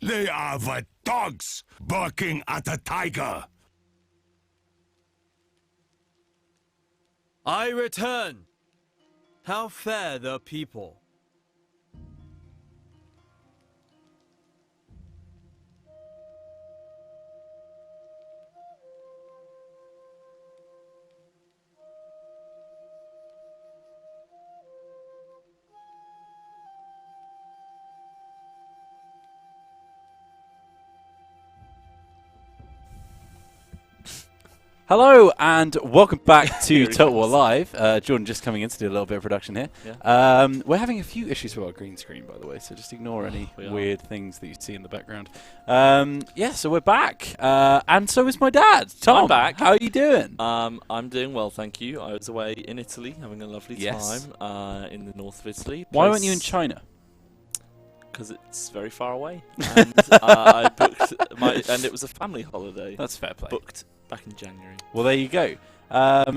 They are but dogs barking at a tiger. I return. How fare the people? Hello and welcome back to Total War Live. Jordan just coming in to do a little bit of production here. Yeah. We're having a few issues with our green screen, by the way, so just ignore any weird things that you see in the background. Yeah, so we're back, and so is my dad. Tom, I'm back. How are you doing? I'm doing well, thank you. I was away in Italy having a lovely Yes. time in the north of Italy. Why weren't you in China? Because it's very far away, and I booked and it was a family holiday. That's fair play. Booked back in January. Well, there you go.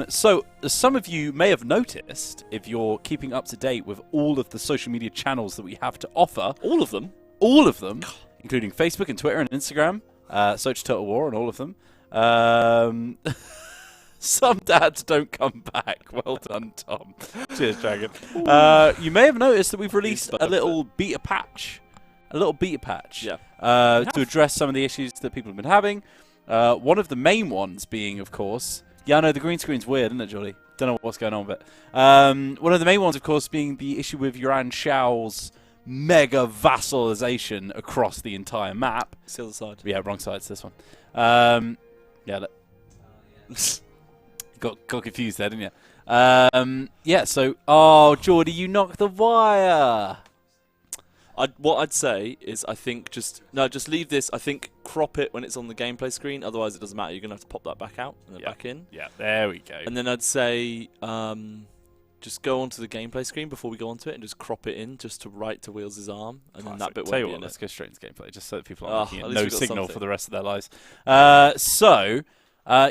So, some of you may have noticed, if you're keeping up to date with all of the social media channels that we have to offer, All of them. including Facebook and Twitter and Instagram, search Total War on all of them. Some dads don't come back. Well done, Tom. Cheers, Dragon. You may have noticed that we've released a little beta patch. Yeah. To address some of the issues that people have been having. One of the main ones being, of course... Yeah, I know, the green screen's weird, isn't it, Jolly? Don't know what's going on with it. One of the main ones, of course, being the issue with Yuan Shu's mega vassalization across the entire map. It's the other side. Yeah, wrong side. It's this one. Yeah, look. got confused there, didn't you? Yeah, so... Oh, Geordie, you knocked the wire! What I'd say is, I think just leave this. I think crop it when it's on the gameplay screen. Otherwise, it doesn't matter. You're gonna have to pop that back out and then back in. Yeah, there we go. And then I'd say just go onto the gameplay screen before we go onto it and just crop it in just to right to Wheels' arm, and then that bit Tell you won't be what, in let's it. go straight into gameplay, just so that people aren't looking at at least no we've got signal something. for the rest of their lives.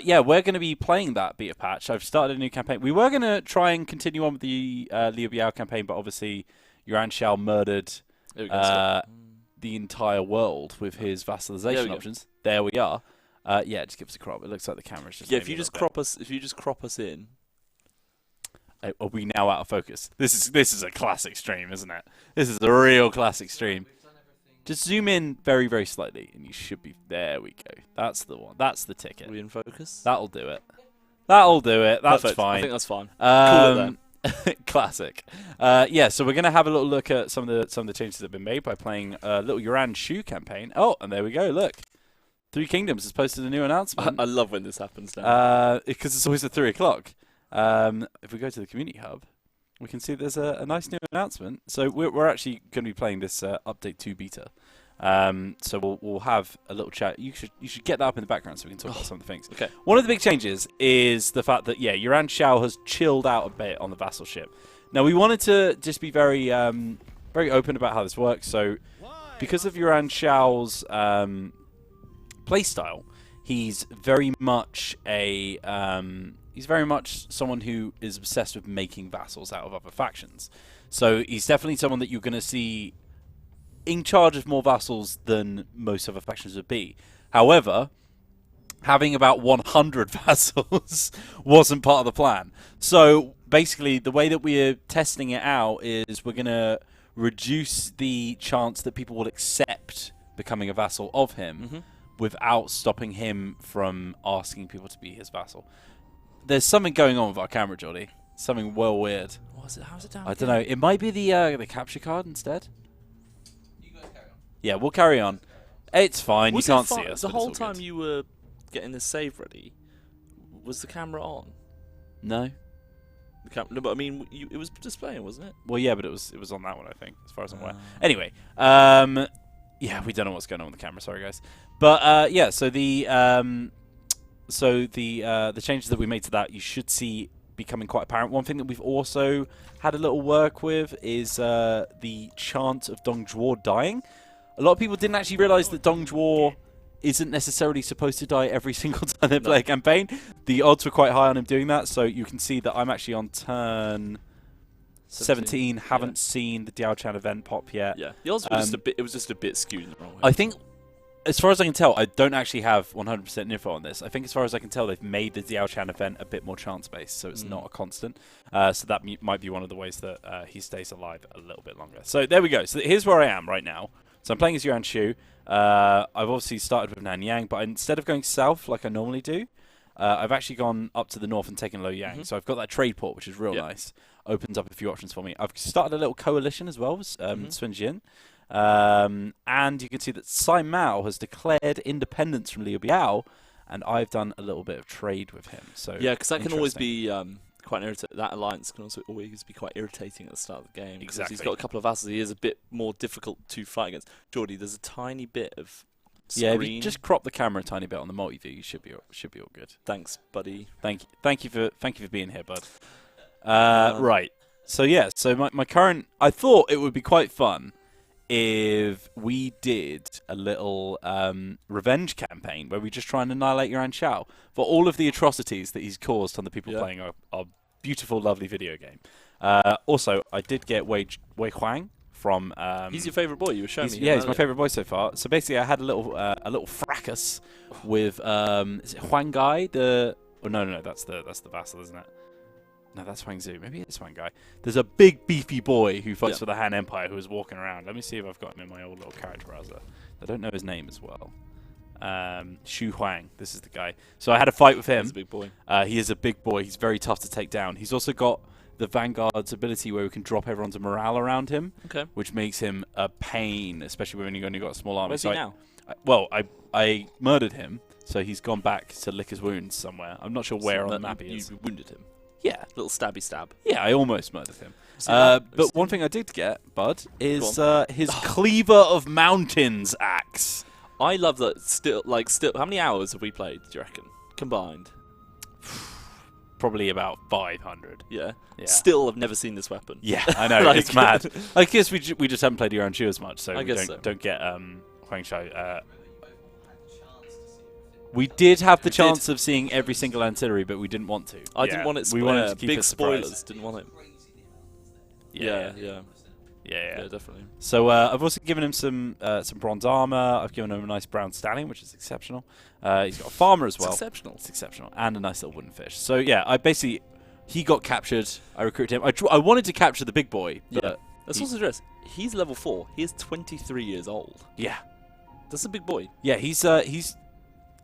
Yeah, we're going to be playing that beta patch. I've started a new campaign. We were going to try and continue on with the Liu Biao campaign, but obviously Yuan Shu murdered There we go, the entire world with his vassalization options. There we are. Yeah, just give us a crop. It looks like the camera's just if you just crop us in. Are we now out of focus? This is a classic stream, isn't it? This is a real classic stream. Just zoom in very, very slightly, and you should be... There we go. That's the one. That's the ticket. Are we in focus? That'll do it. That'll do it. That's Perfect. fine. I think that's fine. Cool it then. Classic. Yeah, so we're going to have a little look at some of the changes that have been made by playing a little Yuan Shu campaign. Oh, and there we go. Look. Three Kingdoms has posted a new announcement. I love when this happens now. Because it's always at 3 o'clock. If we go to the community hub, we can see there's a nice new announcement. So we're actually going to be playing this update 2 beta. So we'll have a little chat. You should get that up in the background so we can talk about some of the things. Okay. One of the big changes is the fact that Yuan Shu has chilled out a bit on the vassal ship. Now we wanted to just be very very open about how this works. So because of Yuan Shu's playstyle, he's very much someone who is obsessed with making vassals out of other factions. So he's definitely someone that you're going to see in charge of more vassals than most other factions would be. However, having about 100 vassals wasn't part of the plan. So basically, the way that we're testing it out is we're going to reduce the chance that people will accept becoming a vassal of him without stopping him from asking people to be his vassal. There's something going on with our camera, Jolly. Something well weird. How's it down? I don't know. It might be the capture card instead. Yeah, we'll carry on. It's fine. You can't see us. The but whole it's all time good. you were getting this save ready, was the camera on? No. No, but I mean, it was displaying, wasn't it? Well, yeah, but it was on that one, I think, as far as I'm aware. Anyway, yeah, we don't know what's going on with the camera. Sorry, guys. But yeah, so the changes that we made to that, you should see becoming quite apparent. One thing that we've also had a little work with is the chant of Dong Zhuo dying. A lot of people didn't actually realise that Dong Zhuo isn't necessarily supposed to die every single time they play a campaign. The odds were quite high on him doing that, so you can see that I'm actually on turn 17. Haven't seen the Diao Chan event pop yet. Yeah, the odds were just a bit. It was just a bit skewed in the wrong way. I think, as far as I can tell, I don't actually have 100% info on this. I think, as far as I can tell, they've made the Diao Chan event a bit more chance-based, so it's not a constant. So that might be one of the ways that he stays alive a little bit longer. So there we go. So here's where I am right now. So I'm playing as Yuan Shu. I've obviously started with Nanyang, but instead of going south like I normally do, I've actually gone up to the north and taken Luoyang. So I've got that trade port, which is real nice. Opens up a few options for me. I've started a little coalition as well, Sun Jin. And you can see that Sai Mao has declared independence from Liu Biao, and I've done a little bit of trade with him. So yeah, because that can always be quite irritating. That alliance can also always be quite irritating at the start of the game. Exactly. He's got a couple of vassals. He is a bit more difficult to fight against. Geordie, there's a tiny bit of screen. Yeah, if you just crop the camera a tiny bit on the multi-view, you should be all good. Thanks, buddy. Thank you for being here, bud. Right. So yeah, so my current, I thought it would be quite fun if we did a little revenge campaign where we just try and annihilate Yuan Shao for all of the atrocities that he's caused on the people playing our beautiful, lovely video game. Also, I did get Wei Huang from. He's your favourite boy. You were showing me. Yeah, he's my favourite boy so far. So basically, I had a little fracas with is it Huang Gai? No, that's the vassal, isn't it? No, that's Huang Zhu. Maybe it's Huang Gai. There's a big, beefy boy who fights for the Han Empire who is walking around. Let me see if I've got him in my old little character browser. I don't know his name as well. Xu Huang. This is the guy. So I had a fight with him. He's a big boy. He is a big boy. He's very tough to take down. He's also got the Vanguard's ability where we can drop everyone's morale around him, which makes him a pain, especially when you've only got a small army. Where's he now? I murdered him, so he's gone back to lick his wounds somewhere. I'm not sure where on the map he is. You wounded him. Yeah. Little stabby stab. Yeah, I almost murdered him. But one thing I did get, bud, is his Cleaver of Mountains axe. I love that. Still, how many hours have we played, do you reckon? Combined? Probably about 500. Yeah. Still have never seen this weapon. Yeah, I know. It's mad. I guess we just haven't played Yuan Shu as much, so I guess don't get Huang Shao. We did have the chance of seeing every single ancillary, but we didn't want to. I didn't want it. We wanted to keep big it a surprise. spoilers. Didn't want it. Yeah, definitely. So I've also given him some bronze armor. I've given him a nice brown stallion, which is exceptional. He's got a farmer as well. It's exceptional, and a nice little wooden fish. So yeah, he got captured. I recruited him. I wanted to capture the big boy. But let's also address. He's level 4. He is 23 years old. Yeah, that's a big boy. Yeah, he's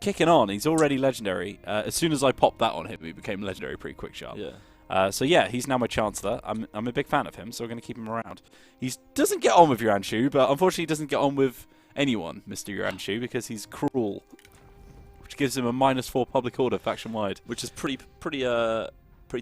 kicking on. He's already legendary. As soon as I popped that on him, he became legendary pretty quick sharp. Yeah. So yeah, he's now my Chancellor. I'm a big fan of him, so we're going to keep him around. He doesn't get on with Yuan Shu, but unfortunately he doesn't get on with anyone, Mr. Yuan Shu, because he's cruel, which gives him a -4 public order faction-wide. Which is pretty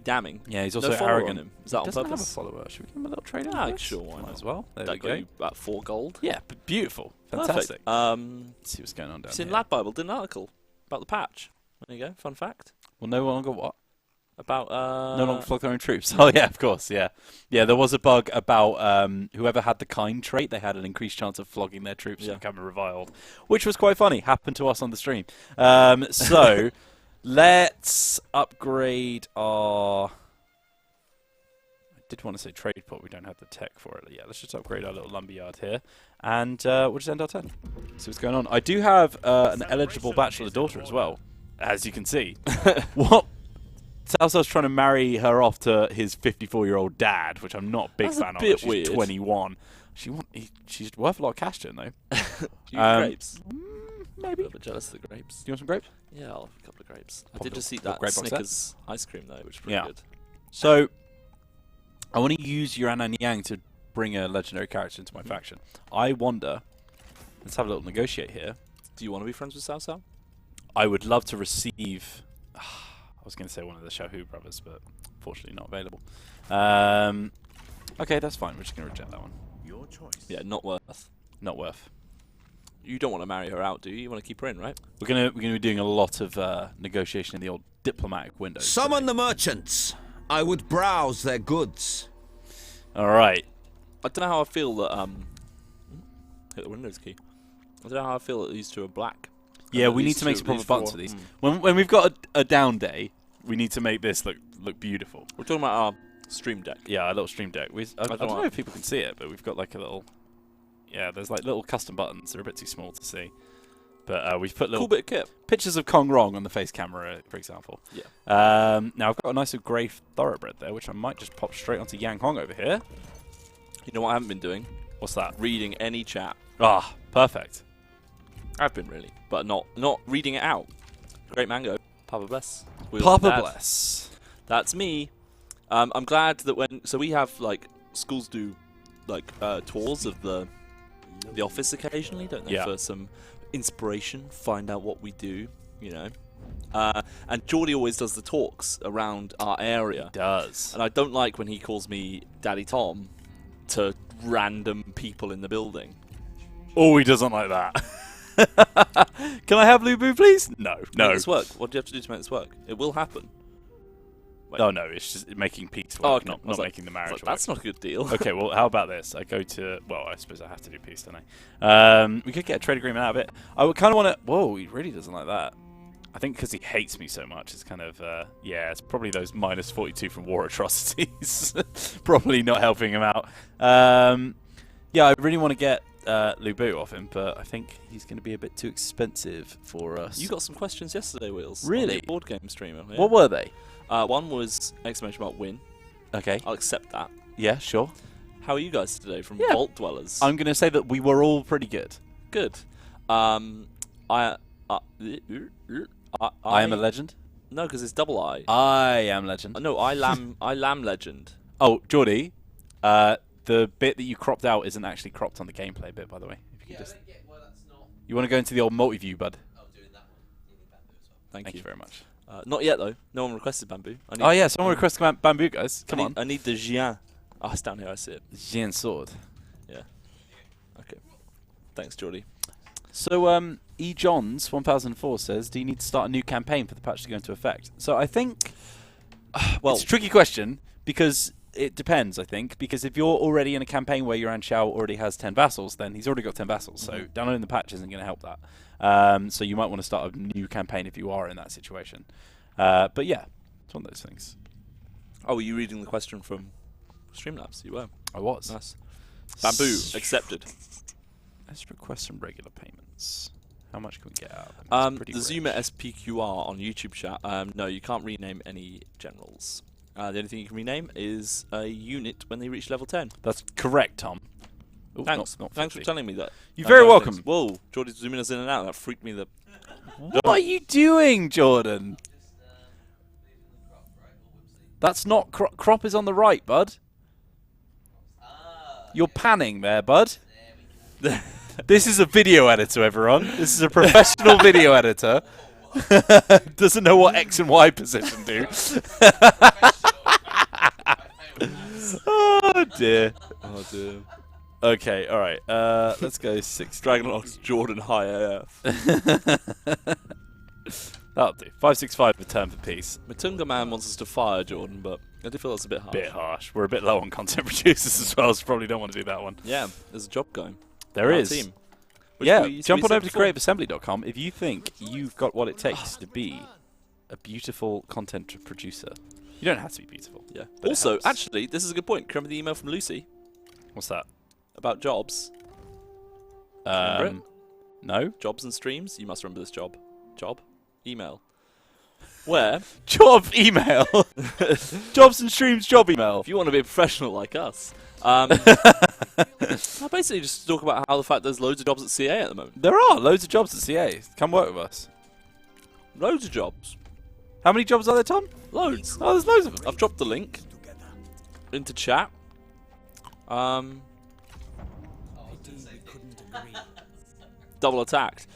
damning. Yeah, he's also no arrogant. On him. Is that on doesn't purpose? Have a follower. Should we give him a little trade? Sure, why not? As well. There that we go. got you about 4 gold. Yeah, beautiful, fantastic. Let's see what's going on down here. It's in Lad Bible did an article about the patch. There you go. Fun fact. Well, no longer what? About no longer flog their own troops. Oh yeah, of course, yeah. There was a bug about whoever had the kind trait, they had an increased chance of flogging their troops and becoming reviled, which was quite funny. Happened to us on the stream. So let's upgrade our. I did want to say trade port. We don't have the tech for it. Yeah, let's just upgrade our little lumberyard here, and we'll just end our turn. See what's going on. I do have an eligible bachelor daughter as well, as you can see. What? Cao Cao's trying to marry her off to his 54-year-old dad, which I'm not a big fan of. She's weird. 21. She's worth a lot of cash to him, though. Do you want grapes? Maybe. I'm a little bit jealous of the grapes. Do you want some grapes? Yeah, I'll have a couple of grapes. I did just eat that Snickers ice cream, though, which is pretty good. So, I want to use Yuan and Yang to bring a legendary character into my faction. I wonder... Let's have a little negotiate here. Do you want to be friends with Cao Cao? I would love to receive... I was going to say one of the Xiaohu brothers, but unfortunately not available. Okay, that's fine. We're just going to reject that one. Your choice. Yeah, not worth. Not worth. You don't want to marry her out, do you? You want to keep her in, right? We're going to be doing a lot of negotiation in the old diplomatic window. Summon the merchants. I would browse their goods. All right. I don't know how I feel that hit the Windows key. I don't know how I feel that these two are black. Yeah, we need to make some proper buttons for these. When we've got a down day, we need to make this look beautiful. We're talking about Stream Deck. Yeah, a little stream deck. I don't know if people can see it, but we've got like a little. Yeah, there's like little custom buttons. They're a bit too small to see. But we've put little Cool bit of kit. pictures of Kong Rong on the face camera, for example. Yeah. Now I've got a nice little grey thoroughbred there, which I might just pop straight onto Yang Hong over here. You know what I haven't been doing? What's that? Reading any chat. Ah, perfect. I've been really, but not reading it out. Great mango. Papa bless. Wheels Papa and Dad. bless. That's me. I'm glad that we have like schools do like tours of the office occasionally, don't they? Yeah. For some inspiration, find out what we do, you know. And Geordie always does the talks around our area. Does. And I don't like when he calls me Daddy Tom to random people in the building. Oh, he doesn't like that. Can I have Lubu, please? No. Make this work. What do you have to do to make this work? It will happen. Wait. Oh, no, it's just making peace work, Oh, okay. not I was like- making the I was marriage like, work. that's not a good deal. Okay, well, how about this? I go to... Well, I suppose I have to do peace, don't I? We could get a trade agreement out of it. I would kind of want to... Whoa, he really doesn't like that. I think because he hates me so much, it's kind of... yeah, it's probably those minus 42 from war atrocities. Probably not helping him out. Yeah, I really want to get Lubu off him, but I think he's going to be a bit too expensive for us. You got some questions yesterday, Wheels. on Really? the board game streamer. Yeah. What were they? One was exclamation mark win. Okay. I'll accept that. Yeah, sure. How are you guys today from Yeah. Vault Dwellers? I'm going to say that we were all pretty good. good. I I am a legend. No, because it's double I. I am legend. No, I lamb legend. Oh, Geordie, the bit that you cropped out isn't actually cropped on the gameplay bit, by the way. If you could just... You want to go into the old multi-view, bud? Thank Thank you. you very much. Not yet though. No one requested bamboo. I need, Oh yeah, someone requested bamboo, guys. Come on. I need the Jian. Oh, it's down here. I see it. Jian sword. Yeah. Okay. Thanks, Geordie. So, E. Johns 1004 says, do you need to start a new campaign for the patch to go into effect? So I think, well, it's a tricky question because it depends, I think. Because if you're already in a campaign where Yuan Shu already has 10 vassals, then he's already got 10 vassals. So downloading the patch isn't going to help that. So you might want to start a new campaign if you are in that situation. But yeah, it's one of those things. Oh, were you reading the question from Streamlabs? You were. I was. Nice. Bamboo accepted. Let's request some regular payments. How much can we get out of them? The Zuma SPQR on YouTube chat. No, you can't rename any generals. The only thing you can rename is a unit when they reach level 10. That's correct, Tom. Ooh, Thanks. not Thanks for 50. telling me that. You're very No, welcome. thanks. Whoa, Jordy's zooming us in and out. That freaked me the... What are you doing, Jordan? That's not crop is on the right, bud. You're panning there, bud. This is a video editor, everyone. This is a professional video editor. Doesn't know what X and Y position do. Oh dear. Oh, dear. Okay, all right. Let's go 6. Dragonlocks Jordan High AF. That'll do. 565 return for peace. Matunga Man wants us to fire Jordan, but I do feel that's a bit harsh. Bit harsh. We're a bit low on content producers as well, so probably don't want to do that one. Yeah, there's a job going. There Our is. Team. Which Yeah, we jump on said over to before. creativeassembly.com if you think you've got what it takes to be a beautiful content producer. You don't have to be beautiful. Yeah. but it Also, helps. actually, this is a good point. Remember the email from Lucy What's that? about jobs? Remember it? No? Jobs and streams? You must remember this job. Job? Email. Where, Job email. Jobs and streams job email. if you want to be a professional like us, I basically just talk about how the fact there's loads of jobs at CA at the moment. There are loads of jobs at CA. Come work with us. Loads of jobs. How many jobs are there, Tom? Loads. Oh, there's loads of them. I've dropped the link into chat. Double attacked.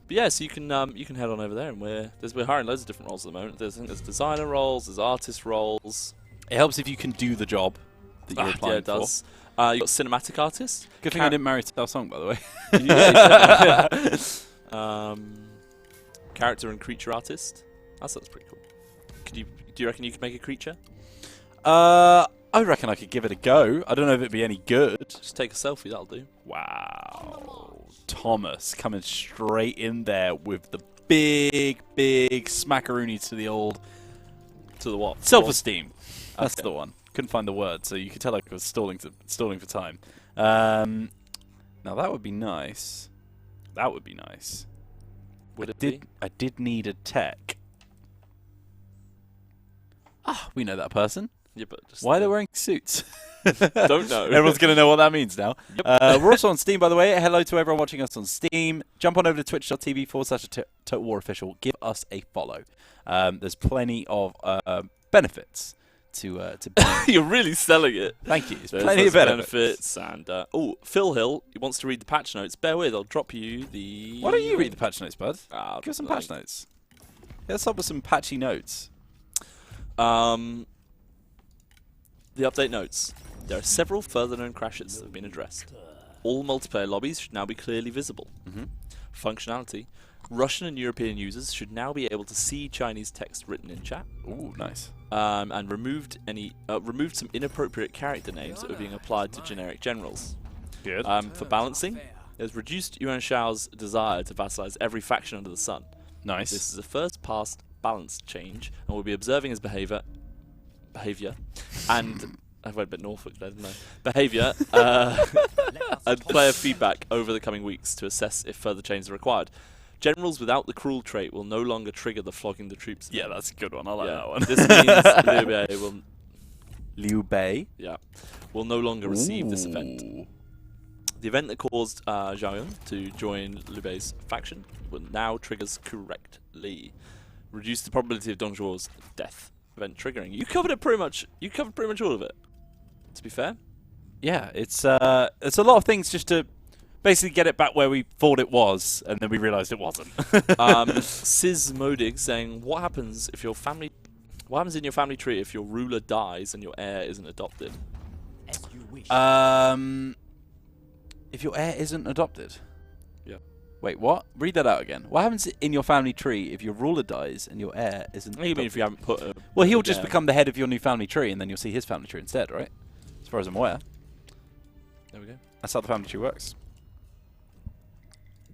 But yeah, so you can head on over there, and we're hiring loads of different roles at the moment. I think there's designer roles, there's artist roles. It helps if you can do the job that you're applying Yeah, it does. You got cinematic artist. Good thing I didn't marry to our song, by the way. Yeah, exactly. Character and creature artist. That sounds pretty cool. Do you reckon you could make a creature? I reckon I could give it a go. I don't know if it'd be any good. Just take a selfie, that'll do. Wow. Thomas coming straight in there with the big smackaroonie to the old To the what? self-esteem. That's Okay. the one. Couldn't find the word, so you could tell I was stalling for time. Now that would be nice. That would be nice. Would it be? I did need a tech. Ah, we know that person. Yeah, but just Why are they wearing suits? don't know. Everyone's going to know what that means now. Yep. We're also on Steam, by the way. Hello to everyone watching us on Steam. Jump on over to twitch.tv/Total War Official. Give us a follow. There's plenty of benefits to You're really selling it. Thank you. There's There's plenty of benefits. And Phil Hill, he wants to read the patch notes. Bear with, I'll drop you the. Why don't you read the patch notes, bud? Give us some patch notes. Let's start with some patchy notes. The update notes. There are several further known crashes that have been addressed. All multiplayer lobbies should now be clearly visible. Functionality. Russian and European users should now be able to see Chinese text written in chat. Ooh, nice. And removed some inappropriate character names that were being applied to generic generals. Good. For balancing, there's reduced Yuan Shu's desire to vassalize every faction under the sun. Nice. This is a first past balance change, and we'll be observing his behaviour, and I went a bit Norfolk there, didn't I? Behaviour and player feedback over the coming weeks to assess if further changes are required. Generals without the cruel trait will no longer trigger the flogging the troops. Yeah, that's a good one. I like that one. This means Liu Bei will no longer receive this event. The event that caused Zhao Yun to join Liu Bei's faction will now triggers correctly. Reduce the probability of Dong Zhuo's death event triggering. You covered it pretty much. You covered pretty much all of it. To be fair. Yeah, it's a lot of things just to basically get it back where we thought it was, and then we realised it wasn't. Sis Modig saying, what happens in your family tree if your ruler dies and your heir isn't adopted? As you wish. If your heir isn't adopted? Yeah. Wait, what? Read that out again. What happens in your family tree if your ruler dies and your heir isn't What do you mean if you haven't put a... Well, he'll just become the head of your new family tree, and then you'll see his family tree instead, right? As far as I'm aware. There we go. That's how the family tree works.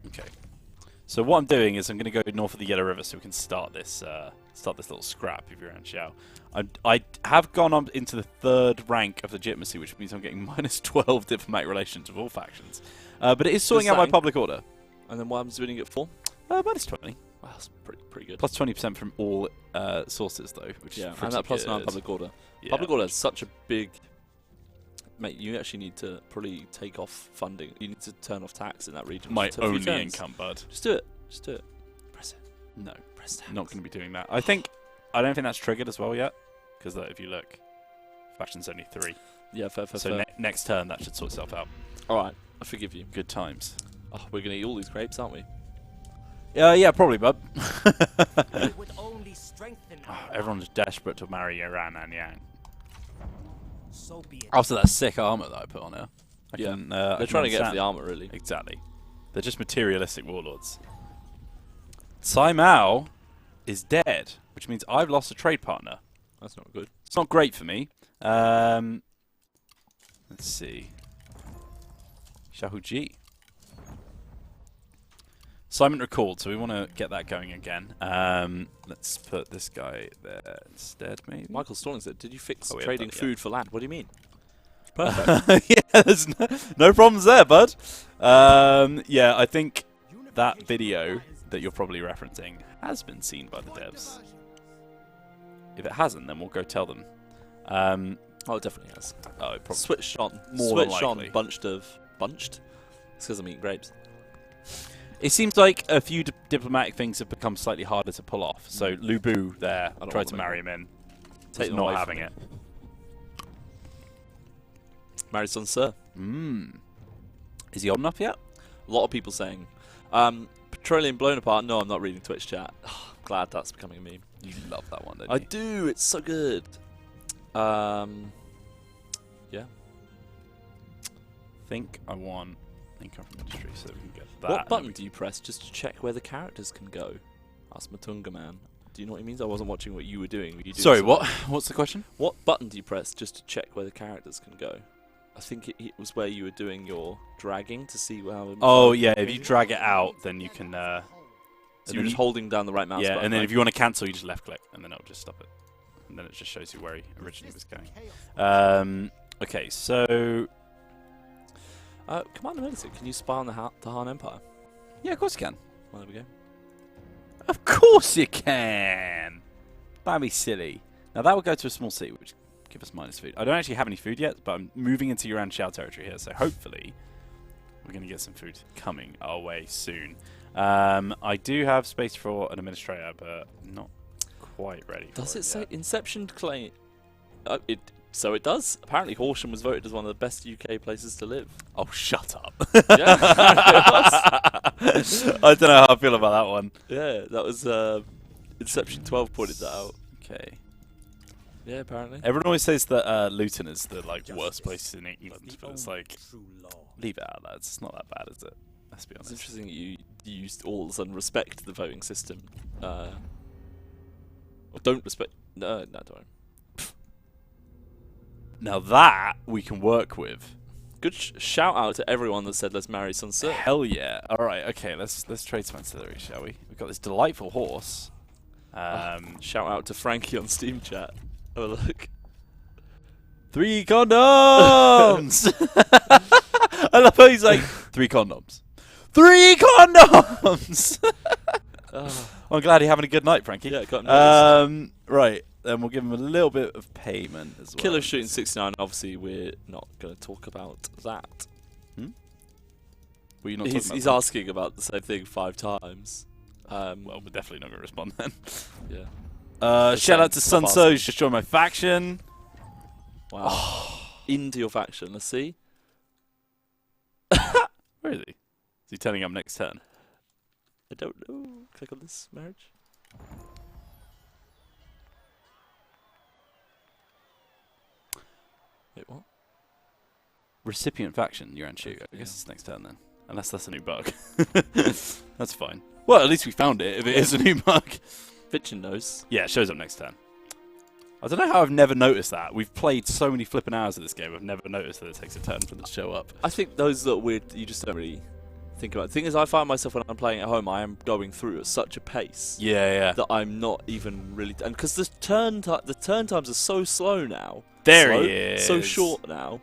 Okay. So what I'm doing is I'm going to go north of the Yellow River so we can start this little scrap if you're around Xiao. I have gone up into the 3rd rank of legitimacy, which means I'm getting -12 diplomatic relations with all factions. But it is sorting out my public order. And then what happens when you get 4? -20. Wow, that's pretty good. Plus 20% from all sources, though, which is and pretty that plus good. 9 public order. Yeah. Public order is such a big... Mate, you actually need to probably take off funding. You need to turn off tax in that region. My Just a few only turns. income, bud. Just do it. Just do it. Press it. No, Press tax. not going to be doing that. I don't think that's triggered as well yet, because if you look, faction's only 3. Yeah, fair. So next turn that should sort itself out. All right, I forgive you. Good times. Oh, we're gonna eat all these grapes, aren't we? Yeah, probably, bud. It would only strengthen our Everyone's desperate to marry Iran and Yang. so be it. After that sick armor that I put on her. They're trying to get for the armor, really. Exactly. They're just materialistic warlords. Cai Mao is dead, which means I've lost a trade partner. That's not good. It's not great for me. Let's see. Shahuji. Assignment recalled, so we want to get that going again. Let's put this guy there instead, maybe. Michael Stalling said, "Did you fix we have trading that, yeah. food for land?" What do you mean? Perfect. Yeah, there's no problems there, bud. Yeah, I think that video that you're probably referencing has been seen by the devs. If it hasn't, then we'll go tell them. Oh, it definitely has. Oh, it probably Switched on. More than Switched likely. on. Bunched. It's because I'm eating grapes. It seems like a few diplomatic things have become slightly harder to pull off. So Lu Bu there don't tried want to them marry him in. Take He's them not away from having me. it. Married son, sir. Is he old enough yet? A lot of people saying, petroleum blown apart. No, I'm not reading Twitch chat. I'm glad that's becoming a meme. You love that one, don't I you? do. It's so good. Yeah. I want income from industry so we can get that. What button do you press just to check where the characters can go? Asked Matunga Man. Do you know what he means? I wasn't watching what you were doing. Were you doing Sorry, something? what? What's the question? What button do you press just to check where the characters can go? I think it was where you were doing your dragging to see how... Oh, yeah, if you drag it out, then you can... So you're just holding down the right mouse button. and then right? if you want to cancel, you just left-click, and then it'll just stop it. and then it just shows you where he originally was going. Okay, so Commander Military, can you spy on the Han Empire? yeah, of course you can. Well, there we go. Of course you can. That'd be silly. Now that will go to a small city, which give us minus food. I don't actually have any food yet, but I'm moving into Yuan Shu territory here, so hopefully we're going to get some food coming our way soon. I do have space for an administrator, but not quite ready. Does it say yet. Inception claim? So it does. Apparently, Horsham was voted as one of the best UK places to live. Oh, shut up. Yeah, I don't know how I feel about that one. yeah, that was Inception 12 pointed that out. Okay. Yeah, apparently. Everyone always says that Luton is the worst place in England, the but it's only like, true law. leave it out, lads. It's not that bad, is it? Let's be It's honest. interesting that you used all of a sudden respect the voting system. Or don't respect. No, don't. Now that we can work with. Good shout out to everyone that said let's marry Sun Tzu. Hell yeah! All right, okay. Let's trade some ancillary, shall we? We've got this delightful horse. Shout out to Frankie on Steam chat. Have a look. 3 condoms. I love how he's like 3 condoms. 3 condoms. I'm glad you're having a good night, Frankie. Yeah, got noticed. Right. Then we'll give him a little bit of payment as well. Killer shooting 69. Obviously, we're not going to talk about that. Were you not He's talking about asking about the same thing 5 times. well, we're definitely not going to respond then. Yeah. Shout out to Stop Sun Tzu, asking. who's just joined my faction. Wow. Into your faction. Let's see. Where is he? Is he turning up next turn? I don't know. Click on this marriage. Wait, what? Recipient faction, Yuan Shu. I Yeah. guess it's next turn then. Unless that's a new bug. That's fine. Well, at least we found it if it is a new bug. Fitchin knows. Yeah, it shows up next turn. I don't know how I've never noticed that. We've played so many flipping hours of this game, I've never noticed that it takes a turn for it to show up. I think those are weird. You just don't really think about. The thing is, I find myself when I'm playing at home, I am going through at such a pace Yeah. that I'm not even really. And because the turn times are so slow now. There slow, he is. So short now.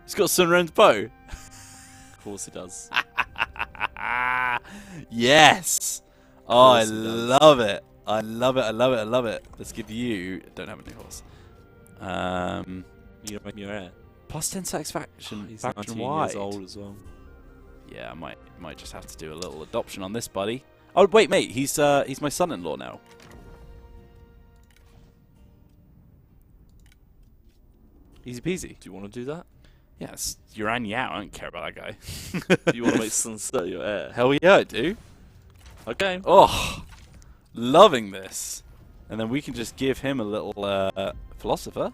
He's got Sunren's bow. Of course he does. Yes. Oh, I course he does. love it. I love it. I love it. I love it. Let's give you. Don't have a new horse. You're making your heir. Plus 10 satisfaction. He's faction 19 wide. years old as well. Yeah, I might just have to do a little adoption on this buddy. Oh wait, mate. He's my son-in-law now. Easy peasy. Do you want to do that? Yes, Yuan Yao. I don't care about that guy. Do you want to make Sun Tzu your heir? Hell yeah, I do. Okay. Oh, loving this. And then we can just give him a little philosopher.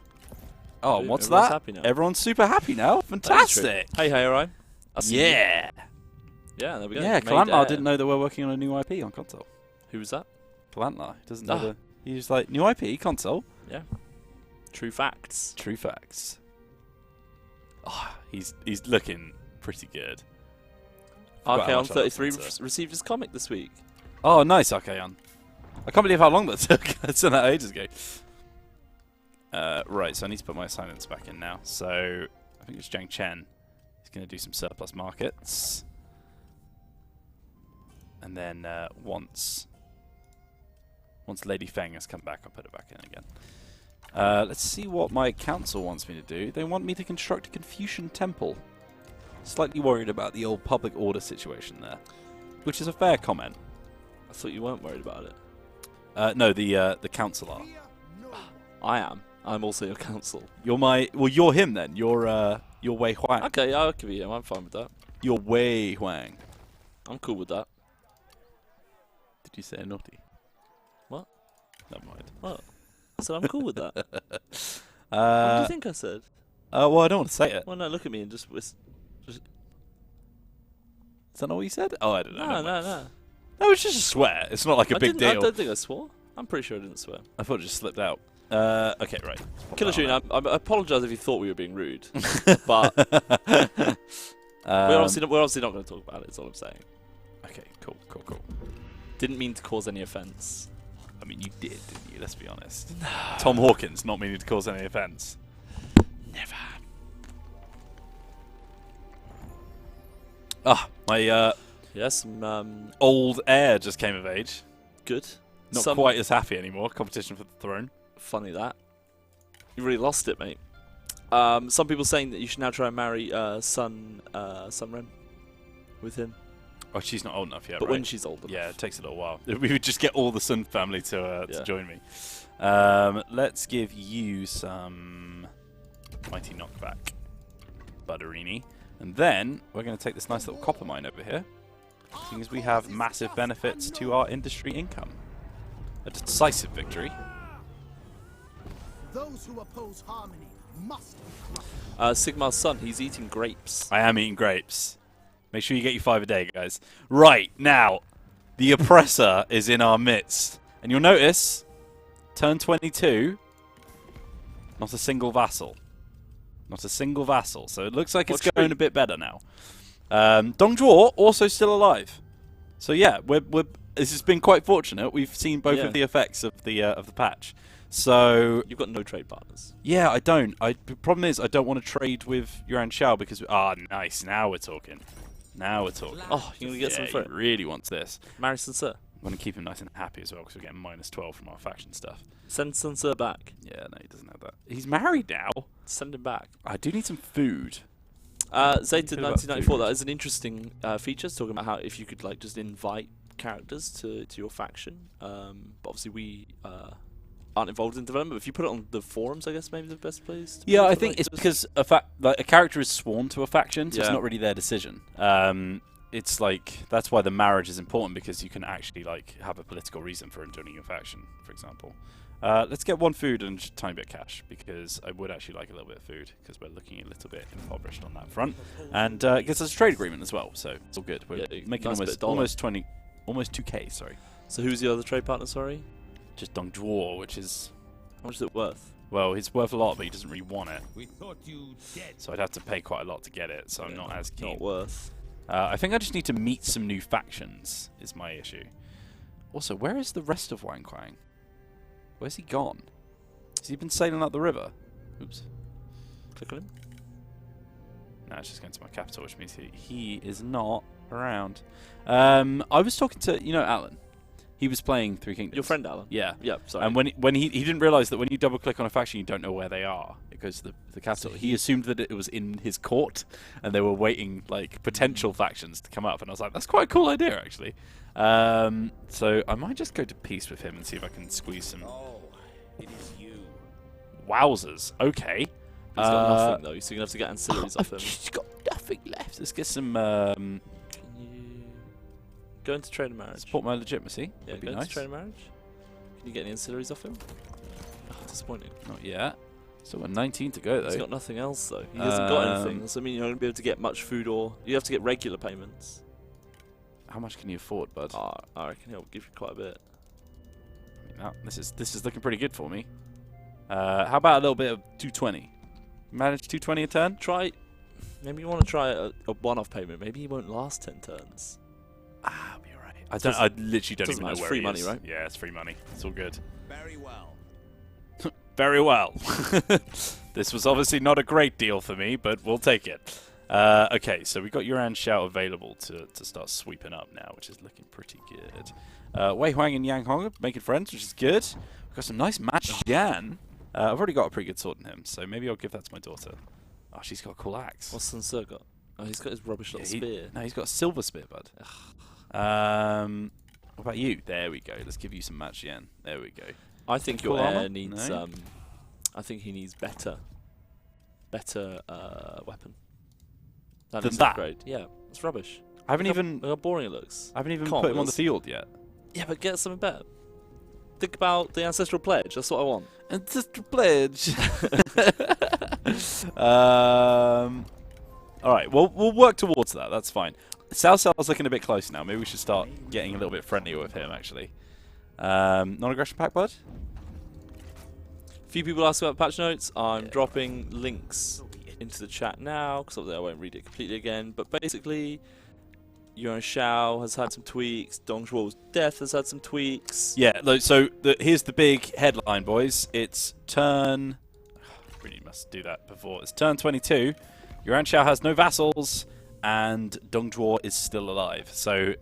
Oh, Boom, what's everyone's that? happy now. Everyone's super happy now. Fantastic. Hey, alright. Yeah. Yeah, there we go. Yeah, Made Kalantlar heir. didn't know they were working on a new IP on console. Who was that? Kalantlar doesn't know Ah. he was like, new IP, console. Yeah. True facts. True facts. Oh, he's looking pretty good. Forgot how Archeon much I love 33 Sansa. received his comic this week. Oh, nice, Archeon. I can't believe how long that took. I sent that ages ago. Right, so I need to put my assignments back in now. So, I think it's Jiang Chen. He's going to do some surplus markets. And then once Lady Feng has come back, I'll put it back in again. Let's see what my council wants me to do. They want me to construct a Confucian temple. Slightly worried about the old public order situation there, which is a fair comment. I thought you weren't worried about it. No, the council are. I am. I'm also your council. You're him then. You're Wei Huang. Okay, yeah, I'll give you him. I'm fine with that. You're Wei Huang. I'm cool with that. Did you say naughty? What? Never mind. What? I said I'm cool with that. What do you think I said? Well, I don't want to say it. Well, no, look at me and just Is that not what you said? Oh, I don't know. no. No, it's just a swear. It's not like a big I deal. don't think I swore. I'm pretty sure I didn't swear. I thought it just slipped out. Okay, right. Killer Shooting, I apologise if you thought we were being rude, but we're obviously not going to talk about it. That's all I'm saying. Okay, cool. Didn't mean to cause any offence. I mean, you did, didn't you? Let's be honest. Tom Hawkins, not meaning to cause any offence. Never. Ah, my Yes, old heir just came of age. good. Not quite as happy anymore. Competition for the throne. Funny that. You really lost it, mate. Some people saying that you should now try and marry Sun Ren with him. Oh, she's not old enough yet, But right? when she's old enough. Yeah, it takes a little while. We would just get all the Sun family to Yeah. join me. Let's give you some mighty knockback, Butterini. And then we're going to take this nice little copper mine over here, seeing as we have massive benefits to our industry income. A decisive victory. Those who oppose harmony must be crushed. Sigmar's son, he's eating grapes. I am eating grapes. Make sure you get your 5 a day, guys. Right, now, the oppressor is in our midst. And you'll notice, turn 22, not a single vassal. Not a single vassal. So it looks like it's What going tree? a bit better now. Dong Zhuo, also still alive. So yeah, this has been quite fortunate. We've seen both Yeah. of the effects of the patch. So You've got no trade partners. yeah, I don't. The problem is I don't want to trade with Yuan Shu because nice. Now we're talking. Now we're talking. Oh, you're going to get Yeah, some for he it. really wants this. Marry Sun. I'm going to keep him nice and happy as well because we're getting -12 from our faction stuff. Send Sun back. Yeah, no, he doesn't have that. He's married now. Send him back. I do need some food. Zeta feel about 1994, food? that is an interesting feature. It's talking about how if you could like just invite characters to your faction. But obviously we aren't involved in development. But if you put it on the forums, I guess maybe the best place. To Yeah, put it I for, think like, it's just- because a character is sworn to a faction, so it's Yeah. not really their decision. It's like that's why the marriage is important because you can actually like have a political reason for joining your faction, for example. Let's get one food and just a tiny bit of cash because I would actually like a little bit of food because we're looking a little bit impoverished on that front, and it gets us a trade agreement as well, so it's all good. We're Yeah, making nice bit of almost dollar. almost 2k. Sorry, So who's the other trade partner? Sorry, just Dong Zhuo, which is how much is it worth? well, it's worth a lot, but he doesn't really want it, We thought you dead. so I'd have to pay quite a lot to get it. So I'm Yeah, not as keen. Not worth. I think I just need to meet some new factions, is my issue. Also, where is the rest of Wang Quang? Where's he gone? Has he been sailing up the river? Oops. Click on him. No, it's just going to my capital, which means he is not around. I was talking to, Alan. He was playing Three Kingdoms. Your friend Alan. Yeah. Yeah. Sorry. And when he didn't realise that when you double click on a faction, you don't know where they are. It goes to the capital. He assumed that it was in his court, and they were waiting like potential factions to come up. And I was like, that's quite a cool idea, actually. So I might just go to peace with him and see if I can squeeze some. Oh, it is you. Wowzers. Okay. He's got nothing though, so you're gonna have to get ancillaries off him. He's got nothing left. Let's get some Can you go into trade and marriage? support my legitimacy. Yeah, That'd be go nice. into trade and marriage. Can you get any ancillaries off him? Oh, disappointing. Not yet. Still got 19 to go though. He's got nothing else though. He hasn't got anything. So I mean, you're not gonna be able to get much food, or you have to get regular payments. How much can you afford, bud? I reckon he'll give you quite a bit. No, this is looking pretty good for me. How about a little bit of 220? Manage 220 a turn? Maybe you want to try a one-off payment. Maybe he won't last 10 turns. I'll be alright. I literally don't doesn't even know matter, it's where free he money, is. right? Yeah, it's free money. It's all good. Very well. Very well. This was obviously not a great deal for me, but we'll take it. Okay, so we've got Yuan Shu available to start sweeping up now, which is looking pretty good. Wei Huang and Yang Hong are making friends, which is good. We've got some nice match Yan. I've already got a pretty good sword in him, so maybe I'll give that to my daughter. Oh, she's got a cool axe. What's Sun Ce got? Oh, he's got his rubbish little spear. No, he's got a silver spear, bud. What about you? There we go. Let's give you some match Yan. There we go. I think Cool your heir armor? needs. No? I think he needs better weapon. Than needs that? upgrade. Yeah, it's rubbish. I haven't Look even how boring it looks. put him on the Commas. field yet. Yeah, but get something better. Think about the ancestral pledge. That's what I want. And just a pledge. All right, well, we'll work towards that. That's fine. Cao Cao's looking a bit close now. Maybe we should start getting a little bit friendlier with him, actually. Non-aggression pact, bud? Few people ask about patch notes. I'm dropping links into the chat now because obviously I won't read it completely again. But basically, Yuan Shu has had some tweaks. Dong Zhuo's death has had some tweaks. Yeah, so here's the big headline, boys. It's turn... really must do that before. It's turn 22. Yuan Shu has no vassals, and Dong Zhuo is still alive. So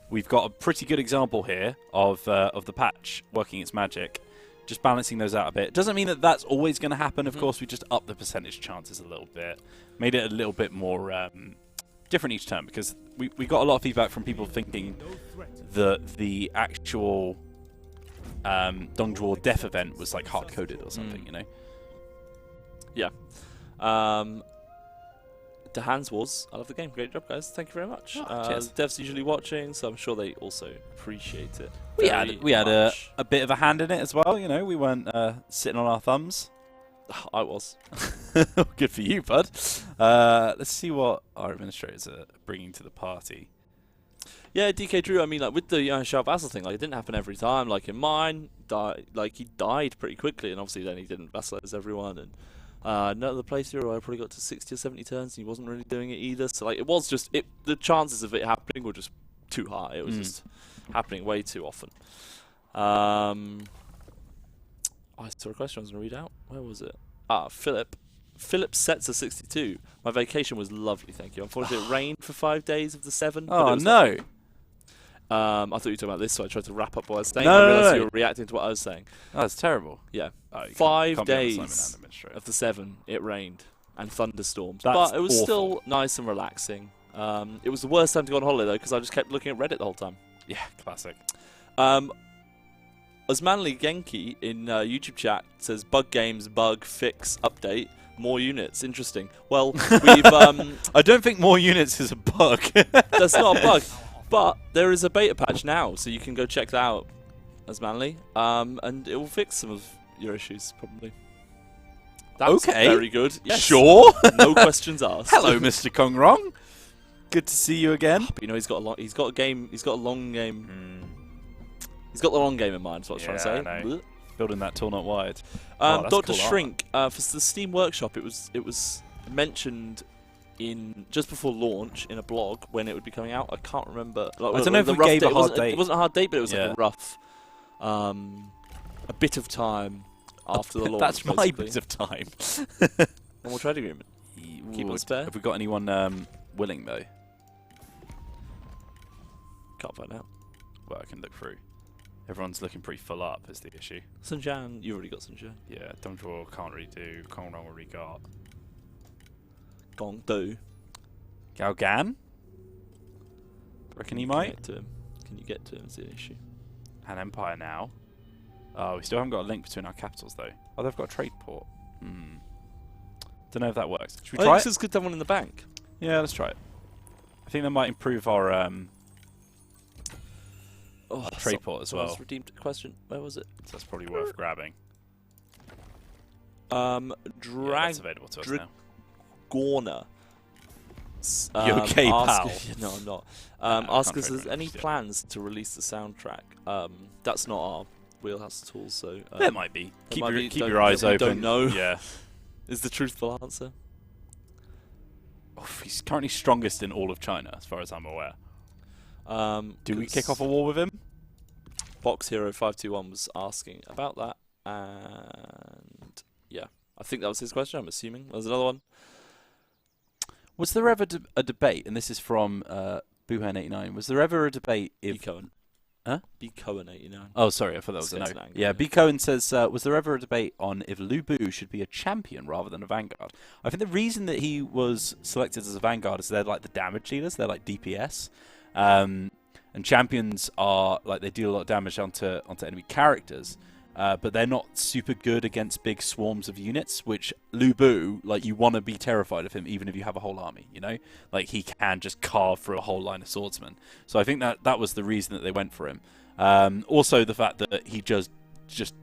we've got a pretty good example here of the patch working its magic. Just balancing those out a bit. Doesn't mean that that's always going to happen. Of course, we just upped the percentage chances a little bit. Made it a little bit more different each turn, because we got a lot of feedback from people thinking that the actual Dong Zhuo death event was like hard-coded or something, you know? Yeah. The Hands was. I love the game. Great job, guys. Thank you very much. Cheers. Devs usually watching, so I'm sure they also appreciate it. We had a bit of a hand in it as well, you know. We weren't sitting on our thumbs. I was. Good for you, bud. Let's see what our administrators are bringing to the party. Yeah, DK Drew. I mean, like with the Yuan Shu vassal thing, like it didn't happen every time. Like in mine, he died pretty quickly, and obviously then he didn't vassalize everyone. And another playthrough, I probably got to 60 or 70 turns, and he wasn't really doing it either. So like it was just the chances of it happening were just too high. It was just happening way too often. I saw a question I was going to read out. Where was it? Philip. Philip sets a 62. My vacation was lovely, thank you. Unfortunately, it rained for 5 days of the 7. Oh, no. I thought you were talking about this, so I tried to wrap up what I was saying. No, I realised no. you were reacting to what I was saying. Oh, that's terrible. Yeah. Oh, 5 days of the 7, it rained. And thunderstorms. That's but it was awful. still nice and relaxing. It was the worst time to go on holiday, though, because I just kept looking at Reddit the whole time. Yeah, classic. Osmanli Genki in YouTube chat says, bug games, bug, fix, update, more units. Interesting. Well, we've... I don't think more units is a bug. That's not a bug. But there is a beta patch now, so you can go check that out, Osmanli. And it will fix some of your issues, probably. That's okay. Very good. Yes. Sure. No questions asked. Hello, Mr. Kong Rong. Good to see you again. But, you know, he's got a long game. He's got a long game. He's got the long game in mind. Is what I was trying to say. I know. Building that tall, not wide. Dr. Cool Shrink for the Steam Workshop. It was mentioned in just before launch in a blog when it would be coming out. I can't remember. Like, I don't know if we gave a hard date. It wasn't a hard date, but it was like a rough, a bit of time after the launch. That's my basically. bit of time. One more trade agreement. Keep it spare. Have we got anyone willing though? Can't find out. Well, I can look through. Everyone's looking pretty full up is the issue. Sun Jan, you already got Sun Jan. Yeah, Dong Zhuo can't really do. Kong Rong already got. Gong Do. Gao Gan? Reckon he might? Get to him. Can you get to him? Is the issue. And Empire now. Oh, we still haven't got a link between our capitals though. Oh, they've got a trade port. Don't know if that works. Should we try This it? is good to have one in the bank. Yeah, let's try it. I think that might improve our trade port as well. Redeemed question. Where was it? So that's probably worth grabbing. Drag. Yeah, that's available to us now. Gorner. You okay, pal? No, I'm not. I Ask can't us, trade is very any much, yeah. plans to release the soundtrack? That's not our wheelhouse at all. So There might be. Keep might your, be. keep Don't- your eyes we open. don't know. Yeah. Is the truthful answer? Oh, he's currently strongest in all of China, as far as I'm aware. Do we kick off a war with him? Box Hero 521 was asking about that, and yeah, I think that was his question. I'm assuming there's another one. Was there ever a debate, and this is from Boohan89, was there ever a debate B if... Cohen. Huh? B Cohen 89. Oh, sorry, I thought that was a no. Skeleton Angle, Yeah, B. Cohen says, was there ever a debate on if Lu Bu should be a champion rather than a vanguard? I think the reason that he was selected as a vanguard is they're like the damage dealers, they're like DPS. And champions are, like, they deal a lot of damage onto enemy characters. But they're not super good against big swarms of units, which Lu Bu, like, you want to be terrified of him even if you have a whole army, you know? Like, he can just carve through a whole line of swordsmen. So I think that was the reason that they went for him. Also, the fact that he just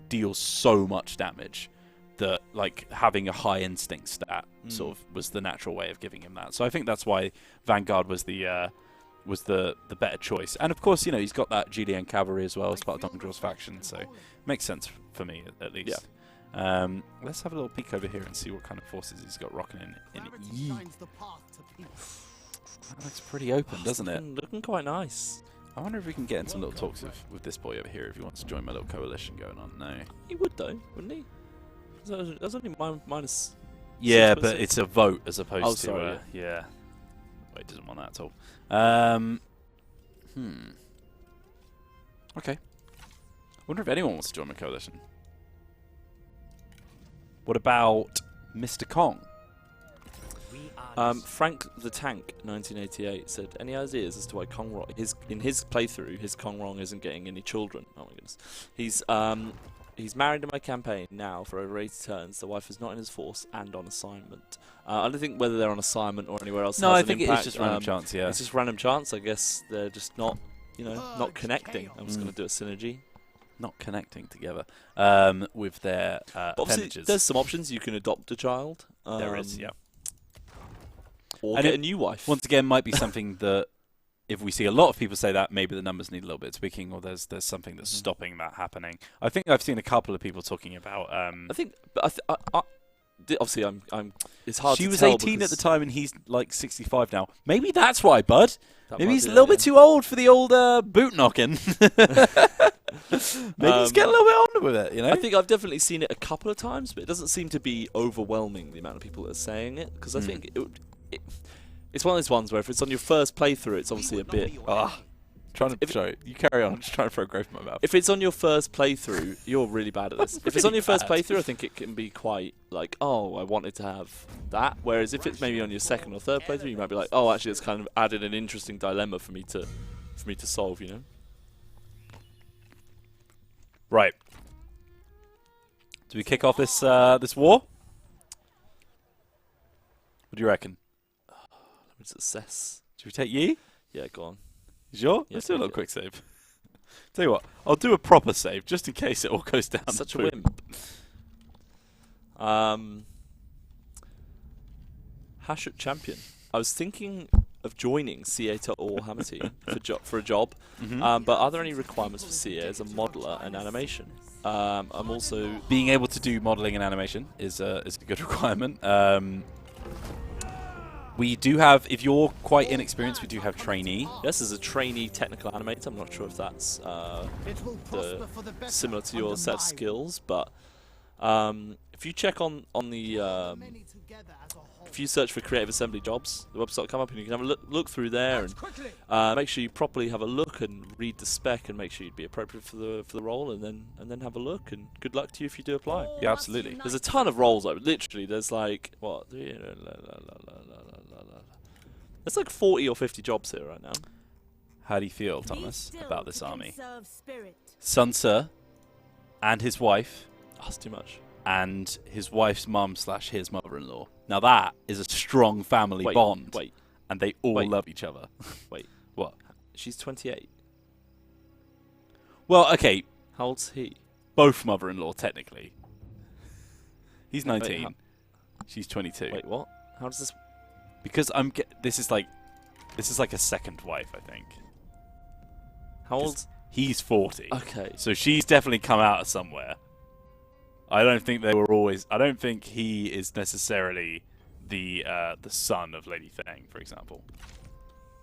deals so much damage that, like, having a high instinct stat sort of was the natural way of giving him that. So I think that's why Vanguard was the better choice. And of course, you know, he's got that GDN cavalry as well as part of Dong Zhuo's faction, so makes sense for me at least. Yeah. Let's have a little peek over here and see what kind of forces he's got rocking in Yi. That looks pretty open, doesn't it? Looking quite nice. I wonder if we can get in some little talks with this boy over here if he wants to join my little coalition going on. No. He would though, wouldn't he? That's only minus. Yeah, 6%. but it's a vote as opposed to. sorry, yeah. Wait, he doesn't want that at all. Okay. I wonder if anyone wants to join my coalition. What about Mr. Kong? Frank the Tank 1988 said, any ideas as to why Kong Rong in his playthrough his Kong Rong isn't getting any children? Oh my goodness. He's married in my campaign now for over 80 turns. The wife is not in his force and on assignment. I don't think whether they're on assignment or anywhere else. No, has I an think impact. it's just random chance. Yeah, it's just random chance. I guess they're just not, not connecting. I'm just going to do a synergy. Not connecting together with their But obviously, appendages. there's some options. You can adopt a child. There is, yeah. Or And get it- a new wife. Once again, might be something that if we see a lot of people say that, maybe the numbers need a little bit of tweaking, or there's something that's stopping that happening. I think I've seen a couple of people talking about. I think, but obviously, I'm. It's hard. She to was tell 18 at the because time, and he's like 65 now. Maybe that's why, bud. that Maybe might he's be a little that, bit too old for the old boot knocking. Maybe he's getting a little bit on with it, you know? I think I've definitely seen it a couple of times, but it doesn't seem to be overwhelming the amount of people that are saying it. Because I think it's one of those ones where if it's on your first playthrough, it's obviously a bit. Sorry, you carry on. I'm just trying to throw growth in my mouth. If it's on your first playthrough, you're really bad at this. If it's on your first playthrough, I think it can be quite like, oh, I wanted to have that. Whereas if it's maybe on your second or third playthrough, you might be like, oh, actually, it's kind of added an interesting dilemma for me to solve. Right. Do we kick off this this war? What do you reckon? Let me just assess. Should we take Yi? Yeah, go on. You sure? Yeah, Let's do a little yeah. quick save. Tell you what, I'll do a proper save just in case it all goes down. Such the a poo. wimp. Hashut champion. I was thinking of joining CA to Warhammer team for a job. But are there any requirements for CA as a modeler and animation? I'm also Being able to do modelling and animation is a good requirement. We do have, if you're quite inexperienced, we do have trainee. yes, as a trainee technical animator. I'm not sure if that's It will prosper for the better similar to your under set of my skills, but if you check on the many together as a whole. if you search for creative assembly jobs, the website will come up and you can have a look through there and Quickly. make sure you properly have a look and read the spec and make sure you'd be appropriate for the role, and then have a look, and good luck to you if you do apply. Yeah, absolutely. There's a ton of roles though. Literally, there's like what? There's like 40 or 50 jobs here right now. How do you feel, Thomas, about this army? Spirit. Sun Tzu and his wife, Oh, that's too much. and his wife's mum / his mother-in-law. Now that is a strong family bond. Wait, And they all Wait. love each other. wait. What? She's 28. Well, okay, How old's he? both mother-in-law technically. He's Wait, 19. how- She's 22. Wait, what? How does this? Because this is like a second wife, I think. How old? He's 40. Okay. So she's definitely come out of somewhere. I don't think they were always. I don't think he is necessarily the son of Lady Thang, for example.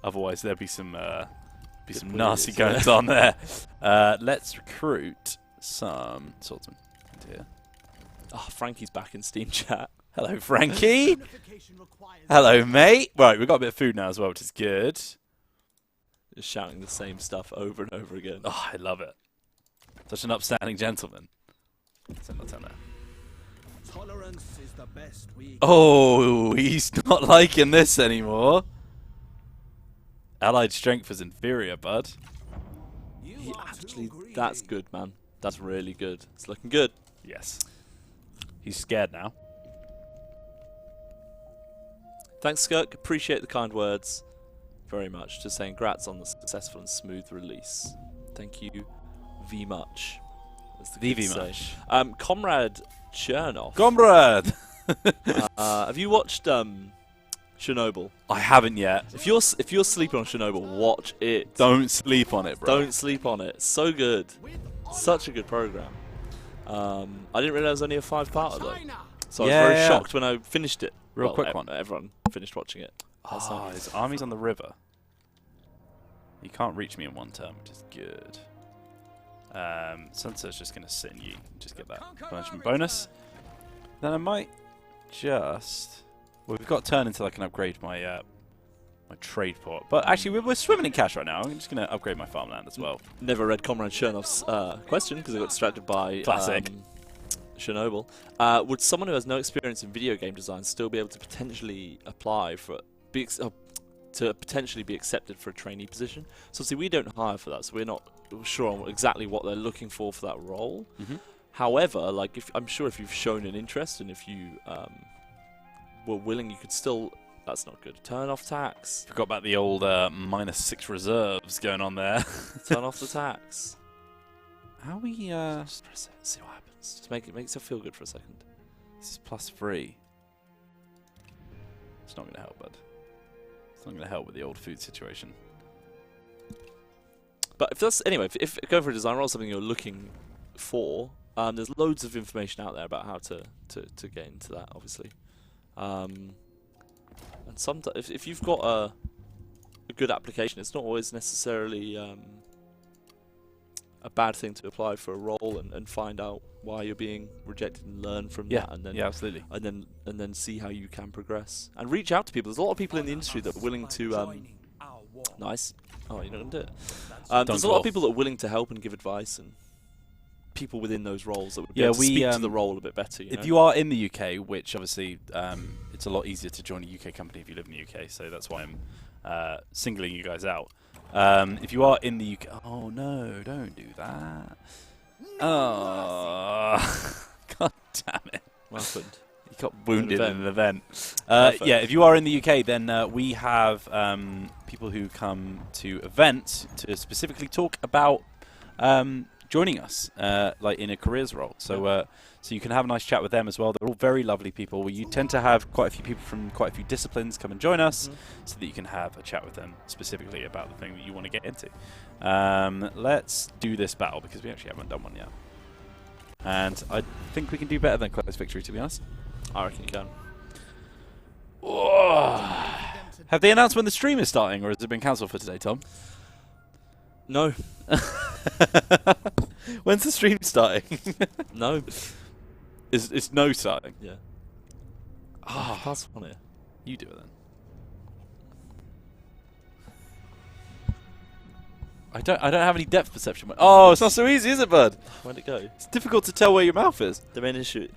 Otherwise, there'd be some Good nasty weird, goings on there. Let's recruit some swordsmen into here. Oh, Frankie's back in Steam chat. Hello, Frankie. Unification requires Hello, mate. Right, we've got a bit of food now as well, which is good. Just shouting the same stuff over and over again. Oh, I love it. Such an upstanding gentleman. Send that down there. Tolerance is the best we. Oh, he's not liking this anymore. Allied strength is inferior, bud. Actually, that's good, man. That's really good. It's looking good. Yes. He's scared now. Thanks, Skirk. Appreciate the kind words very much. Just saying, congrats on the successful and smooth release. Thank you very much. That's the Very good to much. say. Comrade Chernoff. Comrade! Have you watched Chernobyl? I haven't yet. If you're sleeping on Chernobyl, watch it. Don't sleep on it, bro. Don't sleep on it. So good. Such a good program. I didn't realize it was only a 5-parter though. China. So I was Yeah, very yeah. shocked when I finished it. Real quick one. Everyone finished watching it. Oh, his army's on the river. He can't reach me in one turn, which is good. Sunset's just going to sit in you and just get that punishment bonus. Then I might just... Well, we've got turn until I can upgrade my my trade port. But actually, we're swimming in cash right now. I'm just going to upgrade my farmland as well. Never read Comrade Chernov's question because I got distracted by Classic. Chernobyl. Would someone who has no experience in video game design still be able to potentially apply for... to potentially be accepted for a trainee position? So see, we don't hire for that, so we're not sure on exactly what they're looking for that role. However, like I'm sure if you've shown an interest and if you were willing, you could still... That's not good. Turn off tax. Forgot about the old -6 reserves going on there. Turn off the tax. How we... Just press it, see what happens. Just make it feel good for a second. This is +3. It's not going to help, bud. It's not going to help with the old food situation. But if that's... Anyway, if going for a design role is something you're looking for, there's loads of information out there about how to get into that, obviously. And sometimes, if you've got a good application, it's not always necessarily a bad thing to apply for a role and find out why you're being rejected and learn from that, and then absolutely, and then see how you can progress and reach out to people. There's a lot of people in the industry that are willing to. Nice. Oh, you're not gonna do it. There's a lot of people that are willing to help and give advice, and people within those roles that would be able to speak to the role a bit better. If you are in the UK, which obviously it's a lot easier to join a UK company if you live in the UK, so that's why I'm singling you guys out. If you are in the UK, oh no, don't do that. Oh, god damn it! What happened? He got wounded in an event. Yeah, if you are in the UK, then we have people who come to events to specifically talk about joining us, like in a careers role. So, so you can have a nice chat with them as well. They're all very lovely people. You tend to have quite a few people from quite a few disciplines come and join us, so that you can have a chat with them specifically about the thing that you want to get into. Let's do this battle because we actually haven't done one yet, and I think we can do better than close victory, to be honest. I reckon you can. Have they announced when the stream is starting, or has it been cancelled for today, Tom? No. When's the stream starting? No. It's no starting. Yeah. Ah, pass on it. You do it then. I don't have any depth perception. Oh, it's not so easy, is it, bud? Where'd it go? It's difficult to tell where your mouth is. The main issue.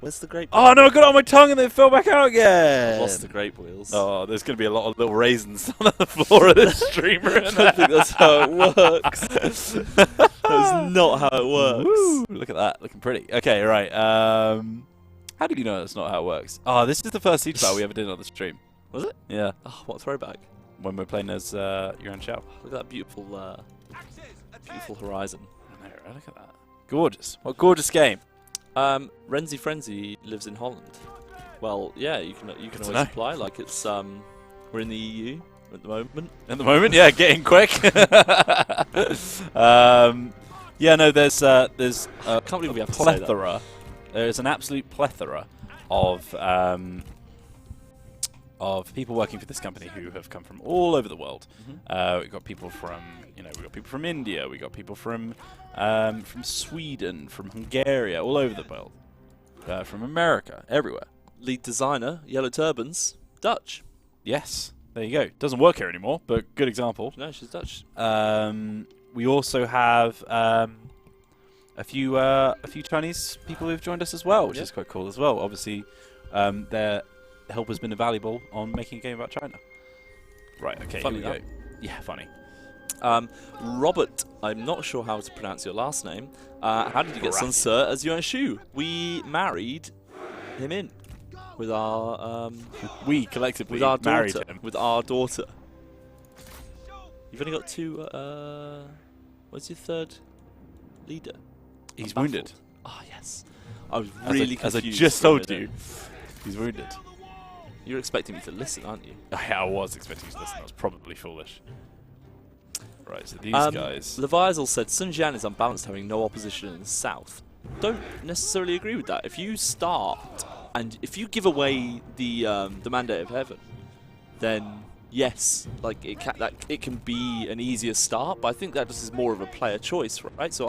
Where's the grape? Oh no, I got it on my tongue and then it fell back out again. I've lost the grape wheels. Oh, there's going to be a lot of little raisins on the floor of this streamer. I don't think that's how it works. That's not how it works. Woo, look at that, looking pretty. Okay, right. How did you know that's not how it works? Oh, this is the first siege battle we ever did on the stream. Was it? Yeah. Oh, what a throwback. When we're playing as Yuan Shu. Look at that beautiful, beautiful horizon. I know, right? Look at that. Gorgeous. What a gorgeous game. Renzi Frenzy lives in Holland. Well, yeah, you can always apply. Like it's we're in the EU at the moment. At the moment, yeah, getting quick. Yeah, no, there's I can't believe we have to say that. plethora. There's an absolute plethora of people working for this company who have come from all over the world. We've got people from, we got people from India. We got people from Sweden, from Hungary, all over the world, from America, everywhere. Lead designer, Yellow Turbans, Dutch. Yes, there you go. Doesn't work here anymore, but good example. No, she's Dutch. We also have a few Chinese people who've joined us as well, which is quite cool as well. Obviously, their help has been invaluable on making a game about China. Right. Okay. Funny here we go. Yeah, funny. Robert, I'm not sure how to pronounce your last name. How did you get Sun Sir as Yuan Shu? We married him in with our we collectively with our married daughter, him. with our daughter. You've only got two. What's your third leader? He's I'm wounded. baffled. Ah, yes. I was really as I confused just for a told minute. you. He's wounded. You're expecting me to listen, aren't you? I was expecting you to listen. That was probably foolish. Right, so these guys. Levizel said Sun Jian is unbalanced, having no opposition in the south. Don't necessarily agree with that. If you start and if you give away the mandate of heaven, then yes, like it can be an easier start. But I think that just is more of a player choice, right? So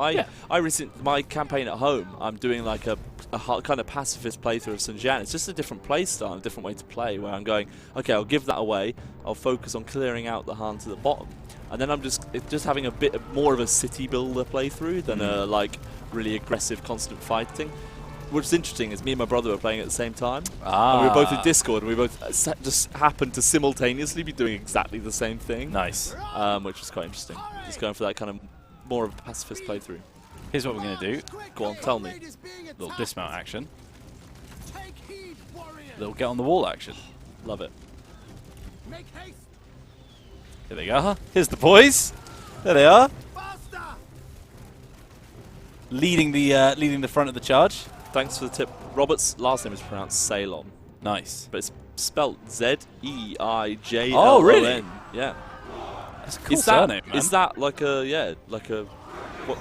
my campaign at home, I'm doing like a kind of pacifist playthrough of Sun Jian. It's just a different play style, a different way to play, where I'm going, okay, I'll give that away. I'll focus on clearing out the Han to the bottom, and then I'm just having a bit more of a city builder playthrough than a like really aggressive, constant fighting. What's interesting is me and my brother were playing at the same time. And we were both in Discord, and we both just happened to simultaneously be doing exactly the same thing. Nice. Which was quite interesting. Just going for that kind of more of a pacifist playthrough. Here's what we're going to do. Go on, tell me. Little dismount action. Take heed, warrior. Little get on the wall action. Love it. Make haste. Here they go. Here's the boys. There they are. Faster. Leading the front of the charge. Thanks for the tip. Robert's last name is pronounced Ceylon, Nice. but it's spelled Z-E-I-J-L-O-N. Oh, really? Yeah. That's a cool surname, man. Is that like a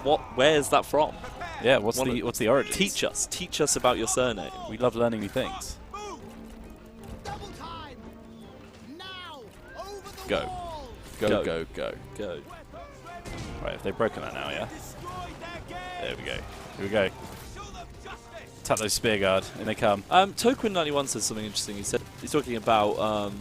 what? Where is that from? Yeah. What's the origin? Teach us about your surname. We love learning new things. Move. Double time. Now. Over the Go. wall. Go. Go. Right. If they've broken that now, yeah. There we go. Here we go. Tap those spear guard, and they come. Toquin91 says something interesting. He's talking about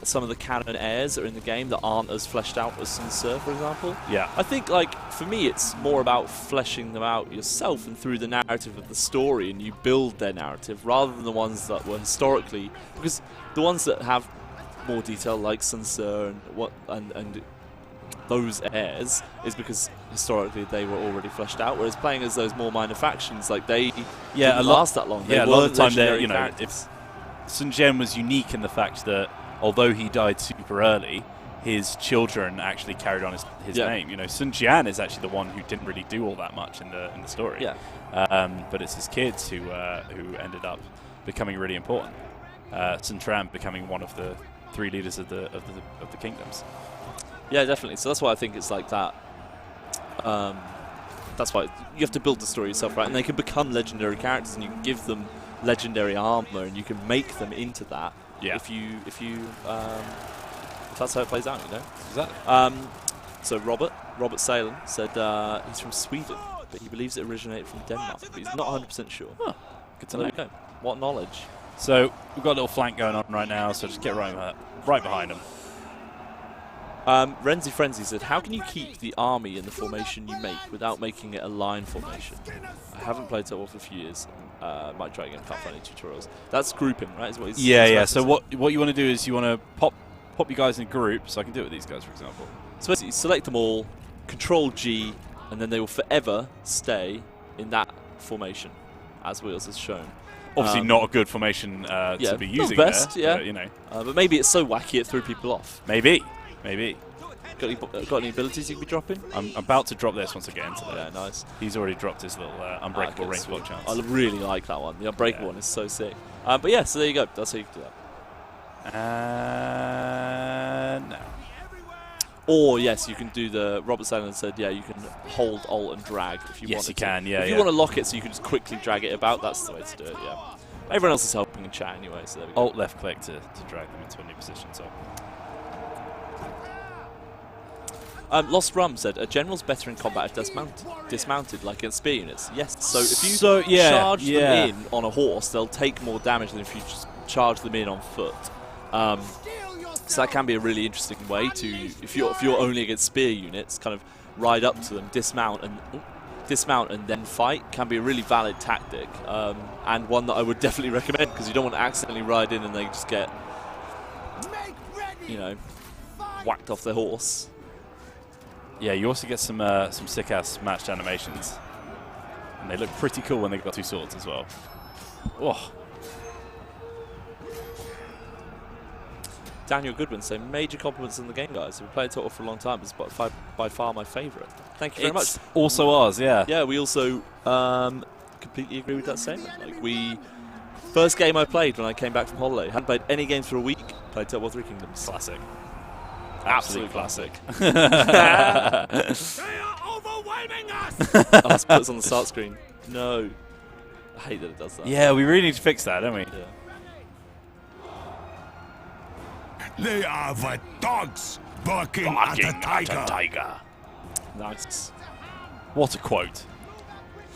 some of the canon heirs that are in the game that aren't as fleshed out as Sun Tzu, for example. Yeah. I think, like, for me, it's more about fleshing them out yourself and through the narrative of the story, and you build their narrative rather than the ones that were historically, because the ones that have more detail, like Sun Tzu and those heirs, is because historically they were already fleshed out. Whereas playing as those more minor factions, like they didn't last that long. A lot of the time, if Sun Jian was unique in the fact that although he died super early, his children actually carried on his name. You know, Sun Jian is actually the one who didn't really do all that much in the story. Yeah. But it's his kids who ended up becoming really important. Sun Tran becoming one of the 3 leaders of the kingdoms. Yeah, definitely. So that's why I think it's like that. That's why you have to build the story yourself, right? And they can become legendary characters, and you can give them legendary armor, and you can make them into that. Yeah. If that's how it plays out, you know. Exactly. So Robert Ceylon said he's from Sweden, but he believes it originated from Denmark, but he's not 100% sure. Huh. Good to There know. you go. What knowledge? So we've got a little flank going on right now, so just get right behind them. Renzi Frenzy said, how can you keep the army in the formation you make without making it a line formation? I haven't played Total War for a few years. Might try again, can't find any tutorials. That's grouping, right? Is what he's Yeah. So what you want to do is you want to pop you guys in groups. So I can do it with these guys, for example. So basically, select them all, Control G, and then they will forever stay in that formation, as Wheels has shown. Obviously, not a good formation to be using not the best, there, yeah. but, you know. But maybe it's so wacky it threw people off. Maybe. Got any abilities you can be dropping? I'm about to drop this once I get into that. Yeah, nice. He's already dropped his little unbreakable range block chance. I really like that one. The unbreakable one is so sick. But yeah, so there you go. That's how you can do that. No. Or yes, you can do the. Robert Sandler said, yeah, you can hold Alt and drag if you want. Yes, you can. Yeah. If you want to lock it, so you can just quickly drag it about. That's the way to do it. Yeah. Everyone else is helping in chat anyway. So there we go. Alt left click to drag them into a new position. So. Lost Rum said, a general's better in combat if dismounted like against spear units. Yes, so if you charge them in on a horse, they'll take more damage than if you just charge them in on foot. So that can be a really interesting way to, if you're only against spear units, kind of ride up to them, dismount and then fight can be a really valid tactic, and one that I would definitely recommend because you don't want to accidentally ride in and they just get, you know, whacked off their horse. Yeah, you also get some sick-ass matched animations. And they look pretty cool when they've got 2 swords as well. Oh. Daniel Goodwin saying, major compliments on the game, guys. We've played Total for a long time. It's by far my favourite. Thank you very much. Also ours, yeah. Yeah, we also completely agree with that statement. Like first game I played when I came back from holiday. Hadn't played any games for a week. Played Total War 3 Kingdoms. Classic. Absolute classic. They are overwhelming us! Oh, let's put us on the start screen. No. I hate that it does that. Yeah, we really need to fix that, don't we? Yeah. They are but dogs barking at a tiger. Nice. What a quote.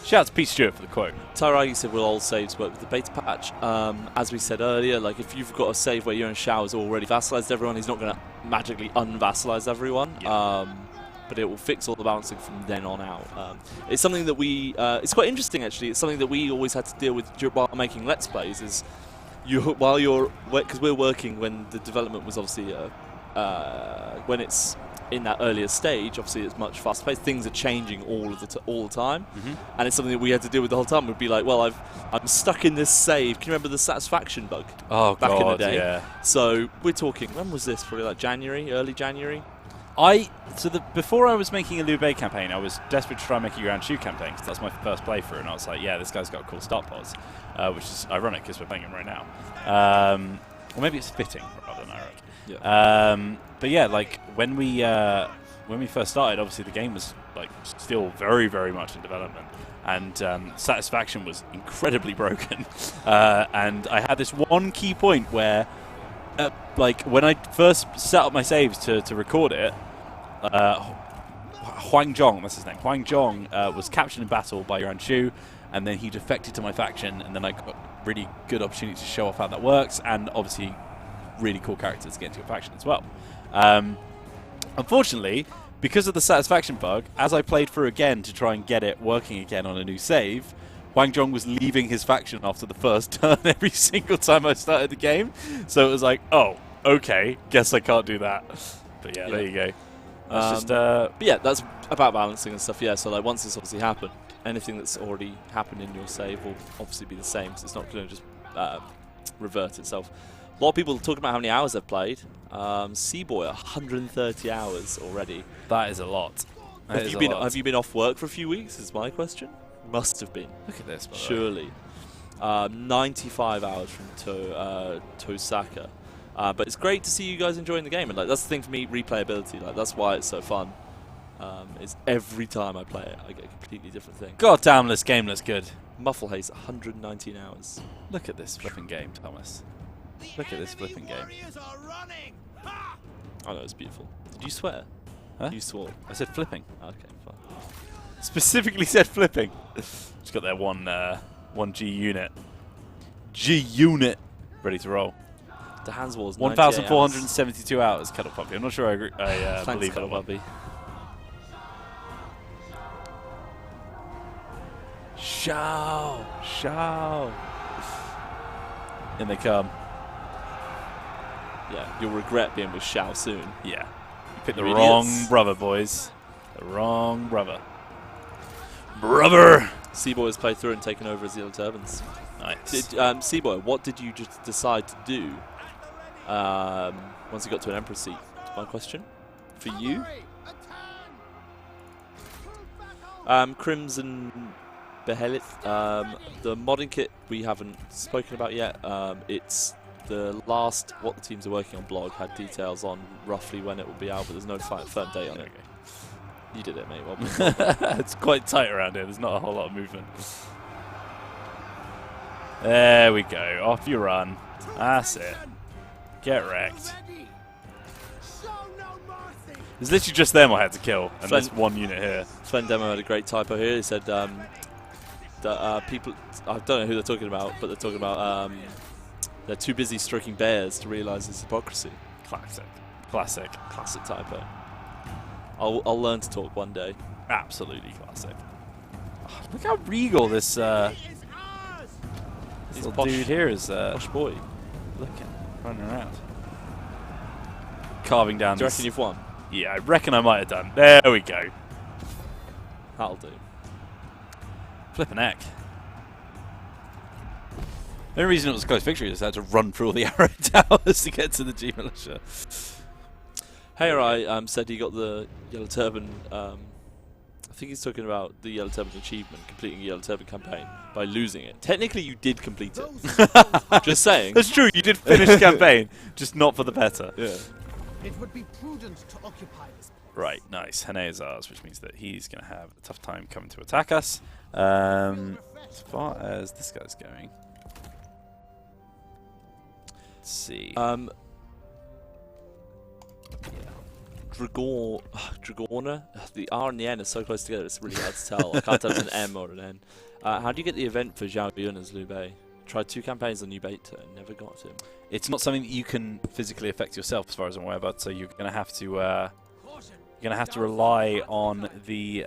Shout out to Pete Stewart for the quote. Tairagi said will all saves work with the beta patch. As we said earlier, like if you've got a save where Yuan Shu has already vassalized everyone, he's not going to magically unvassalize everyone. Yeah. But it will fix all the balancing from then on out. It's something that we... it's quite interesting, actually. It's something that we always had to deal with while making Let's Plays, is while you're... Because we're working when the development was obviously... when it's in that earlier stage, obviously it's much faster paced. Things are changing all the time, and it's something that we had to deal with the whole time. We'd be like, well, I'm stuck in this save. Can you remember the satisfaction bug? Oh, back God, in the day? yeah. So we're talking, when was this? Probably like January, early January? Before I was making a Liu Bei campaign, I was desperate to try and make a Yuan Shu campaign, because that's my first playthrough, and I was like, yeah, this guy's got cool start pods, which is ironic because we're playing him right now. Or maybe it's fitting rather than ironic. Yeah. But yeah, like when we first started, obviously the game was like still very, very much in development, and satisfaction was incredibly broken. And I had this one key point where, like when I first set up my saves to record it, Huang Zhong, that's his name. Huang Zhong was captured in battle by Yuan Shu, and then he defected to my faction, and then I got really good opportunity to show off how that works, and obviously really cool characters to get into your faction as well. Unfortunately, because of the satisfaction bug, as I played through again to try and get it working again on a new save, Huang Zhong was leaving his faction after the first turn every single time I started the game. So it was like, oh, okay, guess I can't do that. But yeah, there you go. That's just, but yeah, that's about balancing and stuff. Yeah, so like once it's obviously happened, anything that's already happened in your save will obviously be the same. So it's not going to just revert itself. A lot of people talking about how many hours they've played. Seaboy, 130 hours already. That is a lot. Have you been off work for a few weeks? Is my question. Must have been. Look at this, by the way. Surely. 95 hours from Tosaka. But it's great to see you guys enjoying the game, and like that's the thing for me, replayability. Like that's why it's so fun. Is every time I play it, I get a completely different thing. God damn, this game looks good. Muffle Haze, 119 hours. Look at this flipping game, Thomas. Look at this flipping game. I know, it's beautiful. Did you swear? Huh? You swore. I said flipping. Okay, fine. Specifically said flipping. Just got their one G unit. G unit ready to roll. The Hands Wars. 1,472 hours. Kettle Puppy. I'm not sure I agree. I Thanks, believe Kettle that one. Puppy. Show. In they come. Yeah, you'll regret being with Shao soon. Yeah. You picked the You wrong idiots. brother, boys. The wrong brother. Brother! Seaboy has played through and taken over as Yellow Turbans. Nice. Seaboy, what did you just decide to do once you got to an Emperor's seat? That's my question. For you? Crimson Behelit. The modding kit we haven't spoken about yet. It's the last what the teams are working on blog had details on roughly when it will be out, but there's no firm date on it. You did it, mate. Well done. It's quite tight around here. There's not a whole lot of movement. There we go. Off you run. That's it. Get wrecked. There's literally just them I had to kill, and there's one unit here. Demo had a great typo here. He said that people, I don't know who they're talking about, but they're talking about they're too busy stroking bears to realise his hypocrisy. Classic Typo. I'll learn to talk one day. Absolutely classic. Oh, look how regal this little posh, dude here is. Posh boy. Looking, running around, carving down. Do you this. reckon you've won? Yeah, I reckon I might have done. There we go. That'll do. Flipping heck. The only reason it was a close victory is I had to run through all the arrow towers to get to the G militia. Heirai said he got the Yellow Turban. I think he's talking about the Yellow Turban achievement, completing the Yellow Turban campaign by losing it. Technically, you did complete it. Just saying. That's true. You did finish the campaign, just not for the better. Yeah. It would be prudent to occupy this place. Right, nice. Hane is ours, which means that he's going to have a tough time coming to attack us. As far as this guy's going. Let's see. Dragorna. The R and the N are so close together, it's really hard to tell. I can't tell if it's an M or an N. How do you get the event for Zhao Yun as Liu Bei? Tried 2 campaigns on New Beta and never got him. It's not something that you can physically affect yourself, as far as I'm aware, but so you're going to have to rely on the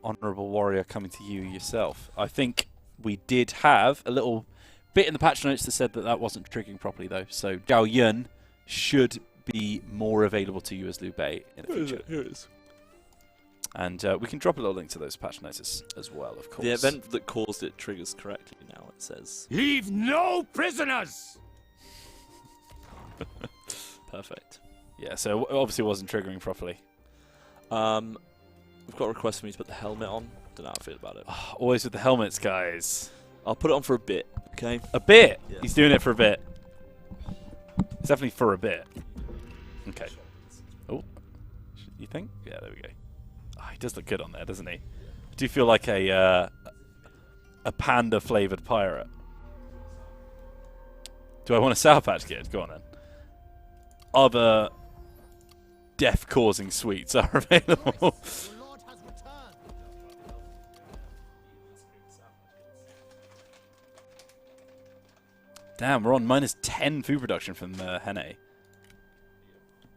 honourable warrior coming to you yourself. I think we did have a little bit in the patch notes that said that that wasn't triggering properly, though. So Zhao Yun should be more available to you as Liu Bei in the future. Here it is. And we can drop a little link to those patch notes as well, of course. The event that caused it triggers correctly now, it says. Leave no prisoners! Perfect. Yeah, so obviously it wasn't triggering properly. We've got a request for me to put the helmet on. Don't know how I feel about it. Always with the helmets, guys. I'll put it on for a bit, okay? A bit? Yeah. He's doing it for a bit. It's definitely for a bit. Okay. Oh, you think? Yeah, there we go. Oh, he does look good on there, doesn't he? I do feel like a panda-flavoured pirate. Do I want a Sour Patch Kid? Go on then. Other death-causing sweets are available. Your lord has returned. Damn, we're on -10 food production from Henne.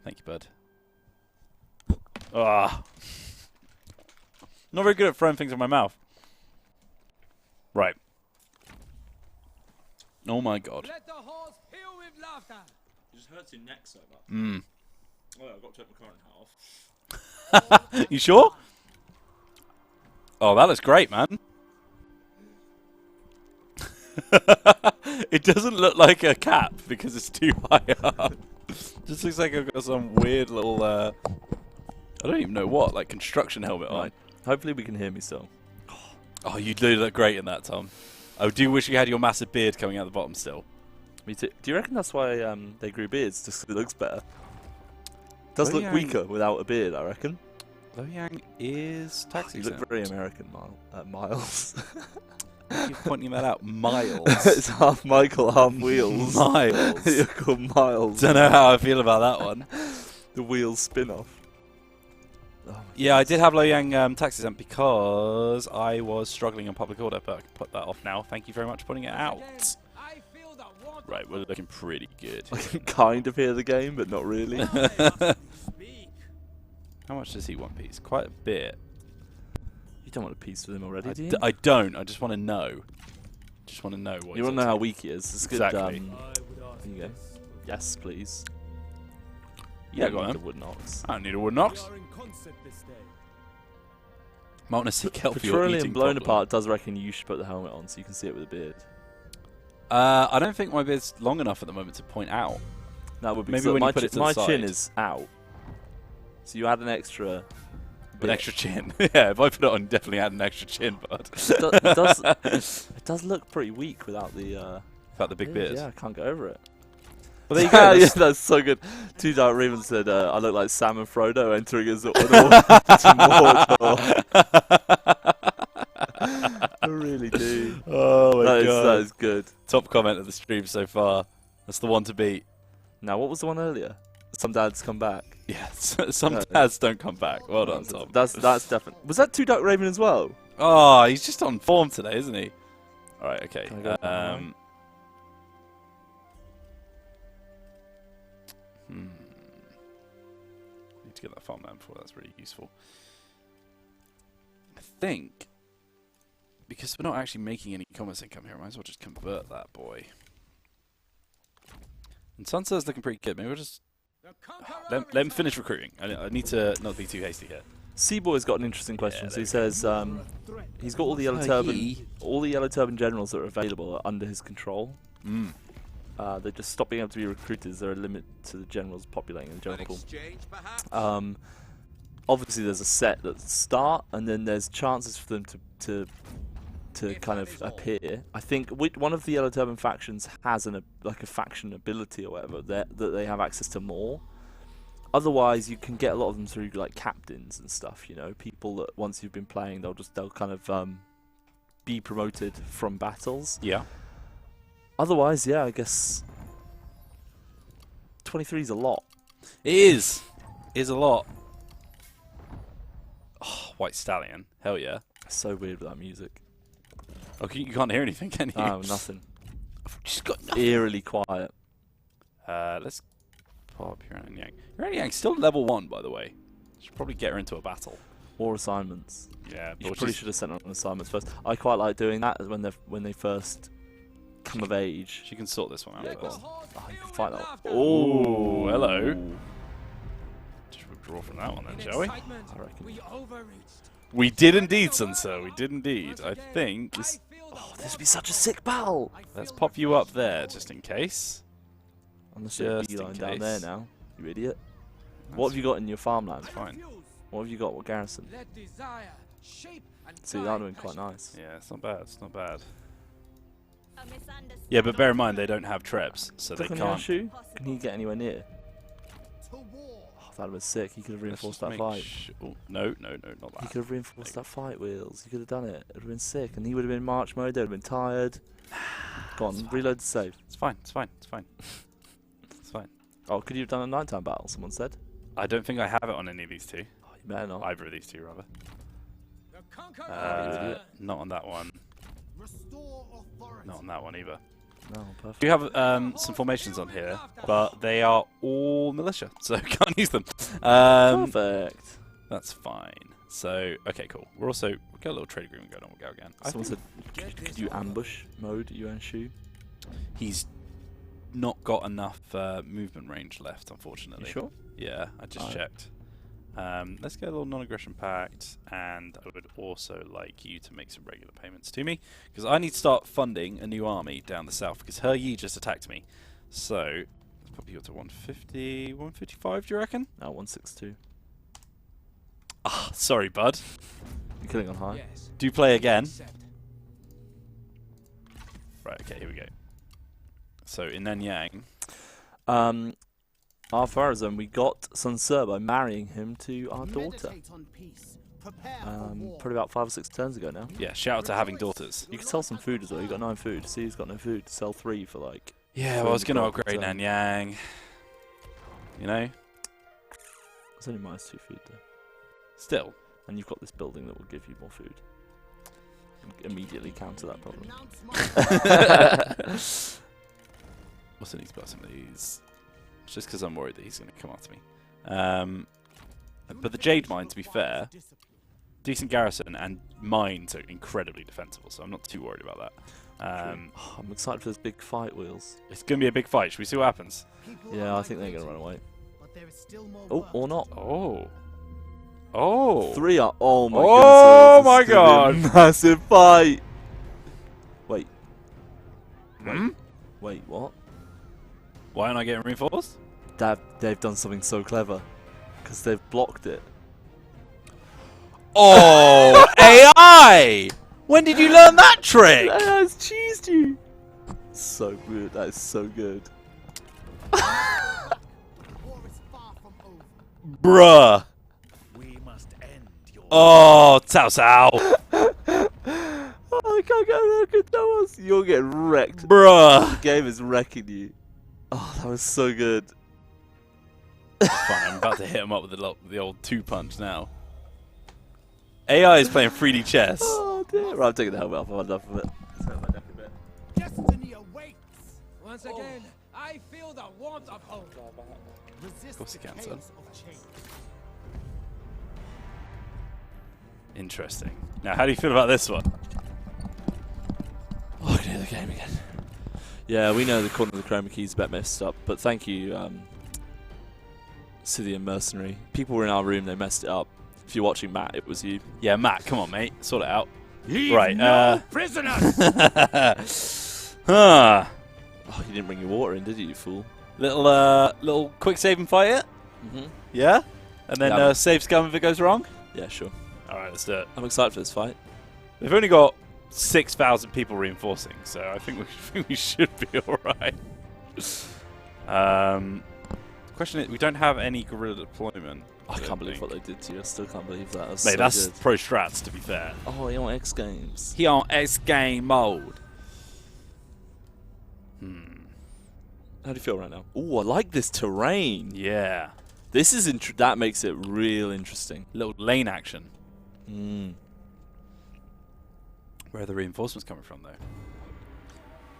Thank you, bud. Ah. Not very good at throwing things in my mouth. Right. Oh my god. Let the horse peal with laughter. You just hurts your neck so much. Mm. Oh, yeah, I've got to take my car in half. You sure? Oh, that looks great, man. It doesn't look like a cap because it's too high up. Just looks like I've got some weird little, I don't even know what, like construction helmet on. Right. Hopefully we can hear me still. Oh, you do look great in that, Tom. I do wish you had your massive beard coming out the bottom still. Me too. Do you reckon that's why they grew beards? Just 'cause it looks better. Does look Yang- weaker without a beard, I reckon. Lo Yang is tax You look very American, Miles. You're pointing that out. Miles. It's half Michael, half Wheels. Miles. You're called Miles. Don't know how I feel about that one. The Wheels spin-off. Oh Yeah, I did have Lo Yang tax exempt because I was struggling in public order, but I can put that off now. Thank you very much for putting it out. I feel the warmth. Right, we're looking pretty good. I can kind of hear the game, but not really. Speak. How much does he want, Pete? Quite a bit. You don't want a piece with him already, I, do you? I don't. I just want to know. Just want to know what You want to know how weak he is. It's good. Exactly. There you go. Yes, please. Yeah, You go don't on need then. the wood knocks. I don't need a wood knocks. We are in concert this day. Might want to seek help for your Petroleum eating Blown problem. Apart does reckon you should put the helmet on so you can see it with a beard. I don't think my beard's long enough at the moment to point out. That would be Maybe so when you my put it to the my chin side. is out. So you add an extra. An bit. extra chin. Yeah, if I put it on, definitely add an extra chin, bud. It does look pretty weak without the. About the big beard. Yeah, I can't get over it. Well, there you go. Yeah, that's so good. Two Dark Raven said, "I look like Sam and Frodo entering as an I really do. Oh my god. That is good. Top comment of the stream so far. That's the one to beat. Now, what was the one earlier? Some dads come back. Yeah, some No. dads don't come back. Well done, Tom. That's definitely. Was that Two Dark Raven as well? Oh, he's just on form today, isn't he? All right, okay. Can I go for mine? Need to get that farmland before. That's really useful. I think because we're not actually making any commerce income here, I might as well just convert that boy. And Sunset's looking pretty good. Maybe we'll just The conqueror let him finish recruiting. I need to not be too hasty here. Seaboy's got an interesting question. So he says threat. he's got all the yellow turban, all the yellow turban generals that are available are under his control. Mm. They just stop being able to be recruited. Is there a limit to the generals populating the general pool? Exchange, perhaps? Obviously, there's a set that start, and then there's chances for them to kind of appear. I think one of the Yellow Turban factions has like a faction ability or whatever that they have access to more. Otherwise, you can get a lot of them through like captains and stuff. You know, people that once you've been playing, they'll kind of be promoted from battles. Yeah. Otherwise, yeah, I guess 23 is a lot. It is. It is a lot. Oh, White Stallion. Hell yeah. So weird with that music. Oh, you can't hear anything, can you? Oh, nothing. I've just got nothing. Eerily quiet. Let's pop Yuan Yang. Yuan Yang's still level 1, by the way. Should probably get her into a battle. Or assignments. Yeah, You but probably should have sent her on assignments first. I quite like doing that when they first come of age. she can sort this one out Yeah, go first. on. Oh, you can fight that one. Oh, hello. Just withdraw from that one then, shall we? I reckon. We overreached. We did indeed, Sensor. We did indeed. I think. Oh, this would be such a sick battle. Let's pop you up there just in case. Unless you're Just in beeline down there case. now, you idiot. What have you got in your farmland? Fine. What have you got? What garrison? Let desire shape and See, that would have been quite nice. Yeah, it's not bad. It's not bad. A misunderstanding. Yeah, but bear in mind they don't have trebs, so they Look on Yuan can't. Shu. Can he get anywhere near? To war. Oh, that would have been sick. He could have Let's reinforced just that make fight. oh, no, not He that. could have reinforced that fight, Wheels. He could have done it. It would have been sick. And he would have been in March mode. They would have been tired. Go on, reload the save. It's fine. It's fine. It's fine. It's fine. Oh, could you have done a nighttime battle? Someone said. I don't think I have it on any of these two. Oh, you better not. Either of these two, rather. The conqueror. Not on that one. Restore authority. Not on that one either. No, perfect. We have some formations on here, but they are all militia, so can't use them. Perfect. That's fine. So, okay, cool. We've got a little trade agreement going on. We'll go again. Someone said, could you ambush mode Yuan Shu? He's not got enough movement range left, unfortunately. You sure? Yeah, I just checked. Let's get a little non-aggression pact, and I would also like you to make some regular payments to me, because I need to start funding a new army down the south, because Her Yi just attacked me. So, let's pop you up to 150, 155, do you reckon? 162. Ah, sorry, bud. You're killing on high. Yes. Do play again. Accept. Right, okay, here we go. So, in Nanyang, Our Farazan, we got Sun Sur by marrying him to our daughter. Meditate on peace. Prepare for war. Probably about 5 or 6 turns ago now. yeah, shout out to having daughters. You could sell some food as well. You got 9 food. See, who's got no food? Sell 3 for like. Yeah, well, I was going to 300 upgrade gold per turn. Nanyang. You know? It's only -2 food though. Still. And you've got this building that will give you more food. Immediately counter that problem. Renounce my Also need to buy some of these. Just because I'm worried that he's going to come after me. But the Jade Mine, to be fair, decent garrison, and mines are incredibly defensible, so I'm not too worried about that. Oh, I'm excited for this big fight, Wheels. It's going to be a big fight. Should we see what happens? Yeah, I think they're going to run away. But there is still more Oh, work. or not. Oh. Oh. 3 are. Oh my Oh goodness. my this is gonna be a God. massive fight. Wait. Hmm? Wait, what? Why aren't I getting reinforced? They've done something so clever. Because they've blocked it. Oh, AI! When did you learn that trick? That has cheesed you. So good. That is so good. War is far from over. Bruh. We must end your Oh, Cao Cao. Oh, I can't go there. Good that was. You're getting wrecked. Bruh. The game is wrecking you. Oh, that was so good. Fine, I'm about to hit him up with the old 2-punch now. AI is playing 3D chess. Oh dear. Right, I'm taking the helmet off. I've had enough of it. Let's hurt my neck a bit. Destiny awaits. Once again, I feel the warmth of home. Resist course you the can, chaos son. of change. Interesting. Now, how do you feel about this one? Oh, I can hear the game again. Yeah, we know the corner of the chroma key is a bit messed up, but thank you, Scythian Mercenary. People were in our room, they messed it up. If you're watching Matt, it was you. Yeah, Matt, come on, mate. Sort it out. Leave Right, no prisoners. Huh. Oh, you didn't bring your water in, did you fool? Little quick save and fight it? Mm-hmm. Yeah? And then Yeah. save scum if it goes wrong? Yeah, sure. Alright, let's do it. I'm excited for this fight. They've only got 6,000 people reinforcing, so I think we should be alright. Question is, we don't have any guerrilla deployment. I can't believe what they did to you. I still can't believe that. That's Mate, so that's good. pro strats, to be fair. Oh, you want X Games? He on X game mode. How do you feel right now? Ooh, I like this terrain. Yeah. This is that makes it real interesting. Little lane action. Mm. Where are the reinforcements coming from, though?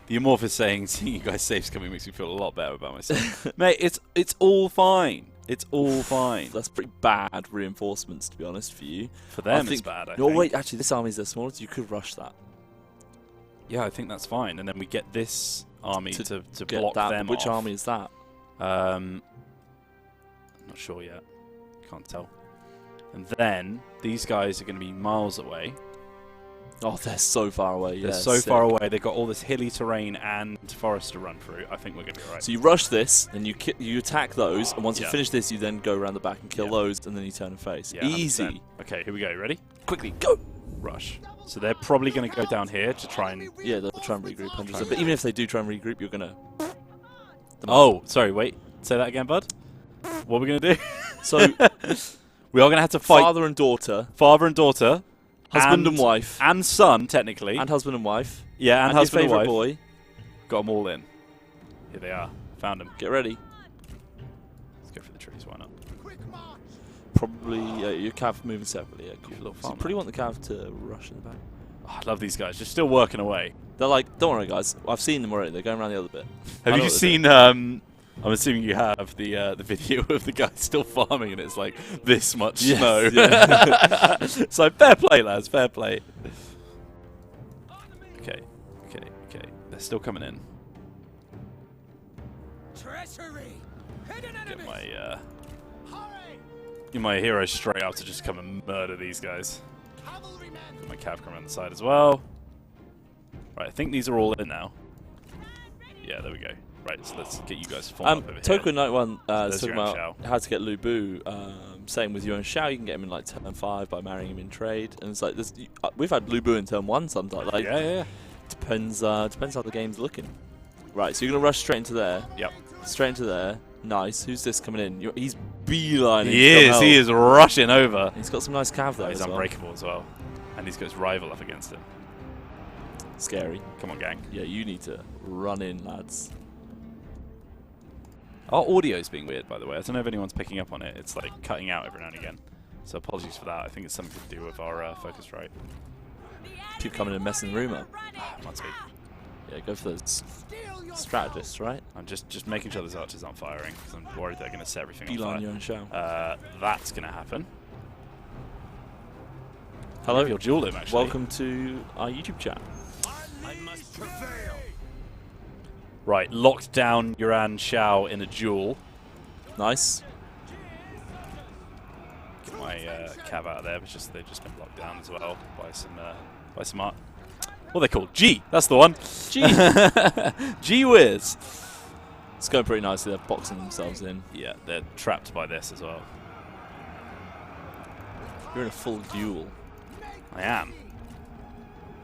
The Amorphous saying, seeing you guys saves coming makes me feel a lot better about myself. Mate, it's all fine. It's all fine. That's pretty bad reinforcements, to be honest, for you. For them, I it's bad, I No, think. wait, actually, this army's their smallest. You could rush that. Yeah, I think that's fine. And then we get this army to get block that. them Which off. army is that? Not sure yet. Can't tell. And then these guys are going to be miles away. Oh, they're so far away. They're yeah, so sick. far away. They've got all this hilly terrain and forest to run through. I think we're going to be all right. So you rush this, and you attack those, and once you Yeah. finish this, you then go around the back and kill those, and then you turn and face. Yeah, Easy. 100%. Okay, here we go. Ready? Quickly, go! Rush. So they're probably going to go down here to try and... Yeah, they'll try and regroup 100%. But even if they do try and regroup, you're going to... Oh, sorry, wait. Say that again, bud. What are we going to do? So, we are going to have to fight father and daughter, father and daughter. husband and wife, And son, technically. and husband and wife, yeah, and and husband your and favourite wife. boy. Got them all in. Here they are. Found them. Get ready. Let's go for the trees. Why not? Probably your cav moving separately. Yeah, cool. little So you farm probably want the cav to rush in the back. Oh, I love these guys. Just still working away. They're like, don't worry, guys. I've seen them already. They're going around the other bit. I Have know you what they're seen? I'm assuming you have the video of the guy still farming, and it's like this much Yes, snow. yeah. So fair play, lads. Fair play. Okay. They're still coming in. Treachery. Hidden Get enemy. my hero straight out to just come and murder these guys. Cavalryman. Got my cav coming around the side as well. Right, I think these are all in now. Yeah, there we go. Right, so let's get you guys formed up over Toko here. Night One there's talking Yuan about how to get Lu Bu. Same with Yuan Shu, you can get him in like turn 5 by marrying him in trade. And it's like this. We've had Lu Bu in turn 1 sometimes. Like, Yeah. depends how the game's looking. Right, so you're gonna rush straight into there. Yep. Straight into there. Nice. Who's this coming in? He's beelining. He is rushing over. He's got some nice cav there. He's as well. unbreakable as well. And he's got his rival up against him. Scary. Come on, gang. Yeah, you need to run in, lads. Our audio's being weird, by the way. I don't know if anyone's picking up on it. It's like cutting out every now and again. So apologies for that. I think it's something to do with our focus rate. Keep coming and messing the room up. Must be. Yeah, go for those strategists, right? I'm just making sure those archers aren't firing because I'm worried they're going to set everything Beeline on Yuan Shu. fire. That's going to happen. Hello. Maybe you'll duel him, actually. Welcome to our YouTube chat. I must prevail. Right, locked down Yuan Shu in a duel. Nice. Get my cav out of there, but they've just been locked down as well by some art. What are they called? G! That's the one! Gee. Gee whiz! It's going pretty nicely. They're boxing themselves in. Yeah, they're trapped by this as well. You're in a full duel. I am.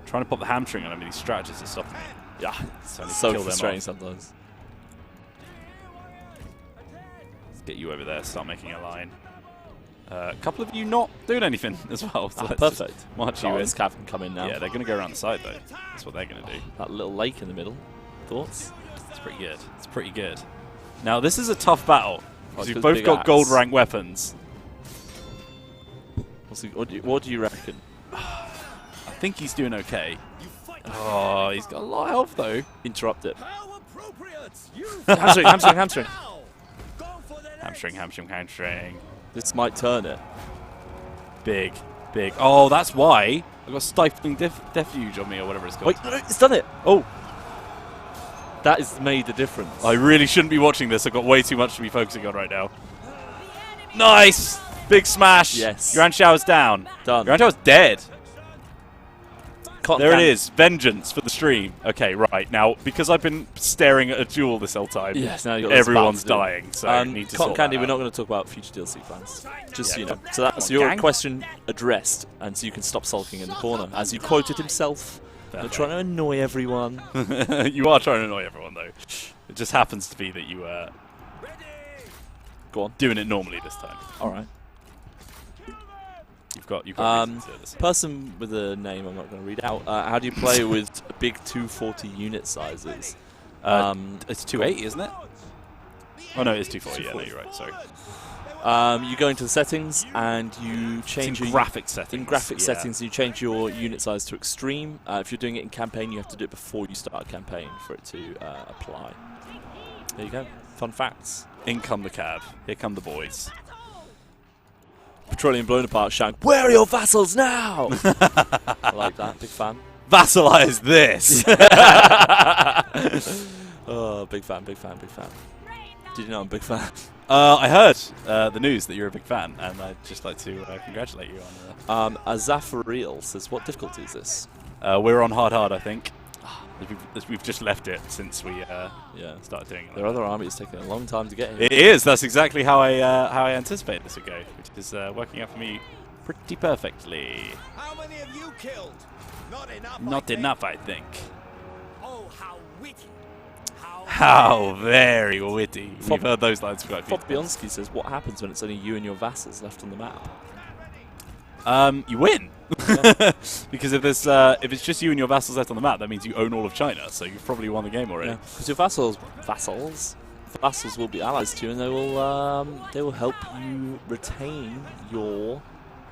Trying to pop the hamstring on them, these strategists are stopping me. Yeah, So I need to so kill them frustrating off. sometimes. Let's get you over there, start making a line. A couple of you not doing anything as well. So let's just Perfect. march you Oh, in. this cav can come in now. Yeah, they're going to go around the side though. That's what they're going to do. That little lake in the middle. Thoughts? It's pretty good. It's pretty good. Now, this is a tough battle. Oh, Because it's you've with both big got axe. gold rank weapons. What do you reckon? I think he's doing okay. Oh, he's got a lot of health though. Interrupt it. How appropriate. You Hamstring. Go for the Hamstring. This might turn it. Big. Oh, that's why I got stifling defuge on me or whatever it's called. Wait, no, it's done it. Oh. That has made the difference. I really shouldn't be watching this. I've got way too much to be focusing on right now. Nice! Big smash! Yes. Yuan Shu is down. Done. Yuan Shu is dead. Cotton There it candy. is. Vengeance for the stream. Okay, right. Now, because I've been staring at a duel this whole time, Yes, now you've got this everyone's battle to do. dying. So I need to Cotton sort Candy, that we're out. not going to talk about future DLC plans. Just so Yeah, you know. come- So that's come on, your gang. question addressed, and so you can stop sulking in the corner. As you quoted himself, Fair not play. trying to annoy everyone. You are trying to annoy everyone, though. It just happens to be that you are Go on. doing it normally this time. All right. You've got reasons to this. Person with a name I'm not going to read out. How do you play with big 240 unit sizes? It's 280, isn't it? Oh no, it's 240. Yeah, no, you're right. Sorry. You go into the settings and you change your graphic settings. In graphic settings, you change your unit size to extreme. If you're doing it in campaign, you have to do it before you start a campaign for it to apply. There you go. Fun facts. In come the cab. Here come the boys. Petroleum blown apart, shouting, "Where are your vassals now?" I like that. Big fan. Vassalize this. Oh, big fan, big fan, big fan. Did you know I'm a big fan? I heard the news that you're a big fan, and I'd just like to congratulate you on Azafariel says, "What difficulty is this?" we're on hard, I think. We've just left it since we started doing it. Their other army is taking a long time to get here. It is. That's exactly how I anticipated this would go, which is working out for me pretty perfectly. How many have you killed? Not enough. Not enough, I think. Oh, how witty. How very witty. We've heard those lines quite a few times. Fobionski says, "What happens when it's only you and your vassals left on the map?" You win. Because if it's just you and your vassals left on the map, that means you own all of China, so you've probably won the game already. Because your vassals will be allies to you, and they will help you retain your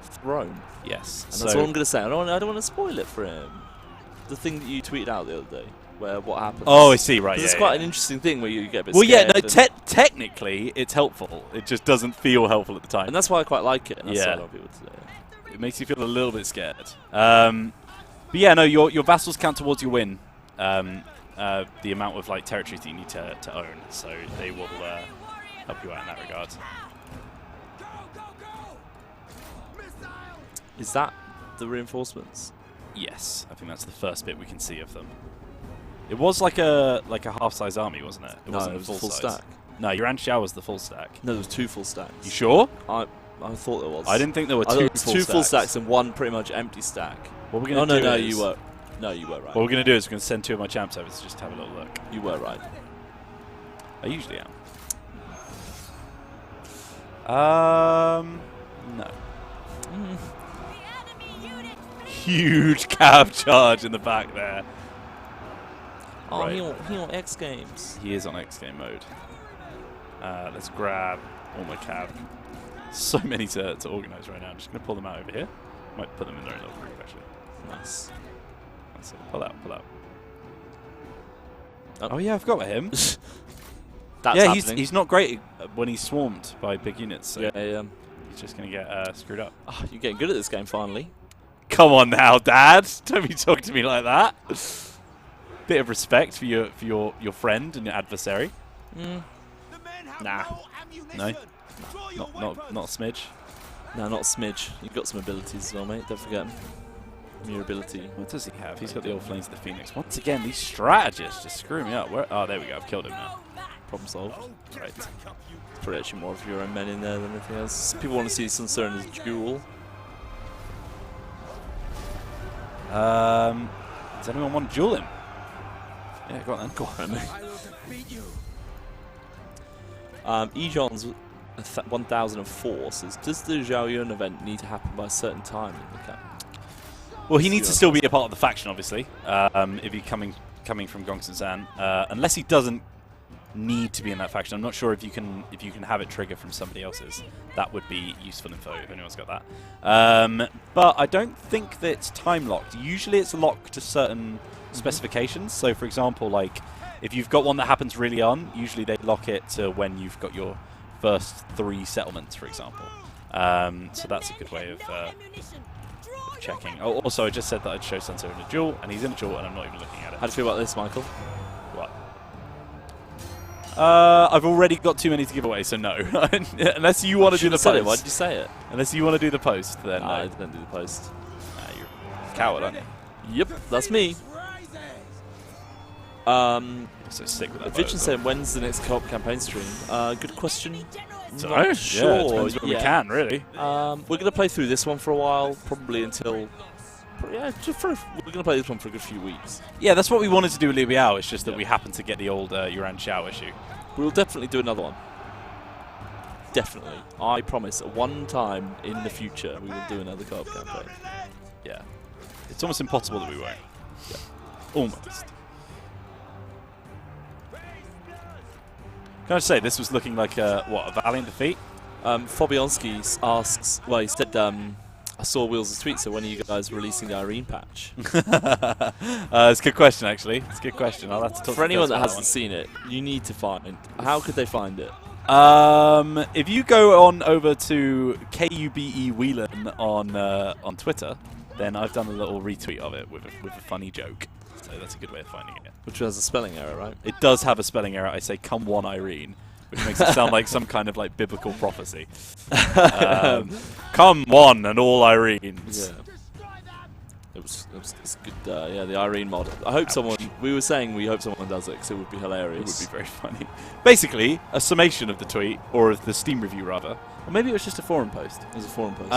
throne. Yes. And that's all I'm going to say. I don't want to spoil it for him. The thing that you tweeted out the other day, where what happens. Oh, I see. Right. It's quite an interesting thing where you get a bit well, scared. yeah. No, technically, it's helpful. It just doesn't feel helpful at the time. And that's why I quite like it. And that's Yeah. why a lot of people today. It makes you feel a little bit scared. But yeah, no, your vassals count towards your win. The amount of like territories that you need to own, so they will help you out in that regard. Is that the reinforcements? Yes, I think that's the first bit we can see of them. It was like a half-size army, wasn't it? It No, wasn't it was a a full size. stack. No, Yuan Shu was the full stack. No, there was 2 full stacks. You sure? I thought there was. I didn't think there were I thought two it was full two stacks. full stacks and one pretty much empty stack. What we're Oh gonna do no, is, you were. No, you were right. What we're gonna do is we're gonna send 2 of my champs over to just have a little look. You were right. I usually am. No. Huge cab charge in the back there. Oh, Right. he on X Games. He is on X game mode. Let's grab all my cab. So many to organise right now. I'm just going to pull them out over here. Might put them in their own little group, actually. Nice. That's it. Pull out, pull out. Oh. Oh yeah, I forgot about him. That's yeah, happening. he's not great when he's swarmed by big units. So Yeah. he's just going to get screwed up. Oh, you're getting good at this game finally. Come on now, Dad. Don't be talking to me like that. Bit of respect for your friend and your adversary. Nah. No, not a smidge. No, not a smidge. You've got some abilities as well, mate. Don't forget them. Your ability. What does he have? He's got the old Flames of the Phoenix. Once again, these strategists just screw me up. Oh, there we go. I've killed him now. Problem solved. Right. Probably actually more of your own men in there than anything else. People want to see Sun Tzu as duel. Does anyone want to duel him? Yeah, go on then. Go on, mate. I will defeat you. Ejon's 1004 says, does the Zhao Yun event need to happen by a certain time in the cap? Well, he needs to still be a part of the faction, obviously, if he's coming from Gongsun Zan. Unless he doesn't need to be in that faction. I'm not sure if you can have it trigger from somebody else's. That would be useful info if anyone's got that. But I don't think that it's time locked. Usually it's locked to certain specifications. So for example, like if you've got one that happens really on, usually they lock it to when you've got your first 3 settlements, for example. So that's a good way of checking. Oh, also I just said that I'd show Sun Tzu in a duel, and he's in a duel and I'm not even looking at it. How do you feel about this, Michael? What? I've already got too many to give away, so no. Unless you want to do the post. Why did you say it? Unless you want to do the post, then No, no. I didn't do the post. You're a coward, aren't you? Yep, that's me. So sick with that. Vision said, when's the next co-op campaign stream? Good question. So, Not yeah, sure. it depends when we can, really. We're going to play through this one for a while, probably until... Yeah, we're going to play this one for a good few weeks. Yeah, that's what we wanted to do with Liu Biao. It's just that we happened to get the old Yuan Shu issue. We'll definitely do another one. Definitely. I promise, at one time in the future, we will do another co-op campaign. Yeah. It's almost impossible that we won't. Yeah. Almost. Can I just say, this was looking like a valiant defeat? Fabianski asks, well, he said, I saw Wheels' tweet, so when are you guys releasing the Irene patch? It's a good question, actually. It's a good question. I'll have to talk For to anyone Fez that about hasn't seen it, you need to find. How could they find it? If you go on over to KUBE Whelan on Twitter, then I've done a little retweet of it with a funny joke. So that's a good way of finding it. Which has a spelling error, right? It does have a spelling error. I say, "Come one Irene," which makes it sound like some kind of like biblical prophecy. Come one and all Irenes. Yeah. It's good. Yeah, the Irene mod. I hope someone. We were saying we hope someone does it because it would be hilarious. It would be very funny. Basically, a summation of the tweet, or of the Steam review rather, or maybe it was just a forum post. It was a forum post.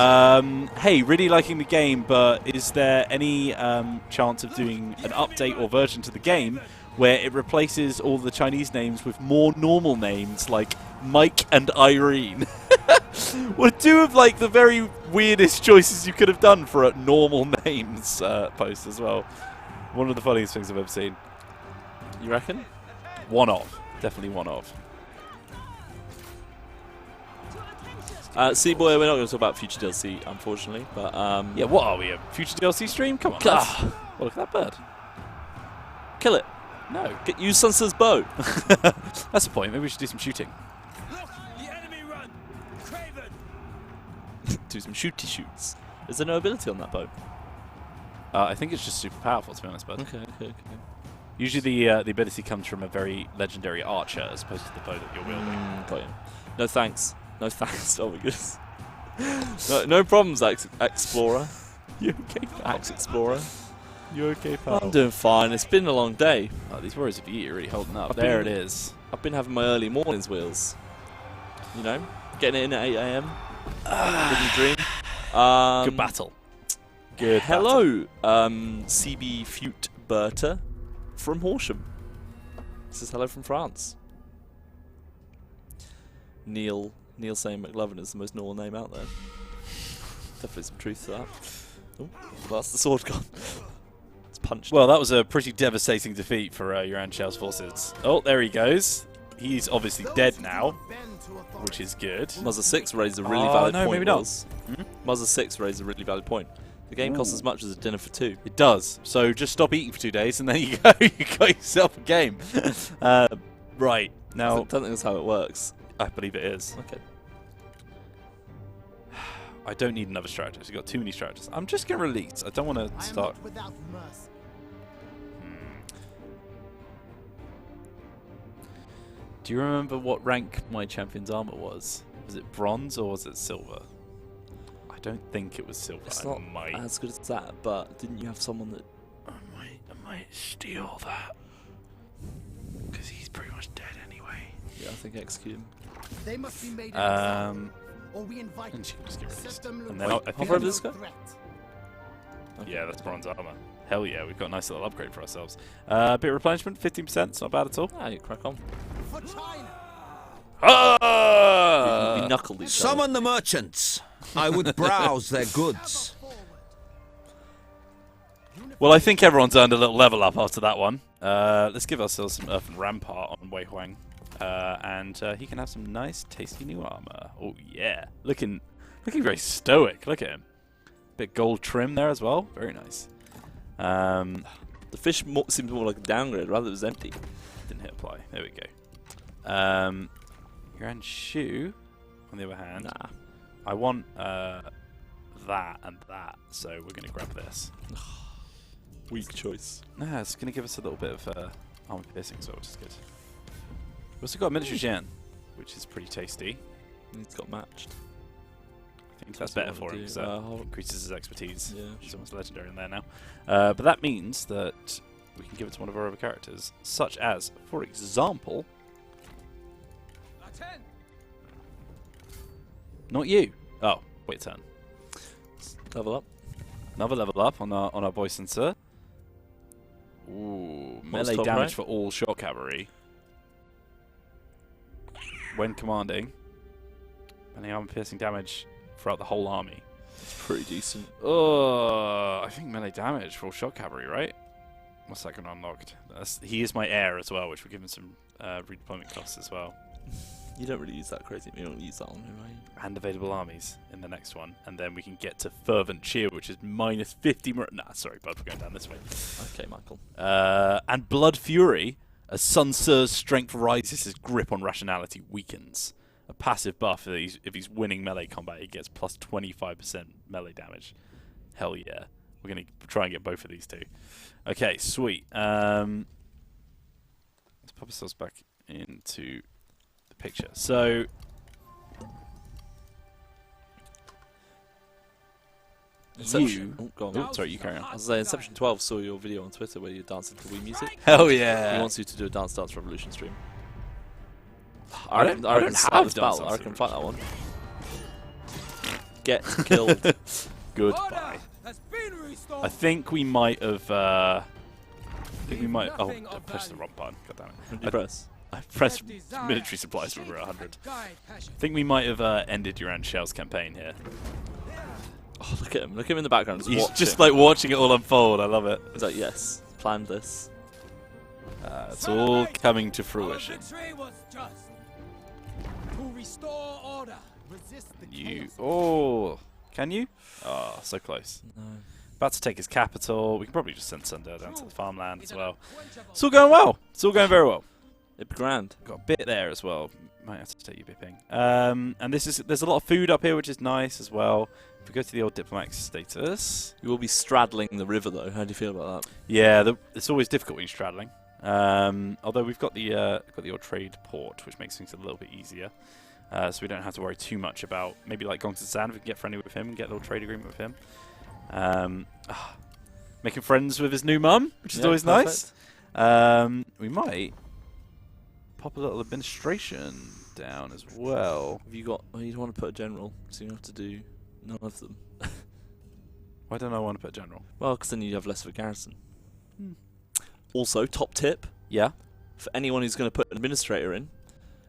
Hey, really liking the game, but is there any chance of doing an update or version to the game where it replaces all the Chinese names with more normal names like Mike and Irene? Well, two of like the very weirdest choices you could have done for a normal names post as well. One of the funniest things I've ever seen. You reckon? One of. Definitely one of. Boy, we're not going to talk about future DLC, unfortunately. But yeah, what are we, a future DLC stream? Come on. Well, look at that bird. Kill it. No. Use Sunset's bow. That's the point. Maybe we should do some shooting. Look, the enemy run. Craven. Do some shoots. Is there no ability on that bow? I think it's just super powerful, to be honest, bud. Okay. Usually the ability comes from a very legendary archer as opposed to the bow that you're wielding. Got you. No thanks. No thanks. Oh my goodness. No problems, Explorer. You okay, pal? Axe Explorer. You okay, pal? I'm doing fine. It's been a long day. Oh, these Warriors of Yeet are really holding up. I've There it been- is. I've been having my early mornings, Wheels. You know, getting it in at 8 AM. Living dream. Good battle. Good Hello, CB Fute Berta from Horsham. This is hello from France. Neil saying McLovin is the most normal name out there. Definitely some truth to that. Oh, well, that's the sword gone. It's punched. Well, that was a pretty devastating defeat for Yuan Shu's forces. Oh, there he goes. He's obviously dead now, which is good. Muzzer 6 raised a really valid no, point. maybe not. Wheels. Muzzer 6 raised a really valid point. The game costs as much as a dinner for two. It does. So just stop eating for 2 days and there you go. You got yourself a game. Right. I Now, don't think that's how it works. I believe it is. Okay. I don't need another strategist. You've got too many strategists. I'm just going to release. I don't want to start. Without mercy. Do you remember what rank my champion's armor was? Was it bronze or was it silver? I don't think it was silver. It's I not might. as good as that, but didn't you have someone that... I might steal that. Because he's pretty much dead anyway. Yeah, I think execute him. They must be made an example, or we invite And she can just get set released. them And then loose. I think hover over this guy? Threat. yeah, that's bronze armor. Hell yeah, we've got a nice little upgrade for ourselves. A bit of replenishment, 15%, it's not bad at all. Ah, you crack on. For China. Ah! We knuckle these guys. Summon the merchants. I would browse their goods. Well, I think everyone's earned a little level up after that one. Let's give ourselves some Earthen Rampart on Wei Huang. And he can have some nice, tasty new armor. Oh, yeah. Looking very stoic. Look at him. Bit gold trim there as well. Very nice. The fish seems more like a downgrade, rather it was empty. Didn't hit apply. There we go. Yuan Shu, on the other hand, Nah. I want that and that, so we're going to grab this. Weak choice. Nah, it's going to give us a little bit of armor piercing as well, which is good. We've also got a miniature Jian, which is pretty tasty. He's got matched. I think that's what I better for wanna him do. because that increases his expertise. Yeah, He's sure. almost legendary in there now. But that means that we can give it to one of our other characters, such as, for example, not you. Oh, wait a turn. Level up. Another level up on our boy Sensor. Ooh, melee top damage right? for all shot cavalry. When commanding. And the armor piercing damage throughout the whole army. It's pretty decent. I think melee damage for all shot cavalry, right? What's that going to unlock? He is my heir as well, which will give him some redeployment costs as well. You don't really use that crazy. You don't use that on him, right? And available armies in the next one, and then we can get to Fervent Cheer, which is minus 50. Nah, sorry, bud, we're going down this way. Okay, Michael. And Blood Fury, as Sun Tzu's strength rises, his grip on rationality weakens. A passive buff if he's winning melee combat, he gets plus 25% melee damage. Hell yeah. We're going to try and get both of these two. Okay, sweet. Let's pop ourselves back into the picture. So, Inception. you... Oh, go on. Oh, sorry, you carry on. I was saying, Inception 12 saw your video on Twitter where you're dancing to Wii music. Hell yeah. He wants you to do a Dance Dance Revolution stream. I don't have Dance Dance I reckon Dance fight that one. Get killed. Goodbye. I think we might have... I think we might... Oh, I pressed the wrong button. God damn it. What did you press? I pressed military supplies when we were at 100. I think we might have ended Yuan Shu's campaign here. Oh, look at him. Look at him in the background. He's just like watching it all unfold. I love it. He's like, yes, planned this. It's all coming to fruition. You... Oh... Can you? Oh, so close. No. About to take his capital. We can probably just send Sunder down to the farmland as well. It's all going well. It's all going very well. It'd be grand. Got a bit there as well. Might have to take you bipping. And there's a lot of food up here, which is nice as well. If we go to the old diplomatic status, You will be straddling the river, though. How do you feel about that? yeah, it's always difficult when you're straddling. Although we've got the old trade port, which makes things a little bit easier. So we don't have to worry too much about maybe like Gongsun San if we can get friendly with him and get a little trade agreement with him. Making friends with his new mum, which is always perfect. nice. We might pop a little administration down as well. Have you got... Well, you don't want to put a general, so you have to do none of them. Why don't I want to put general? Well, because then you have less of a garrison. Also, top tip, Yeah. for anyone who's going to put an administrator in,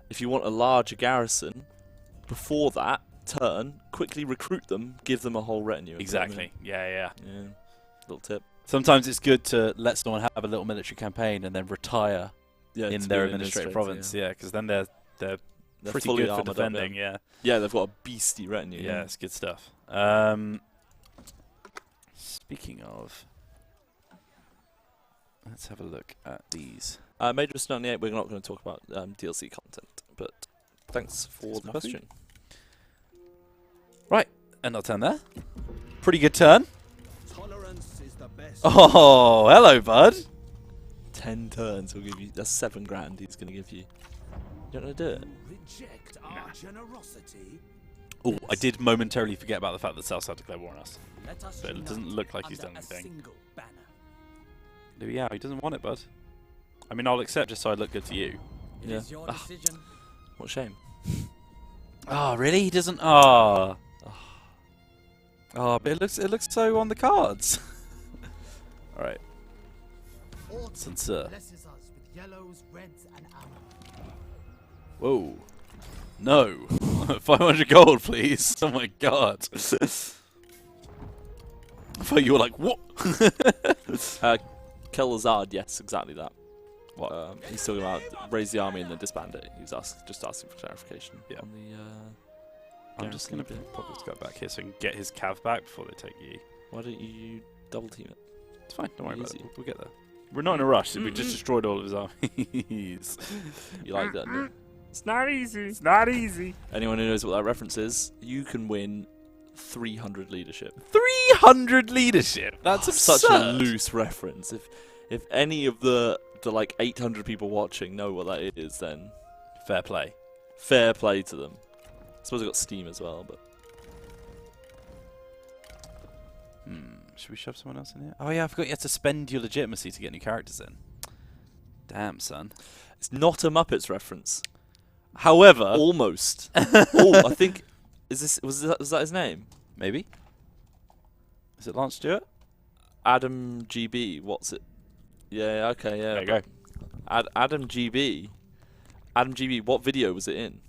if you want a larger garrison, before that turn, quickly recruit them, give them a whole retinue. Exactly. Yeah. Yeah. Little tip. Sometimes it's good to let someone have a little military campaign and then retire Yeah, in to their be an administrative administrator, province. Yeah, because then they're They're pretty fully good for armoured up, defending. yeah. Yeah. Yeah, they've got a beastly retinue. Yeah, it's good stuff. Speaking of, let's have a look at these. Major 98, we're not going to talk about DLC content, but thanks for the question. Right, and I'll turn there. Pretty good turn. Tolerance is the best. Oh, hello, bud. 10 turns will give you... That's 7 grand he's going to give you. You don't want to do it? Reject our generosity. Oh, I did momentarily forget about the fact that Southside declared war on us. Let us But it doesn't unite look like he's under done a anything. single banner. Yeah, he doesn't want it, bud. I mean, I'll accept just so I look good to you. It Yeah. is your decision. What a shame. Oh, really? He doesn't. Oh, but it looks so on the cards. All right, Autumn Censor. blesses us with yellows, reds, and amber. Whoa. No. 500 gold, please. Oh my god. I thought you were like, what? Kelazard, yes, exactly that. What? He's talking about raise the army and then disband it. He's just asking for clarification. Yeah. On the, I'm just going to garrison bit. pop this guy back here so I can get his cav back before they take Yi. Why don't you double team it? It's fine, don't worry about it. Easy. We'll get there. We're not in a rush, so we just destroyed all of his armies. You like that? don't you? It's not easy. It's not easy. Anyone who knows what that reference is, you can win 300 leadership. 300 leadership. That's absurd. Such a loose reference. If any of the like 800 people watching know what that is, then Fair play. fair play to them. I suppose I got Steam as well, but Should we shove someone else in here? Oh yeah, I forgot you had to spend your legitimacy to get new characters in. Damn, son. it's not a Muppets reference. However, Almost. Oh, I think was that his name? maybe. Is it Lance Stewart? Adam GB. What's it? Yeah. Okay. Yeah. There you go. Adam GB. Adam GB. What video was it in?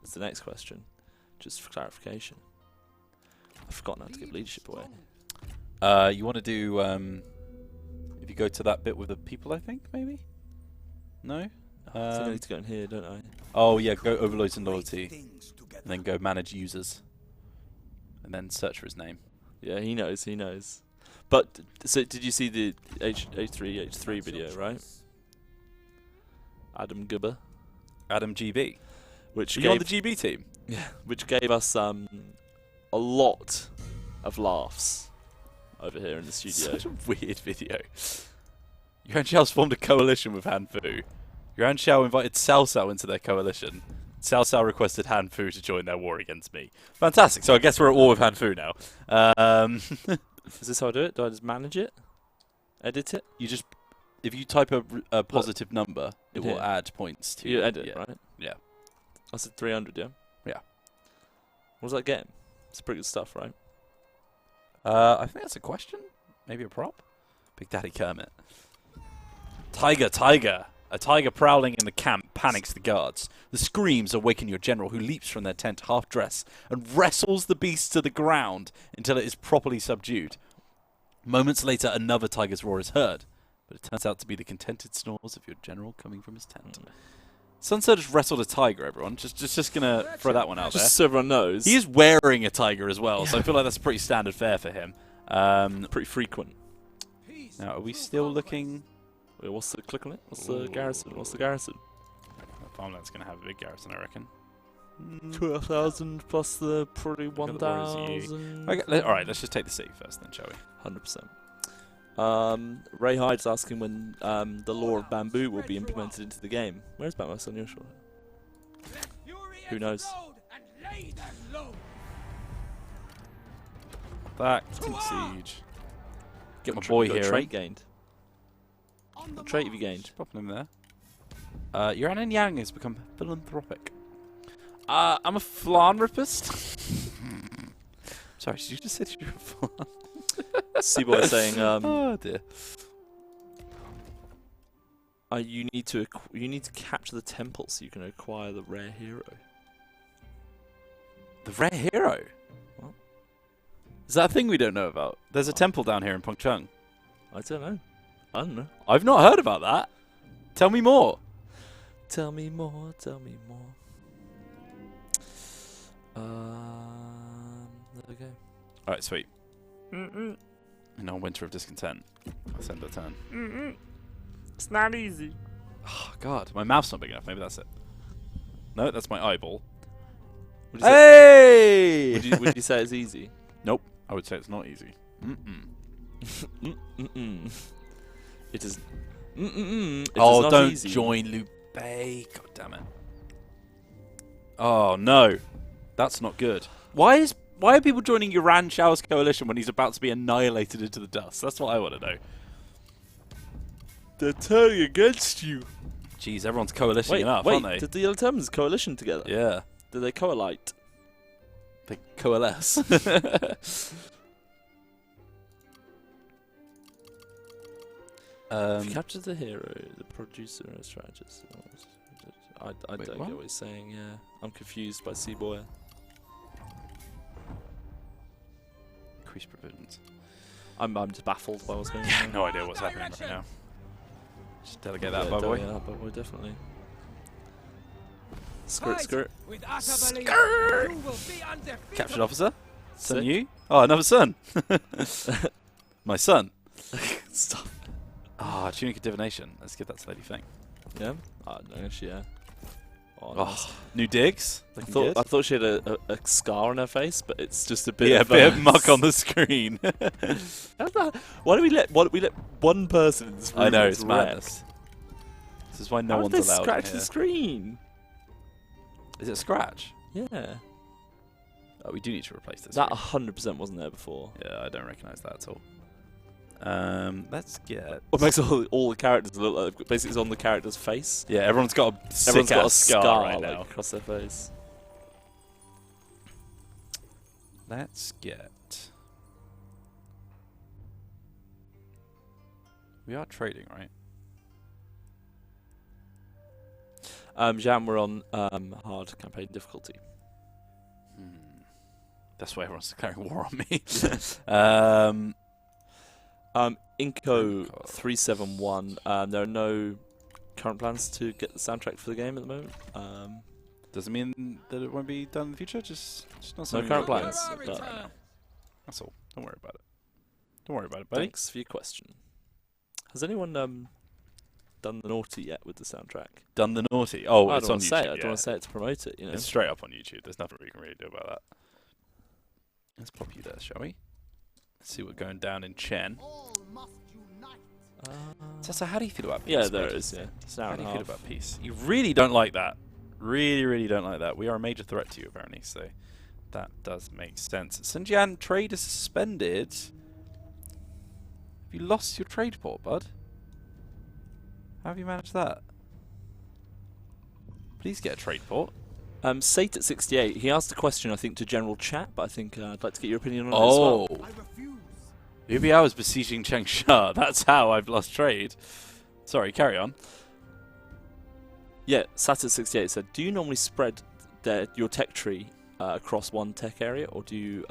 That's the next question. Just for clarification. I've forgotten how to give leadership away. You want to do if you go to that bit with the people, I think maybe. No. I think I need to go in here, don't I? Oh yeah, go overloads and loyalty, things together. and then go manage users, and then search for his name. Yeah, he knows. He knows. But so, did you see the H3 video, right? Adam Gubber, Adam GB. which Are you on gave the GB team? which gave us a lot of laughs over here in the studio. Such a weird video. Yuan Shao's formed a coalition with Han Fu. Yuan Shao invited Cao Cao into their coalition. Cao Cao requested Han Fu to join their war against me. Fantastic. So I guess we're at war with Han Fu now. Is this how I do it? Do I just manage it? Edit it? You just, if you type a positive number, it will Yeah. add points to You edit, yeah. right? Yeah. I said 300, yeah? Yeah. What does that get? It's pretty good stuff, right? I think that's a question. Maybe a prop. Big Daddy Kermit. Tiger, tiger. A tiger prowling in the camp panics the guards. The screams awaken your general, who leaps from their tent half-dressed and wrestles the beast to the ground until it is properly subdued. Moments later, another tiger's roar is heard, but it turns out to be the contented snores of your general coming from his tent. Sunset just wrestled a tiger, everyone. Just gonna throw that one out there. Just so everyone knows. He is wearing a tiger as well, so I feel like that's pretty standard fare for him. pretty frequent. Now, are we still looking? Wait, what's the click on it? What's the garrison? What's the garrison? Farmland's going to have a big garrison, I reckon. 12,000 plus the probably Look at the warriors 1,000. Okay, alright, let's just take the city first then, shall we? 100%. Ray Hyde's asking when the law of bamboo will be implemented into the game. Where's Batman on your shoulder? Who knows? Back to siege. Get my Got boy got a here. trait gained. What trait have you gained? Just popping him there. Yuan and Yang has become philanthropic. I'm a philanthropist. Sorry, did you just say you're a philanthropist? Seaboy saying, oh dear. you need to capture the temple so you can acquire the rare hero. The rare hero? What? Is that a thing we don't know about? There's a temple down here in Pengcheng. I don't know. I don't know. I've not heard about that. Tell me more. Tell me more. Tell me more. There we go. Alright, sweet. In our winter of discontent. Let's end the turn. It's not easy. Oh, God. My mouth's not big enough. Maybe that's it. No, that's my eyeball. Would you say, Hey! would you say it's easy? Nope. I would say it's not easy. It is. It Oh, is not don't easy. join Liu Bei. God damn it. Oh, no. That's not good. Why are people joining Yuan Shao's coalition when he's about to be annihilated into the dust? That's what I want to know. They're turning against you. Jeez, everyone's coalitioning up, wait, aren't they? did the other terms coalition together? Yeah. Did they coalite? They coalesce. If you capture the hero, the producer, and strategist. I Wait, don't what? get what he's saying. Yeah, I'm confused by Seaboy. Increase provisions. I'm just baffled by what's going on. No idea what's happening right now. Just delegate that, Yeah, by boy. yeah, that bad boy, definitely. Skirt, skirt. With utter belief, you will be undefeated. Captured officer. Son Sick. you? Oh, another son. My son. Stop. Ah, tunic of divination. Let's give that to Lady Feng. Yeah. No, actually, yeah. Oh, Oh, nice. new digs. Looking good. I thought she had a scar on her face, but it's just a bit. Yeah, a of, bit of muck on the screen. Why do we let one person in this room? I know, that's it's wrecked? madness. This is why no How one's did they allowed scratch in the here. screen? Is it a scratch? Yeah. Oh, we do need to replace this. That screen. 100% wasn't there before. Yeah, I don't recognise that at all. Let's get... What makes all the characters look like basically it's on the character's face. Yeah, everyone's got a Everyone's sick got a ass scar, scar right like, now. across their face. Let's get... We are trading, right? Jan, we're on hard campaign difficulty. That's why everyone's declaring war on me. Inco 371. There are no current plans to get the soundtrack for the game at the moment. Doesn't mean that it won't be done in the future. Just not No something. current we're plans. doing But right now. That's all. Don't worry about it. Don't worry about it, buddy. thanks for your question. Has anyone done the naughty yet with the soundtrack? Done the naughty. Oh, I it's don't on want to YouTube. say it. I yeah. don't want to say it to promote it. You know. It's straight up on YouTube. There's nothing we can really do about that. Let's pop you there, shall we? Let's see what's going down in Chen. All must unite. So how do you feel about peace? Yeah, there mate? is. Yeah, it's an hour How and do a you feel half. about peace? You really don't like that. Really, really don't like that. We are a major threat to you, apparently, so that does make sense. Xinjiang trade is suspended. Have you lost your trade port, bud? How have you managed that? Please get a trade port. Sate at 68. He asked a question, I think, to general chat, but I think I'd like to get your opinion on it as well. I refuse. Maybe I was besieging Changsha. That's how I've lost trade. Sorry, carry on. Yeah, Sat at 68 said, do you normally spread your tech tree across one tech area, or do you...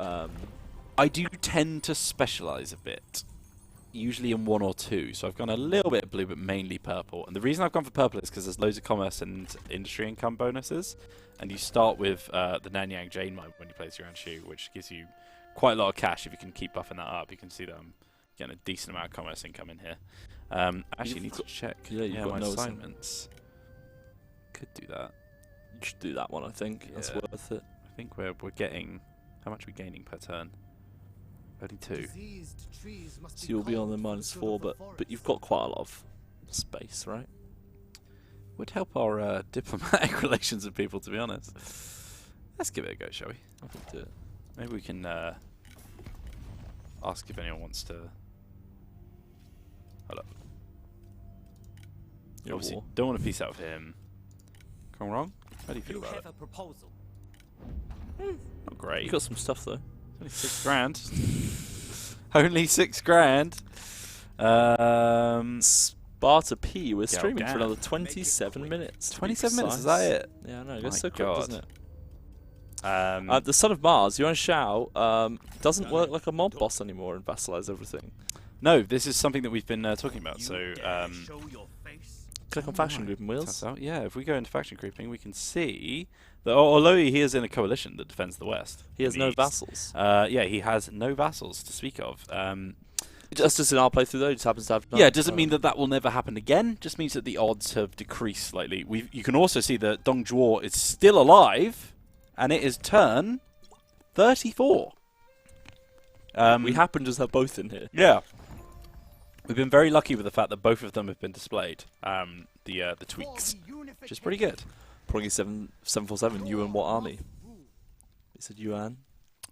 I do tend to specialise a bit, usually in one or two. So I've gone a little bit blue, but mainly purple. And the reason I've gone for purple is because there's loads of commerce and industry income bonuses. And you start with the Nanyang Jade Mine when you place Yuan Shu, which gives you quite a lot of cash if you can keep buffing that up. You can see that I'm getting a decent amount of commerce income in here. Actually, need to check you've got my no assignments. Could do that. You should do that one, I think. That's Yeah. worth it. I think we're getting... How much are we gaining per turn? 32. Diseased trees must So be you'll be on culled the from -4, the but forest. you've got quite a lot of space, right? Would help our diplomatic relations with people, to be honest. Let's give it a go, shall we? I think do it. Maybe we can ask if anyone wants to... Hold up. Your Obviously, war. don't want to peace out with him. Gone wrong? How do you feel about it? a proposal. Not great. You got some stuff though. Only 6 grand. Only 6 grand. Sparta P, we're Go streaming for down. another 27 minutes. to be 27 minutes, is precise. that it? Yeah, I know. It My goes so quick, God. doesn't it? Um, The Son of Mars, Yuan Shao, doesn't work like a mob boss anymore and vassalize everything. no, this is something that we've been talking about. So, show your face. Click on faction group and wheels. turns out, yeah, if we go into faction grouping, we can see that although he is in a coalition that defends the West, He has in no the East, vassals. yeah, he has no vassals to speak of. Just in our playthrough though, he just happens to have. Yeah, it doesn't mean that that will never happen again. Just means that the odds have decreased slightly. You can also see that Dong Zhuo is still alive, and it is turn 34. we happen to just have both in here. Yeah. We've been very lucky with the fact that both of them have been displayed. The tweaks, which is pretty good. Probably 747. Yuan, what army? He said Yuan.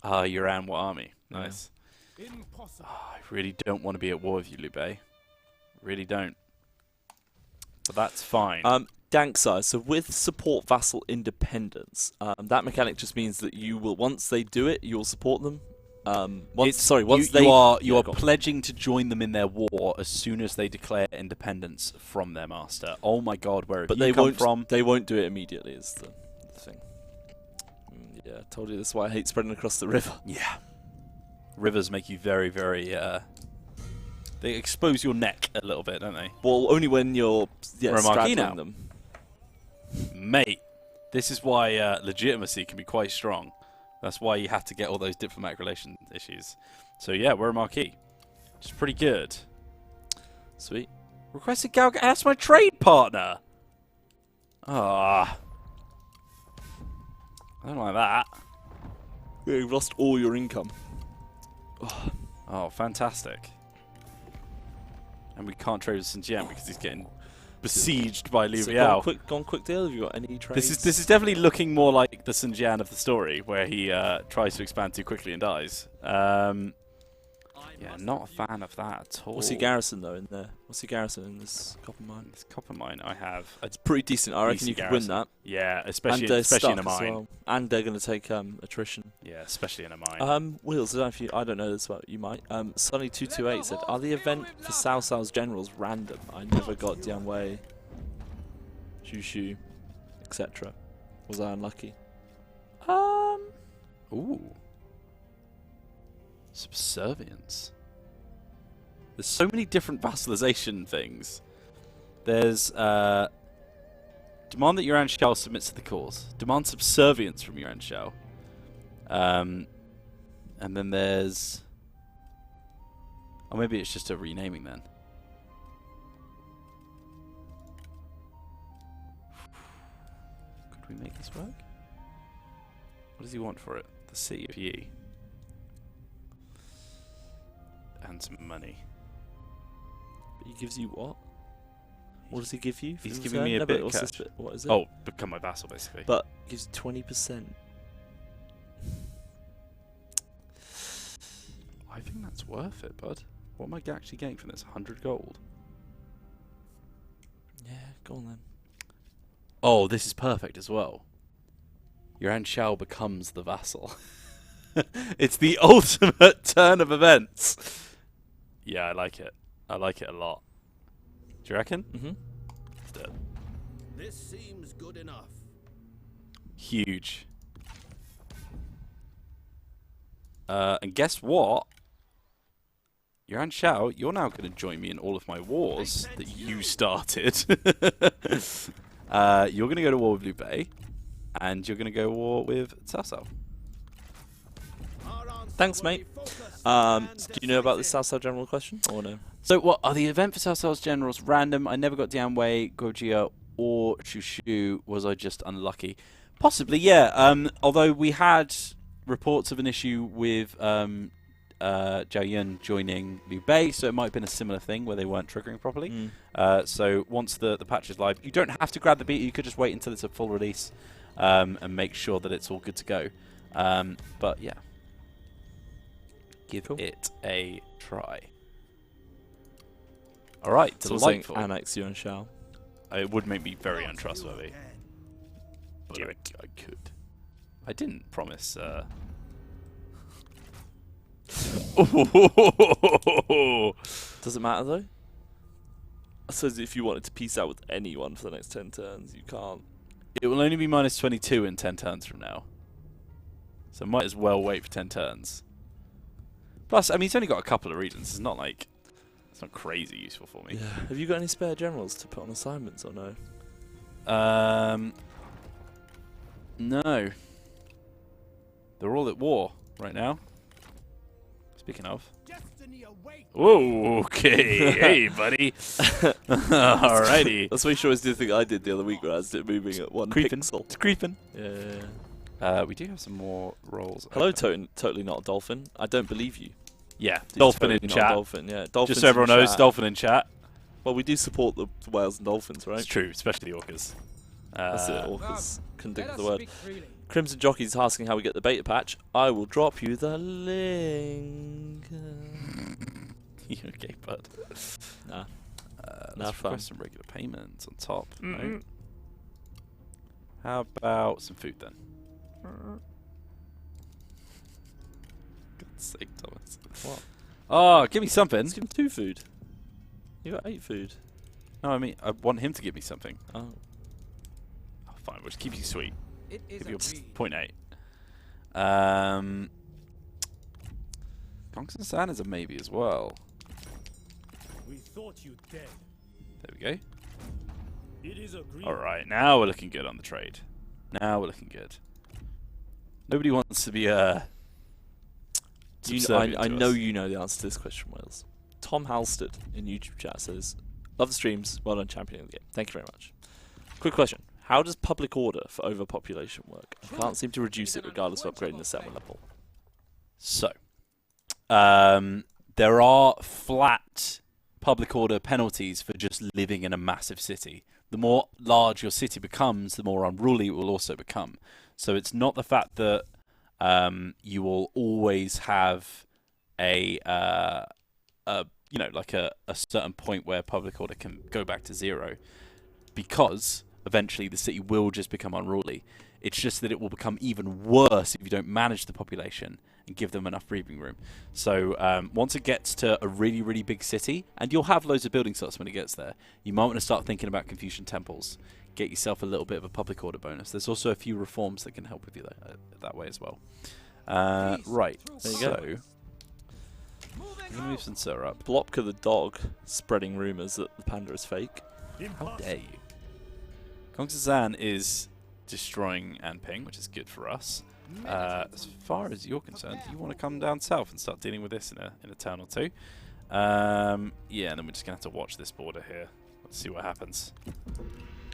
Yuan, what army? Nice. Impossible. I really don't want to be at war with you, Liu. Really don't. But that's fine. Dank size. So with support vassal independence, that mechanic just means that you will, once they do it, you will support them. Once you are go on. pledging to join them in their war as soon as they declare independence from their master. Oh my God, where have But you they come won't. from? They won't do it immediately. Is the thing. Yeah, I told you that's why I hate spreading across the river. Yeah. Rivers make you very, very. They expose your neck a little bit, don't they? Well, only when you're We're a marquee now. straddling them. Mate, this is why legitimacy can be quite strong. That's why you have to get all those diplomatic relation issues. So yeah, we're a marquee. Which is pretty good. Sweet. Requested Gal. That's my trade partner. Ah. I don't like that. Yeah, you've lost all your income. Oh, fantastic. And we can't trade with Xinjiang because he's getting besieged by Liu So Biao. gone quick deal. Have you got any trades? This is definitely looking more like the Xinjiang of the story, where he tries to expand too quickly and dies. Yeah, not a fan of that at all. What's your garrison though in there? What's your garrison in this copper mine? This copper mine, I have a It's pretty decent. I reckon you decent could win garrison. that. yeah, especially they're especially in a stuck as mine. well. And they're going to take attrition. Yeah, especially in a mine. Wheels, I don't know this, but you might. Sunny228 said, are the event for Cao Cao's generals random? I never got Dian Wei, Zhu Shu, etc. Was I unlucky? Ooh. Subservience. There's so many different vassalization things. There's demand that Yuan Shu submits to the cause. Demand subservience from Yuan Shu. And then there's... Oh, maybe it's just a renaming then. Could we make this work? What does he want for it? The city of Yi. And some money. But he gives you what? What does he give you? He's for giving return? me a No, bit but of what's cash. this bit? What is it? Oh, become my vassal, basically. But gives you 20%. I think that's worth it, bud. What am I actually getting from this? 100 gold? Yeah, go on then. Oh, this is perfect as well. Yuan Shu becomes the vassal. It's the ultimate turn of events. Yeah, I like it. I like it a lot. Do you reckon? Mm-hmm. Let's do it. This seems good enough. Huge. And guess what? Yuan Shu, you're now going to join me in all of my wars that you started. You're going to go to war with Liu Bei, and you're going to go to war with Cao Cao. Thanks, mate. Do you know about the South South General question, or no? So, what are the event for Cao Cao's generals random? I never got Dianwei, Gojia, or Chushu. Was I just unlucky? Possibly, yeah. Although we had reports of an issue with Zhao Yun joining Liu Bei, so it might have been a similar thing where they weren't triggering properly. So once the patch is live, you don't have to grab the beta. You could just wait until it's a full release and make sure that it's all good to go. But yeah, give it a try. All right, delightful. Annex Yuan Shu. It would make me very untrustworthy, but I could. I didn't promise. Does it matter though? I suppose if you wanted to peace out with anyone for the next 10 turns, you can't. It will only be minus 22 in 10 turns from now. So might as well wait for 10 turns. Plus, I mean, he's only got a couple of regions. It's not like... It's not crazy useful for me. Yeah. Have you got any spare generals to put on assignments or no? No. They're all at war right now. Speaking of. Whoa, okay. Hey, buddy. Alrighty. That's what you always do the thing I did the other week where I was moving at one pixel. It's creeping. Yeah. We do have some more rolls. Hello, totally not a dolphin. I don't believe you. Yeah, dolphin in Totally not chat. a dolphin, yeah. Dolphins Just so everyone in knows, chat. dolphin in chat. Well, we do support the whales and dolphins, right? It's true, especially the orcas. That's it, orcas. Couldn't think of the word. Crimson Jockey's asking how we get the beta patch. I will drop you the link. You okay, bud? Nah. Let's request some regular payments on top. No? How about some food then? God's sake, Thomas. What? Oh, give me something. Let's give him 2 food. You got 8 food. No, I mean, I want him to give me something. Oh. Oh, fine, we'll just keep you sweet. It is Give you a agreed. 0.8. Gongsun San is a maybe as well. We thought you dead. There we go. It is agreed. Alright, now we're looking good on the trade. Now we're looking good. Nobody wants to be I subservient to know us. you know the answer to this question, Wales. Tom Halstead in YouTube chat says, "Love the streams. Well done championing the game. Thank you very much." Quick question: how does public order for overpopulation work? I can't seem to reduce it regardless of upgrading the settlement level. So, there are flat public order penalties for just living in a massive city. The more large your city becomes, the more unruly it will also become. So it's not the fact that you will always have a certain point where public order can go back to 0, because eventually the city will just become unruly. It's just that it will become even worse if you don't manage the population and give them enough breathing room. So once it gets to a really, really big city, and you'll have loads of building slots when it gets there, you might want to start thinking about Confucian temples. Get yourself a little bit of a public order bonus. There's also a few reforms that can help with you that way as well. Right, There you so go. I'm going to move some syrup. Blopka the dog spreading rumours that the panda is fake. How dare you? Kongzan is destroying Anping, which is good for us. As far as you're concerned, you want to come down south and start dealing with this in a turn or two. Yeah, and then we're just going to have to watch this border here. Let's see what happens.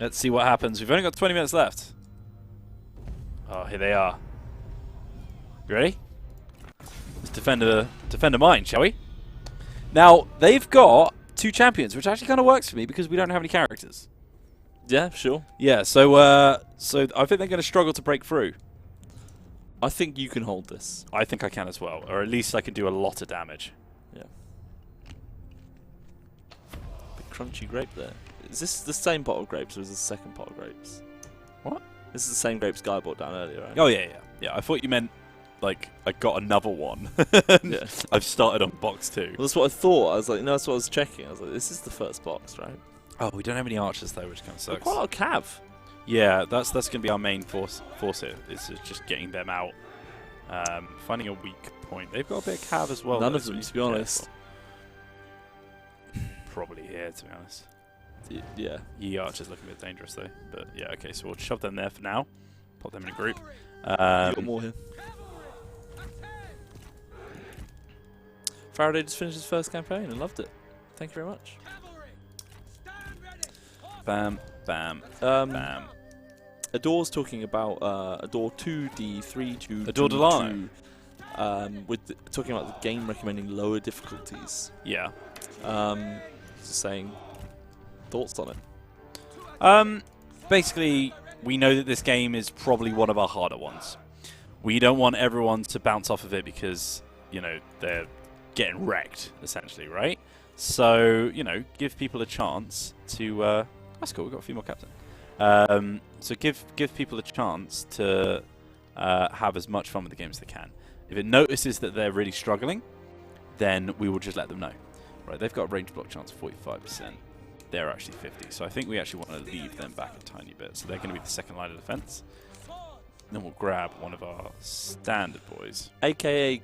Let's see what happens. We've only got 20 minutes left. Oh, here they are. You ready? Let's defend a mine, shall we? Now, they've got 2 champions, which actually kind of works for me because we don't have any characters. Yeah, sure. Yeah, so I think they're going to struggle to break through. I think you can hold this. I think I can as well, or at least I can do a lot of damage. Yeah. Big crunchy grape there. Is this the same pot of grapes, or is this the second pot of grapes? What? This is the same grapes Guy brought down earlier, right? Oh, yeah. I thought you meant, like, I got another one. Yeah. I've started on box 2. Well, that's what I thought. I was like, no, that's what I was checking. I was like, this is the first box, right? Oh, we don't have any archers, though, which kind of sucks. Quite a lot of cav. Yeah, that's going to be our main force here, is just getting them out. Finding a weak point. They've got a bit of cav as well. None though, of so them, we to need be honest. Probably here, to be honest. Yeah. Ye archers look a bit dangerous, though. But yeah, okay, so we'll shove them there for now. Put them in a group. You got more here. Faraday just finished his first campaign and loved it. Thank you very much. Bam, bam, bam. Ador's talking about Ador 2D3 Ador Delano. Talking about the game recommending lower difficulties. Yeah. Just saying thoughts on it. Basically, we know that this game is probably one of our harder ones. We don't want everyone to bounce off of it because, you know, they're getting wrecked, essentially, right? So, you know, give people a chance to... that's cool, we've got a female captain. So give people a chance to have as much fun with the game as they can. If it notices that they're really struggling, then we will just let them know. Right, they've got a range block chance of 45%. They're actually 50, so I think we actually want to leave them back a tiny bit. So they're going to be the second line of defense. Then we'll grab one of our standard boys. AKA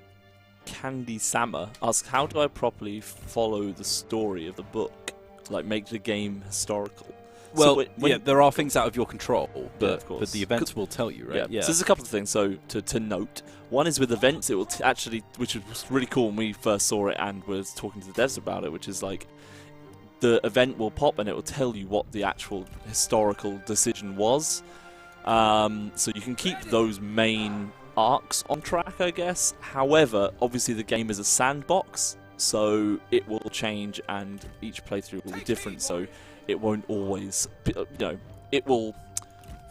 Candy Sama asks, how do I properly follow the story of the book? Like, make the game historical? Well, so yeah, there are things out of your control, but, yeah, but the events will tell you, right? Yeah. So there's a couple of things to note. One is with events, it will actually, which was really cool when we first saw it and was talking to the devs about it, which is like, the event will pop and it will tell you what the actual historical decision was. So you can keep those main arcs on track, I guess. However, obviously the game is a sandbox, so it will change and each playthrough will be different, so it won't always, you know, it will,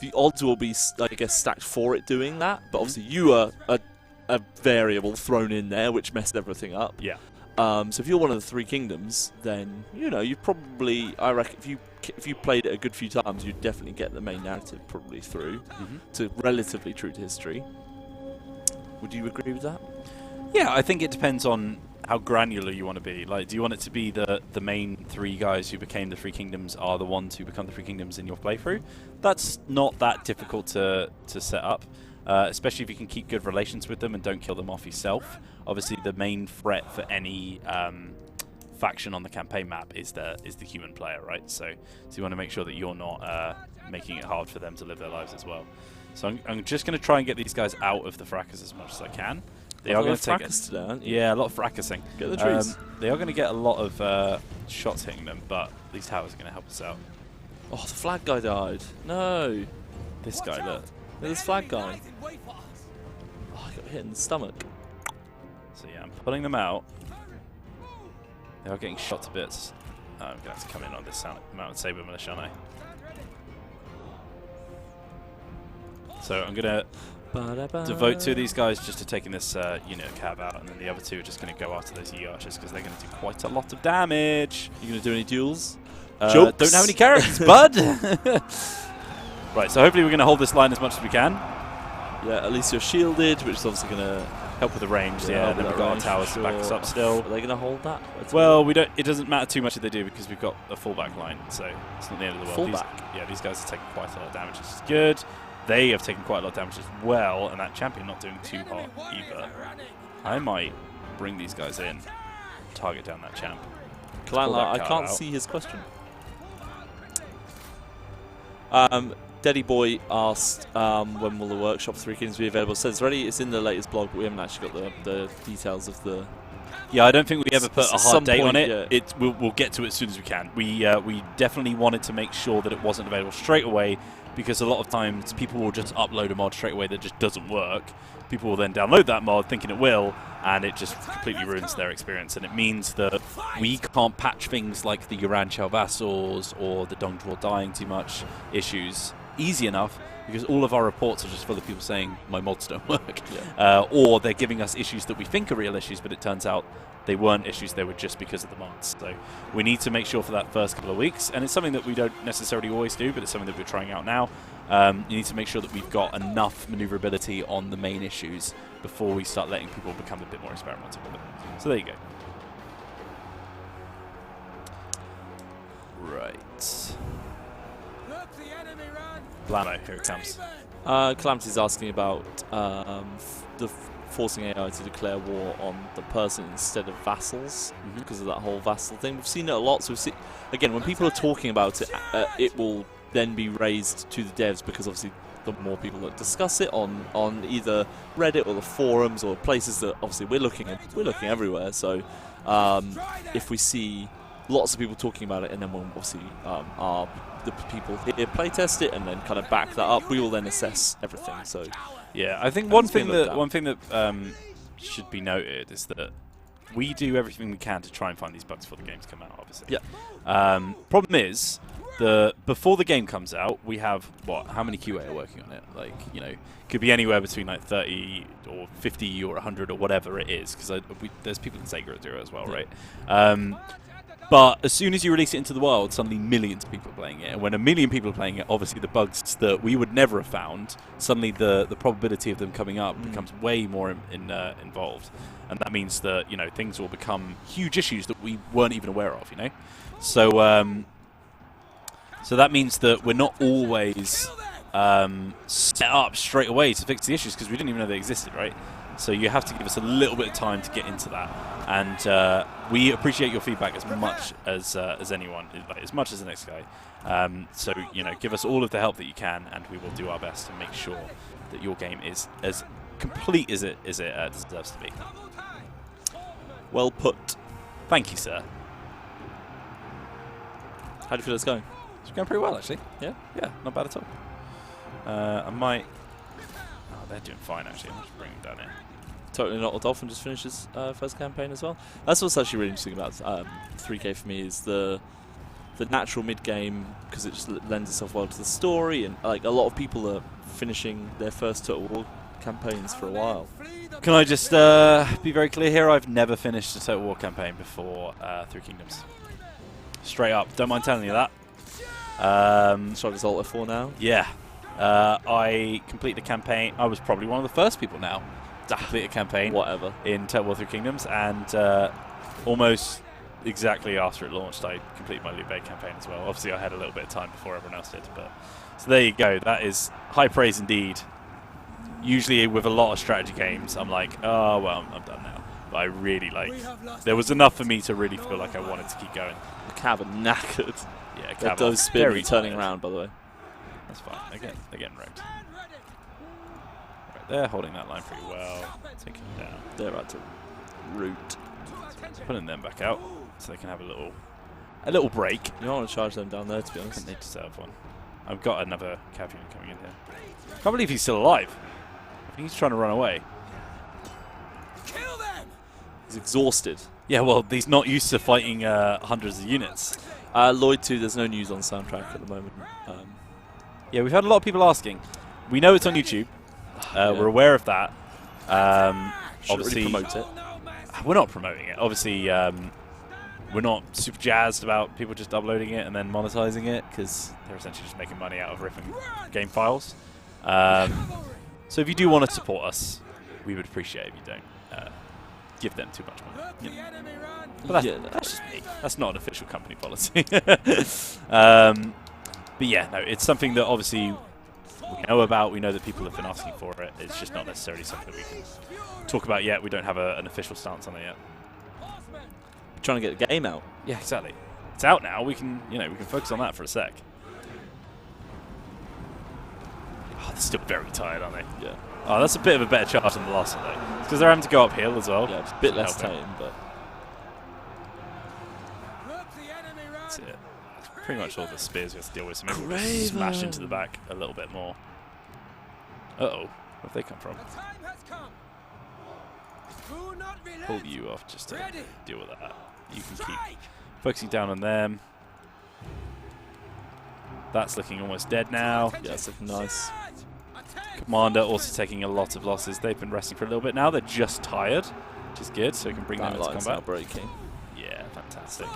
the odds will be, I guess, stacked for it doing that, but obviously you are a variable thrown in there which messed everything up. Yeah. So if you're one of the 3 kingdoms, then, you know, you probably, I reckon, if you played it a good few times, you'd definitely get the main narrative probably through to relatively true to history. Would you agree with that? Yeah, I think it depends on how granular you want to be. Like, do you want it to be the main 3 guys who became the 3 kingdoms are the ones who become the 3 kingdoms in your playthrough? That's not that difficult to set up, especially if you can keep good relations with them and don't kill them off yourself. Obviously, the main threat for any faction on the campaign map is the human player, right? So you want to make sure that you're not making it hard for them to live their lives as well. So I'm just going to try and get these guys out of the fracas as much as I can. They are going to take it. Today, aren't you? Yeah, a lot of fracasing. Get the trees. They are going to get a lot of shots hitting them, but these towers are going to help us out. Oh, the flag guy died. No. This guy, look. Yeah, this flag guy. Oh, I got hit in the stomach. So yeah, I'm pulling them out. They are getting shot to bits. I'm going to have to come in on this Mountain Saber Militia, aren't I? So I'm going to devote 2 of these guys just to taking this unit of cav out, and then the other 2 are just going to go after those archers because they're going to do quite a lot of damage. You going to do any duels? Don't have any characters, bud! Right, so hopefully we're going to hold this line as much as we can. Yeah, at least you're shielded, which is obviously going to help with the range, yeah, and then we've got our towers to back us up still. Are they going to hold that? Well, we don't. It doesn't matter too much if they do because we've got a fullback line, so it's not the end of the world. Fullback? These guys are taking quite a lot of damage, which is good. They have taken quite a lot of damage as well, and that champion not doing too hot either. I might bring these guys in, target down that champ. Kalala, I can't see his question. Deddy Boy asked when will the workshop 3 Kingdoms be available. Says ready. It's in the latest blog, but we haven't actually got the details of the. Yeah, I don't think we ever put a hard date on it. Yeah. We'll get to it as soon as we can. We definitely wanted to make sure that it wasn't available straight away, because a lot of times people will just upload a mod straight away that just doesn't work. People will then download that mod thinking it will, and it just completely ruins their experience. And it means that we can't patch things like the Yuan Shu vassals or the Dongzhuo dying too much issues easy enough, because all of our reports are just full of people saying my mods don't work. Yeah. Or they're giving us issues that we think are real issues, but it turns out they weren't issues, they were just because of the mods. So we need to make sure for that first couple of weeks, and it's something that we don't necessarily always do, but it's something that we're trying out now. You need to make sure that we've got enough maneuverability on the main issues before we start letting people become a bit more experimental with it. So there you go. Right. Blamo, here it comes. Calamity's asking about forcing AI to declare war on the person instead of vassals, because of that whole vassal thing. We've seen it a lot. So we've seen, again, when people are talking about it, it will then be raised to the devs, because obviously the more people that discuss it on either Reddit or the forums or places that obviously we're looking everywhere. So if we see lots of people talking about it, and then we'll obviously the people here playtest it and then kind of back that up, we will then assess everything. So yeah, I think one thing that should be noted is that we do everything we can to try and find these bugs before the games come out, obviously. Yeah. Problem is, before the game comes out, we have how many QA are working on it? Like, you know, could be anywhere between like 30 or 50 or 100 or whatever it is, because there's people in Sega do it as well, right? But as soon as you release it into the world, suddenly millions of people are playing it. And when a million people are playing it, obviously the bugs that we would never have found, suddenly the probability of them coming up becomes way more involved. And that means that, you know, things will become huge issues that we weren't even aware of, you know? So, so that means that we're not always set up straight away to fix the issues, because we didn't even know they existed, right? So you have to give us a little bit of time to get into that, and we appreciate your feedback as much as anyone, like, as much as the next guy. So, you know, give us all of the help that you can, and we will do our best to make sure that your game is as complete as it deserves to be. Well put. Thank you, sir. How do you feel it's going? It's going pretty well, actually. Yeah? Yeah, not bad at all. I might... Oh, they're doing fine, actually. I'll just bring them down here. Totally Not a Dolphin just finished his first campaign as well. That's what's actually really interesting about 3K for me, is the natural mid-game, because it just lends itself well to the story, and like a lot of people are finishing their first Total War campaigns for a while. Can I just be very clear here? I've never finished a Total War campaign before 3 Kingdoms. Straight up. Don't mind telling you that. Shall I result F4 now? Yeah. I completed a campaign. I was probably one of the first people now to complete a campaign. Whatever. In Total War 3 Kingdoms, and almost exactly after it launched, I completed my Liu Bei campaign as well. Obviously, I had a little bit of time before everyone else did, but so there you go. That is high praise indeed. Usually, with a lot of strategy games, I'm like, oh well, I'm done now. But I really there was enough for me to really feel like I wanted to keep going. The Cav are knackered. Yeah, Cav does spin and turning around, by the way. That's fine. Again, they're getting wrecked. Right, they're holding that line pretty well. Taking them down. They're about to root. Putting them back out so they can have a little break. You don't want to charge them down there, to be I honest. think they deserve one. I've got another Cav unit coming in here. Can't believe he's still alive. I think he's trying to run away. Kill them! He's exhausted. Yeah, well, he's not used to fighting hundreds of units. Lloyd 2, there's no news on soundtrack at the moment. Yeah, we've had a lot of people asking. We know it's on YouTube. We're aware of that. Obviously, really promote it. We're not promoting it. Obviously, we're not super jazzed about people just uploading it and then monetizing it, because they're essentially just making money out of ripping game files. So if you do want to support us, we would appreciate it if you don't give them too much money. You know. But that's just me. That's not an official company policy. But yeah, no, it's something that obviously we know about. We know that people have been asking for it. It's just not necessarily something that we can talk about yet. We don't have an official stance on it yet. We're trying to get the game out. Yeah, exactly. It's out now. We can focus on that for a sec. they're still very tired, aren't they? Yeah. Oh, that's a bit of a better charge than the last one, though. It's because they're having to go uphill as well. Yeah, it's a bit less Helping. tame, but That's it. Pretty much all the spears we have to deal with, so maybe we'll Craven. just smash into the back a little bit more. Uh-oh. Where have they come from? Pull you off just to deal with that. You can keep focusing down on them. That's looking almost dead now. yeah, it's looking nice. Commander also taking a lot of losses. They've been resting for a little bit now. They're just tired, which is good, so we can bring them That into line's now combat. breaking. Yeah, fantastic.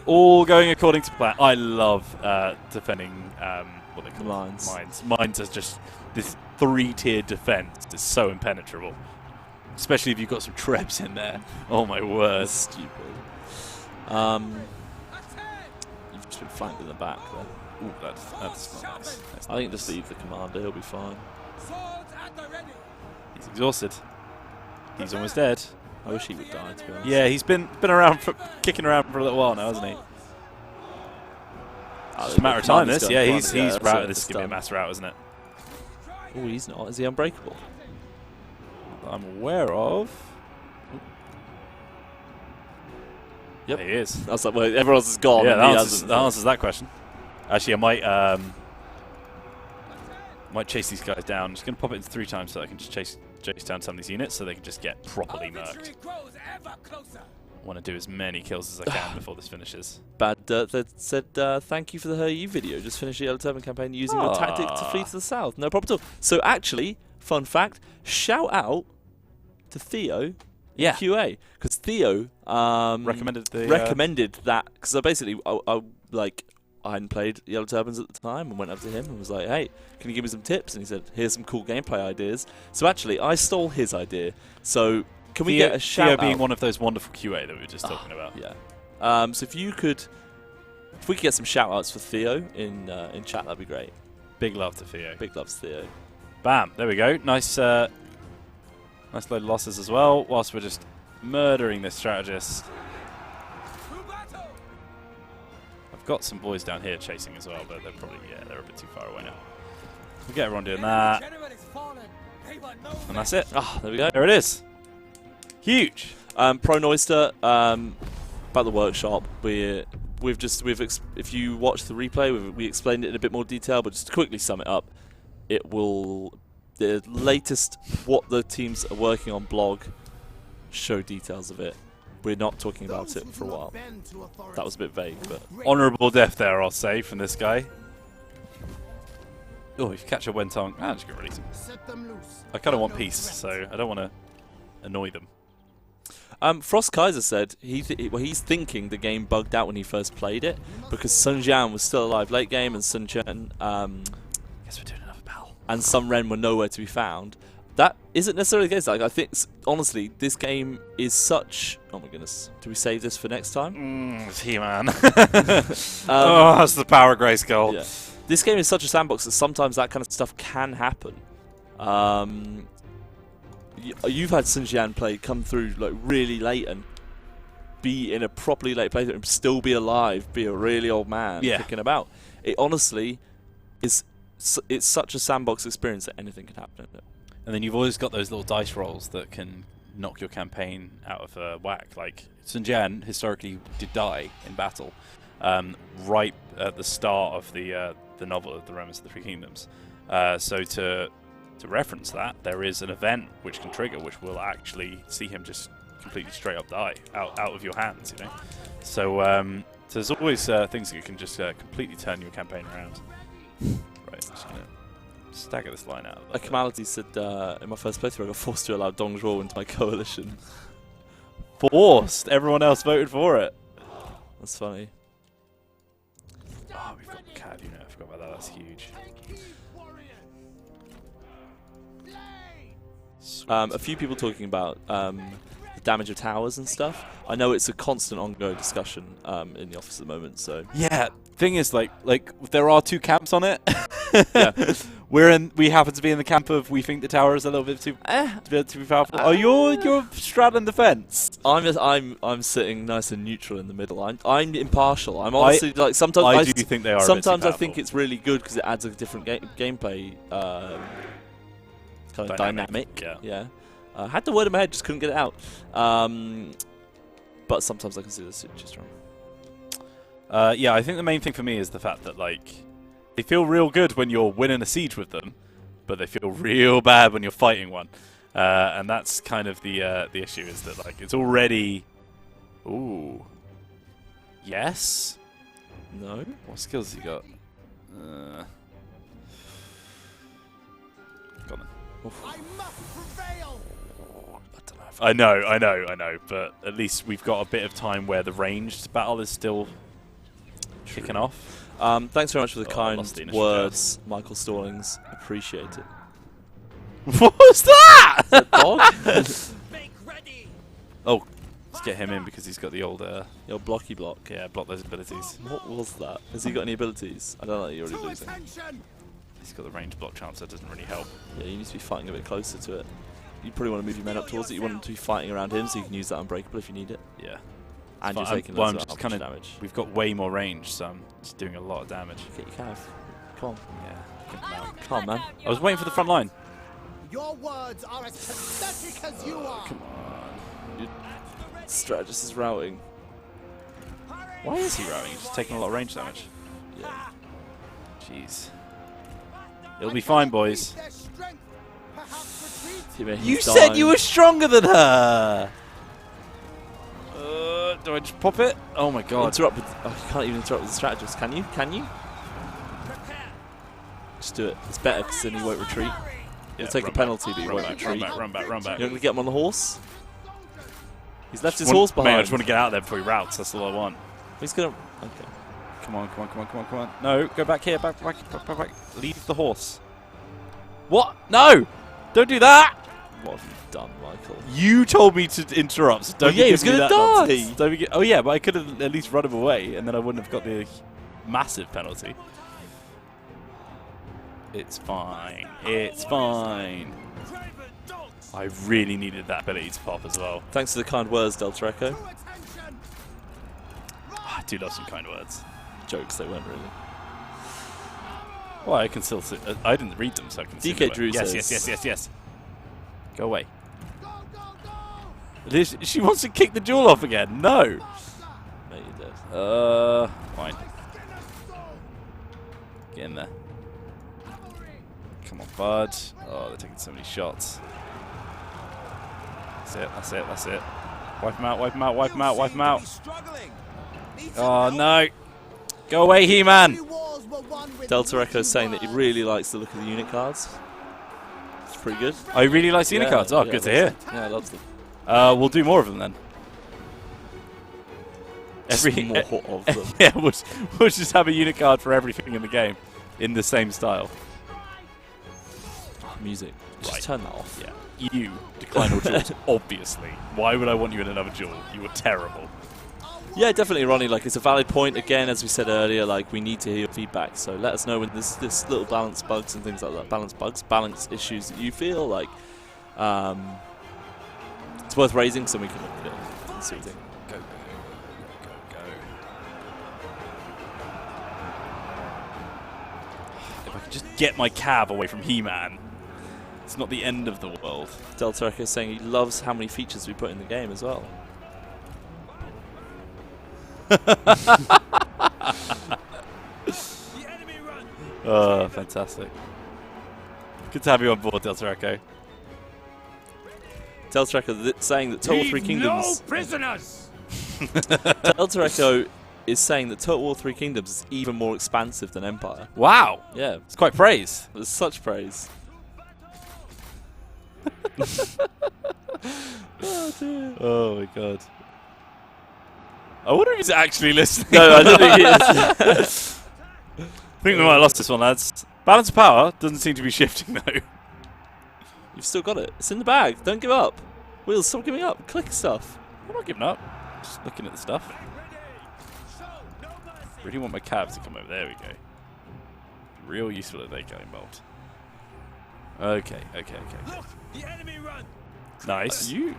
All going according to plan. I love defending what they call Mines. Mines are just this 3-tiered defense. It's so impenetrable, especially if you've got some trebs in there. Oh my word! Stupid. You've just been flanked in the back there. Ooh, that's not nice. That's I not think nice. just leave the commander, he'll be fine. He's exhausted. He's almost dead. I wish he would die, to be honest. Yeah, he's been around kicking around for a little while now, hasn't he? It's a matter of time. This, yeah, he's routed. This is gonna be a mass rout, isn't it? Oh, he's not. Is he unbreakable? That I'm aware of. Yep. He is. I was like, well, everyone else is gone. Yeah, and that he answers, hasn't. that answers that question. Actually, I might chase these guys down. I'm just going to pop it into 3 times so I can just chase down some of these units so they can just get properly murked. I want to do as many kills as I can before this finishes. Bad Dirt that said, thank you for the HerU video. Just finished the Yellow Turban campaign using your tactic to flee to the south. No problem at all. So actually, fun fact, shout out to Theo in QA. Because Theo Recommended that. Because basically, I hadn't played Yellow Turbans at the time and went up to him and was like, hey, can you give me some tips? And he said, here's some cool gameplay ideas. So actually, I stole his idea. So can we get a shout out? Theo being one of those wonderful QA that we were just talking about. Yeah. So if we could get some shout outs for Theo in chat, that'd be great. Big love to Theo. Big loves Theo. Bam. There we go. Nice load of losses as well, whilst we're just murdering this strategist. I've got some boys down here chasing as well, but they're probably, they're a bit too far away now. We'll get everyone doing that. And that's it. Ah, there we go. There it is. Huge. Pro Noister, about the workshop, if you watch the replay, we explained it in a bit more detail, but just to quickly sum it up, the latest what the teams are working on blog show details of it. We're not talking about it for a while. That was a bit vague, but Honourable death there, I'll say, from this guy. Oh, if you catch a Wentong, I'm just going to release him. I kind of want peace, so I don't want to annoy them. Frost Kaiser said he's thinking the game bugged out when he first played it because Sun Jian was still alive late game and Sun Chen Guess we're doing another battle. and Sun Ren were nowhere to be found. That isn't necessarily the case. Like, I think, honestly, this game is such... Oh my goodness. Do we save this for next time? It's He-Man. Oh, that's the power of Grayskull. Yeah. This game is such a sandbox that sometimes that kind of stuff can happen. You've had Sun Jian come through like really late and be in a properly late playthrough and still be alive, be a really old man kicking about. It honestly is... It's such a sandbox experience that anything can happen in it. And then you've always got those little dice rolls that can knock your campaign out of whack. Like, Sun Jian historically did die in battle right at the start of the novel of the Remnants of the Three Kingdoms. So to reference that, there is an event which can trigger, which will actually see him just completely straight up die out of your hands, you know. So there's always things that can just completely turn your campaign around. Right, I'm just gonna stagger this line out. A Kamality said in my first playthrough I got forced to allow Dong Zhuo into my coalition. Forced! Everyone else voted for it. That's funny. Oh, we've got Cav unit. I forgot about that. That's huge. A few people talking about the damage of towers and stuff. I know it's a constant ongoing discussion in the office at the moment. So Yeah, thing is, like there are 2 camps on it. Yeah. we happen to be in the camp of we think the tower is a little bit too powerful. Oh, you're straddling the fence. I'm sitting nice and neutral in the middle. I'm impartial. I'm honestly like sometimes I do think they are. Sometimes I think it's really good because it adds a different gameplay kind of dynamic. Yeah. I had the word in my head, just couldn't get it out. But sometimes I can see the switch is wrong. Yeah, I think the main thing for me is the fact that like they feel real good when you're winning a siege with them, but they feel real bad when you're fighting one. And that's kind of the issue, is that like it's already. Ooh. Yes. No. What skills has he got? Go on then. I must prevail. I know, but at least we've got a bit of time where the ranged battle is still kicking off. Thanks very much for the kind words, jazz. Michael Stallings. Appreciate it. What was that? Dog? Make ready. Oh, let's get him in because he's got the old Your blocky block. yeah, block those abilities. What was that? Has he got any abilities? I don't know. You're already losing. He's got the range block chance, that doesn't really help. Yeah, you need to be fighting a bit closer to it. You probably want to move your men up towards it. You want them to be fighting around him so you can use that unbreakable if you need it. Yeah. And you're Fine. taking Well, loads I'm of just kind of damage. We've got way more range, so I'm just doing a lot of damage. Get your cav. Come on. Yeah. Come on, man. I was waiting for the front line. Your words are as pathetic as you are. Come on. Your strategist is routing. Why is he routing? He's just taking a lot of range damage. Yeah. Jeez. It'll be fine, boys. Their strength. Perhaps retreat. Yeah, man, You he's said dying. you were stronger than her! Do I just pop it? Oh my god. Interrupt with. Oh, you can't even interrupt with the strategist, can you? Can you? Just do it. It's better because then he won't retreat. He'll take a penalty, but he won't retreat. Run back. You're not going to get him on the horse? He's left his Mate, horse behind. I just want to get out there before he routes. That's all I want. He's going to. Okay. Come on. No, go back here. Back. Leave the horse. What? No! Don't do that! What have you done, Michael? You told me to interrupt. So don't yeah, he was going to die. Oh yeah, but I could have at least run him away, and then I wouldn't have got the massive penalty. It's fine. It's fine. I really needed that ability to pop as well. Thanks for the kind words, Delta Echo. I do love some kind words. Jokes, they weren't really. Well, I can still see. I didn't read them, so I can see. DK Drew yes, says. yes. Go away. She wants to kick the jewel off again. No. Mate, you're dead. Fine. Get in there. Come on, bud. Oh, they're taking so many shots. That's it. Wipe him out. Oh, no. Go away, He-Man. Delta Echo is saying that he really likes the look of the unit cards. It's pretty good. Oh, he really likes unit cards. Oh, yeah, good to hear. Yeah, loves them. We'll do more of them then. More of them. Yeah, we'll just have a unit card for everything in the game in the same style. Oh, music. Just Right. turn that off. Yeah. You decline all duels, obviously. Why would I want you in another duel? You were terrible. Yeah, definitely, Ronnie. Like, it's a valid point. Again, as we said earlier, like, we need to hear your feedback. So let us know when there's this little balance bugs and things like that. Balance issues that you feel like it's worth raising, so we can look at it and see what we think. Go. If I could just get my cab away from He-Man, it's not the end of the world. Delta Echo is saying he loves how many features we put in the game as well. Oh, fantastic. Good to have you on board, Delta Echo. Delta Echo saying that Total War 3 Kingdoms. No prisoners. Delta Echo is saying that Total War 3 Kingdoms is even more expansive than Empire. Wow. Yeah, It's quite praise. there's such praise. Oh dear. Oh my god. I wonder if he's actually listening. No, I don't think he is. I think we might have lost this one, lads. Balance of power doesn't seem to be shifting, though. You've still got it. It's in the bag. Don't give up. Wheels, stop giving up. Click stuff. I'm not giving up. Just looking at the stuff. Really want my cabs to come over. There we go. Real useful if they get involved. Okay. Look, the enemy run. Nice. I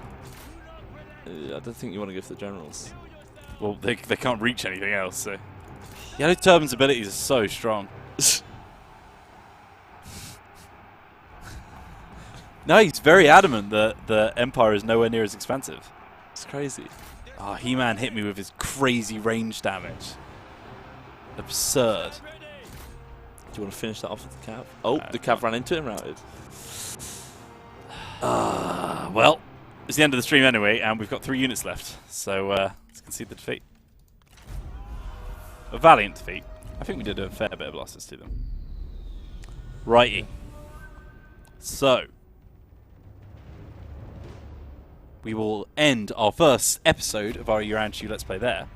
don't think you want to go for the generals. Well, they can't reach anything else, so... Yellow Turban's abilities are so strong. No, he's very adamant that the Empire is nowhere near as expensive. It's crazy. Oh, He-Man hit me with his crazy range damage. Absurd. Do you want to finish that off with the Cav? Oh, the Cav ran into it and routed. Well, it's the end of the stream anyway, and we've got 3 units left. So, let's concede the defeat. A valiant defeat. I think we did a fair bit of losses to them. Righty. So, we will end our first episode of our Yuan Shu Let's Play there.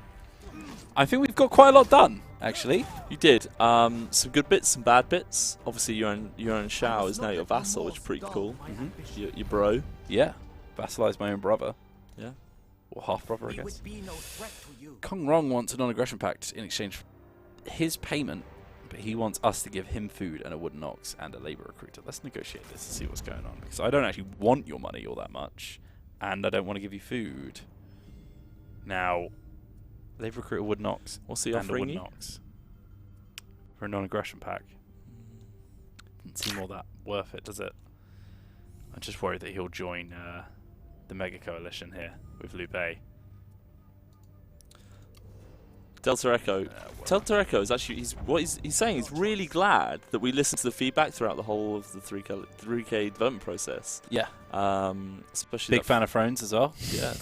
I think we've got quite a lot done, actually. You did. Some good bits, some bad bits. Obviously, Yuan Shu is now your vassal, which is pretty cool. Your bro. Yeah. Vassalize my own brother. Yeah. Or half-brother, I We guess. would be no threat to you. Kong Rong wants a non-aggression pact in exchange for his payment, but he wants us to give him food and a wooden ox and a labor recruiter. Let's negotiate this and see what's going on, because I don't actually want your money all that much, and I don't want to give you food. Now, labor recruiter, wooden ox, What's he and a offering wooden you? ox for a non-aggression pack. Doesn't seem all that worth it, does it? I'm just worried that he'll join the Mega Coalition here with Liu Bei. Delta Echo. Delta Echo is actually he's saying he's really glad that we listened to the feedback throughout the whole of the 3K development process. Yeah. Especially Big fan of Thrones as well. Yeah.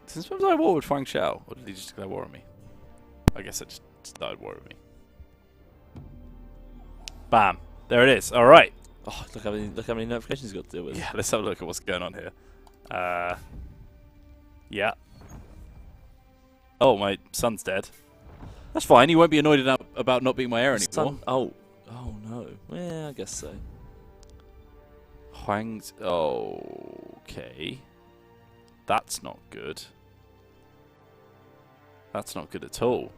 Since when was I at war with Huang Xiao? Or did he just declare war on me? I guess it just started war with me. Bam. There it is. Alright. Oh, look how many notifications you've got to deal with. Yeah, let's have a look at what's going on here. Yeah. Oh, my son's dead. That's fine. He won't be annoyed about not being my heir anymore. Oh no. Yeah, I guess so. Huang's... Okay. That's not good. That's not good at all.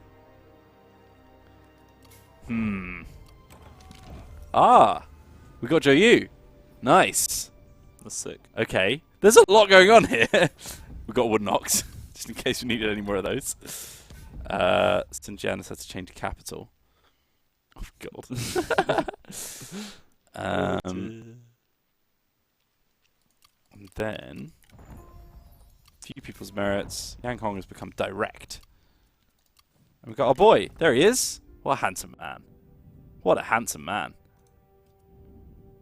Ah! We got Zhou Yu. Nice. That's sick. Okay. There's a lot going on here. We've got a wooden ox, just in case we needed any more of those. St. Janus had to change capital. Oh, God. And then, few people's merits. Yang Hong has become direct. And we've got our boy. There he is. What a handsome man. What a handsome man.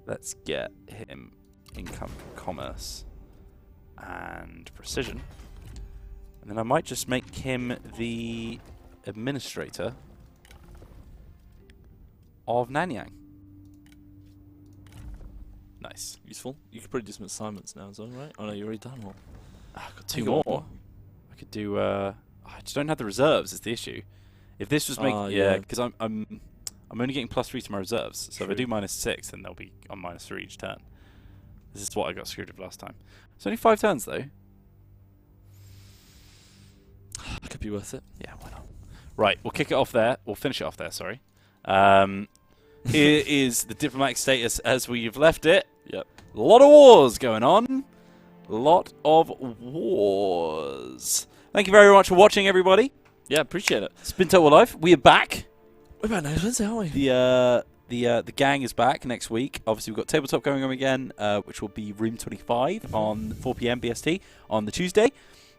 Let's get him income from commerce and precision. And then I might just make him the administrator of Nanyang. Nice. Useful. You could probably do some assignments now as well, right? Oh no, you already done one. I've got You two got more. one I could do. I just don't have the reserves. Is the issue? If this was making, yeah, yeah. because I'm only getting +3 to my reserves. So if I True. do -6, then they'll be on -3 each turn. This is what I got screwed with last time. It's only 5 turns though. Could be worth it. Yeah, why not? Right, we'll kick it off there. We'll finish it off there. Sorry. Here is the diplomatic status as we've left it. Yep. A lot of wars going on. A lot of wars. Thank you very much for watching, everybody. Yeah, appreciate it. It's been Total Life. We are back. We're back now, Lindsay, aren't we? The gang is back next week. Obviously, we've got tabletop going on again, which will be Room 25 on 4 PM BST on the Tuesday.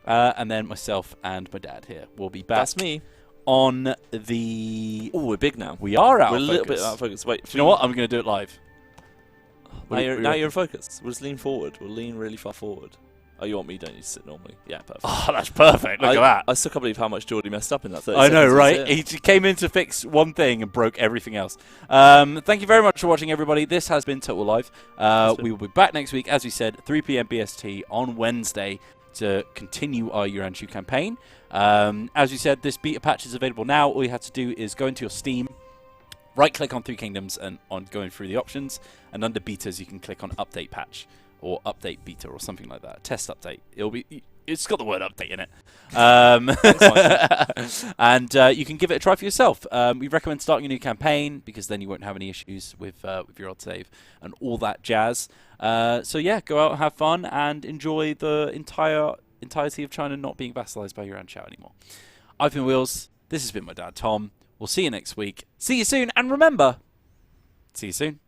And then myself and my dad here will be back. That's me. On the... Oh, we're big now. We are out We're of a focus. little bit out of focus. Wait, Do you know what? I'm going to do it live. Now you're in focus. We'll just lean forward. We'll lean really far forward. Oh, you want me, don't you, to sit normally? Yeah, perfect. Oh, that's perfect. Look at that. I still can't believe how much Geordie messed up in that 30 I know, seconds, right? isn't it? He came in to fix one thing and broke everything else. Thank you very much for watching, everybody. This has been Total Live. We will be back next week, as we said, 3 PM BST on Wednesday to continue our Yuan Shu campaign. As we said, this beta patch is available now. All you have to do is go into your Steam, right-click on 3 Kingdoms and on going through the options, and under betas you can click on Update Patch or Update Beta or something like that. Test Update. It'll be It's got the word update in it. Thanks, And you can give it a try for yourself. We recommend starting a new campaign because then you won't have any issues with your old save and all that jazz. So yeah, go out and have fun and enjoy the entirety of China not being vassalized by Yuan Shu anymore. I've been Wheels. This has been my dad, Tom. We'll see you next week. See you soon, and remember, see you soon.